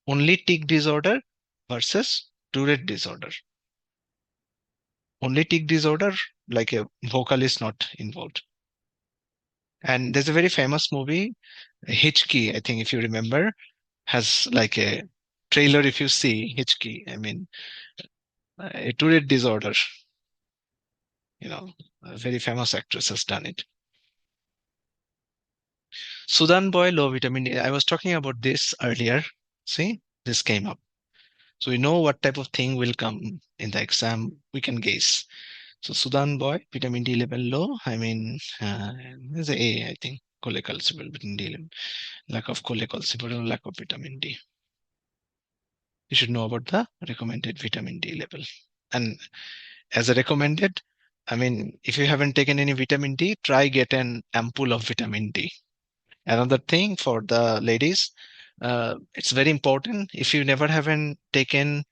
only tic disorder versus Tourette disorder? Only tic disorder, like a vocal is not involved. And there's a very famous movie, Hitchkey, I think if you remember, has like a trailer. If you see Hitchkey, I mean, a Tourette disorder, a very famous actress has done it. Sudan boy, low vitamin D. I was talking about this earlier. See, this came up. So we know what type of thing will come in the exam. We can guess. So Sudan boy, vitamin D level low. I mean, there's a A, I think. Cholecalciferol, vitamin D level. Lack of cholecalciferol, lack of vitamin D. You should know about the recommended vitamin D level. And as a recommended, I mean, if you haven't taken any vitamin D, try get an ampoule of vitamin D. Another thing for the ladies, it's very important. If you never haven't taken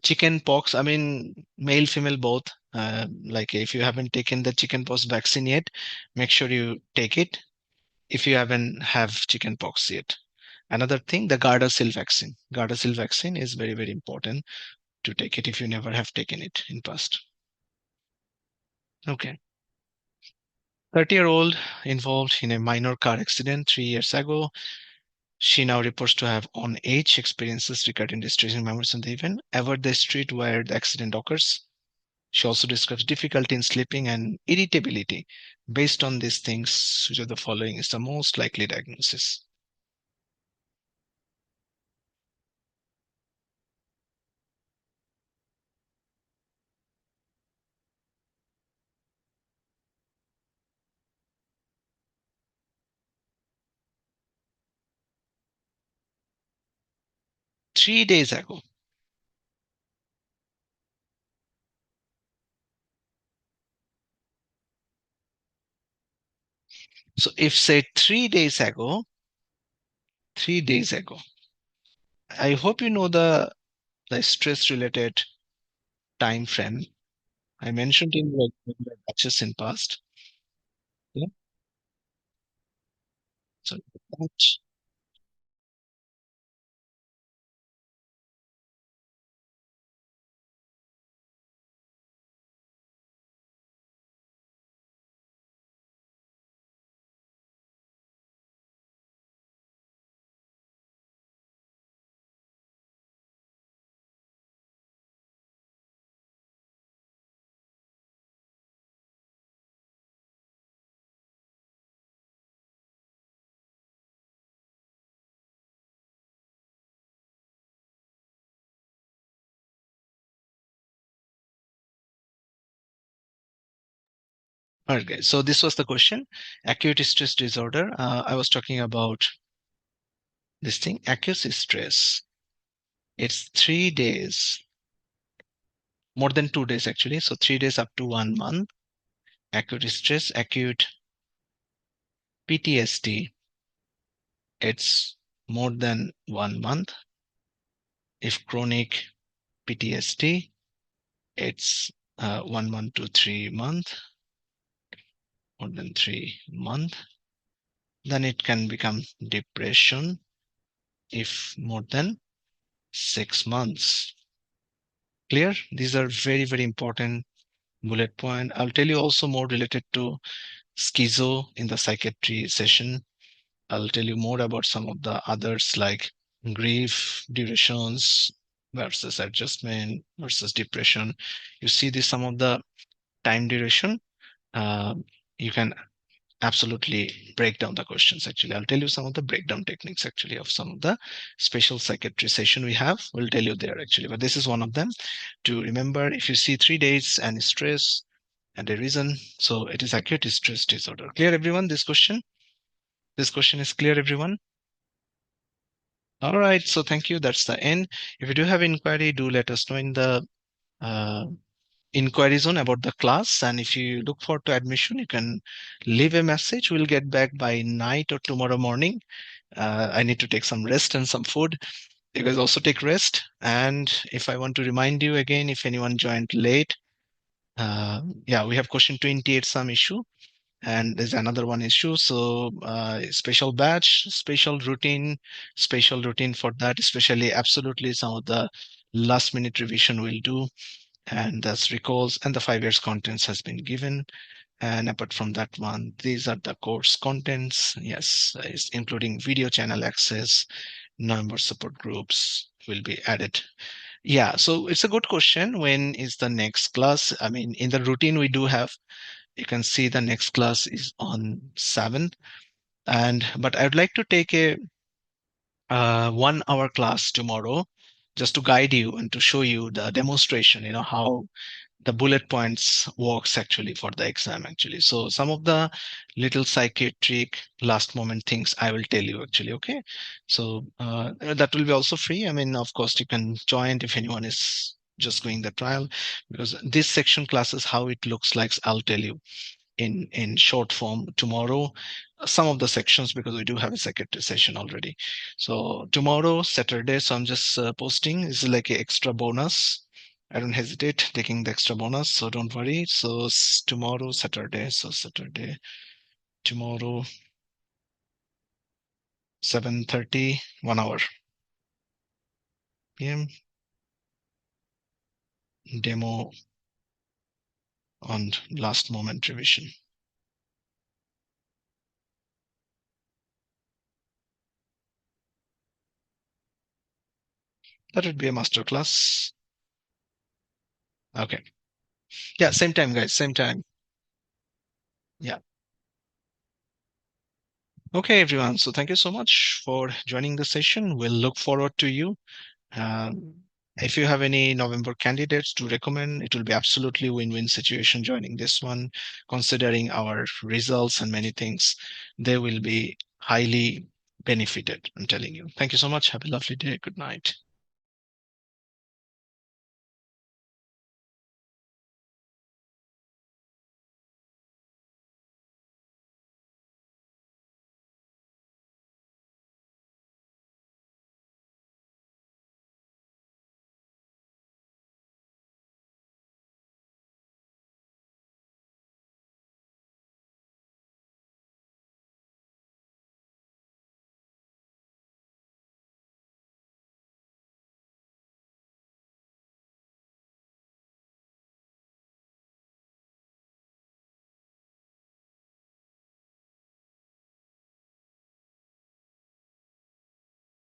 chicken pox, I mean, male, female both. Like if you haven't taken the chicken pox vaccine yet, make sure you take it. If you haven't have chicken pox yet. Another thing, the Gardasil vaccine. Gardasil vaccine is very, very important to take it if you never have taken it in past. Okay. 30-year-old involved in a minor car accident 3 years ago. She now reports to have on age experiences regarding distressing memories of the event. Avoid the street where the accident occurs. She also describes difficulty in sleeping and irritability. Based on these things, which of the following is the most likely diagnosis? Three days ago. So if say 3 days ago, 3 days ago, I hope you know the stress related time frame. I mentioned in the batches in past. Yeah. So that Okay, so this was the question. Acute stress disorder. I was talking about this thing, acute stress. It's 3 days, more than 2 days actually. So 3 days up to 1 month. Acute stress, acute PTSD. It's more than 1 month. If chronic PTSD, it's 1 month to 3 month, more than 3 month. then it can become depression if more than 6 months. Clear? These are very, very important bullet point. I'll tell you also more related to schizo in the psychiatry session. I'll tell you more about some of the others like grief, durations versus adjustment versus depression. You see this some of the time duration. Uh, you can absolutely break down the questions. Actually, I'll tell you some of the breakdown techniques actually of some of the special psychiatry session we have. We'll tell you there actually, but this is one of them to remember. If you see 3 days and stress and a reason, so it is acute stress disorder. Clear everyone? This question is clear everyone? All right, so thank you. That's the end. If you do have inquiry, do let us know in the uh, inquiry zone about the class. And if you look forward to admission, you can leave a message. We'll get back by night or tomorrow morning. I need to take some rest and some food. You guys also take rest. And if I want to remind you again, if anyone joined late, yeah, we have question 28, some issue. And there's another one issue. So special routine for that, especially absolutely some of the last minute revision we'll do. And that's recalls and the 5 years contents has been given. And apart from that one, these are the course contents. Yes, it's including video channel access, November support groups will be added. Yeah, so it's a good question. When is the next class? I mean, in the routine we do have, you can see the next class is on 7th. And but I would like to take a 1 hour class tomorrow just to guide you and to show you the demonstration, how the bullet points works actually for the exam actually. So some of the little psychiatric last moment things I will tell you actually. Okay, so that will be also free. I mean, of course you can join if anyone is just going the trial, because this section classes how it looks like I'll tell you in short form tomorrow, some of the sections, because we do have a secretary session already. So tomorrow Saturday, so I'm just posting, this is like an extra bonus. I don't hesitate taking the extra bonus, so don't worry. So tomorrow Saturday, so Saturday tomorrow 7:30, 1 hour p.m. demo on last moment revision. That would be a master class. Okay. Yeah, same time, guys, same time. Yeah. Okay, everyone. So thank you so much for joining the session. We'll look forward to you. If you have any November candidates to recommend, it will be absolutely win-win situation joining this one, considering our results and many things. They will be highly benefited, I'm telling you. Thank you so much. Have a lovely day. Good night.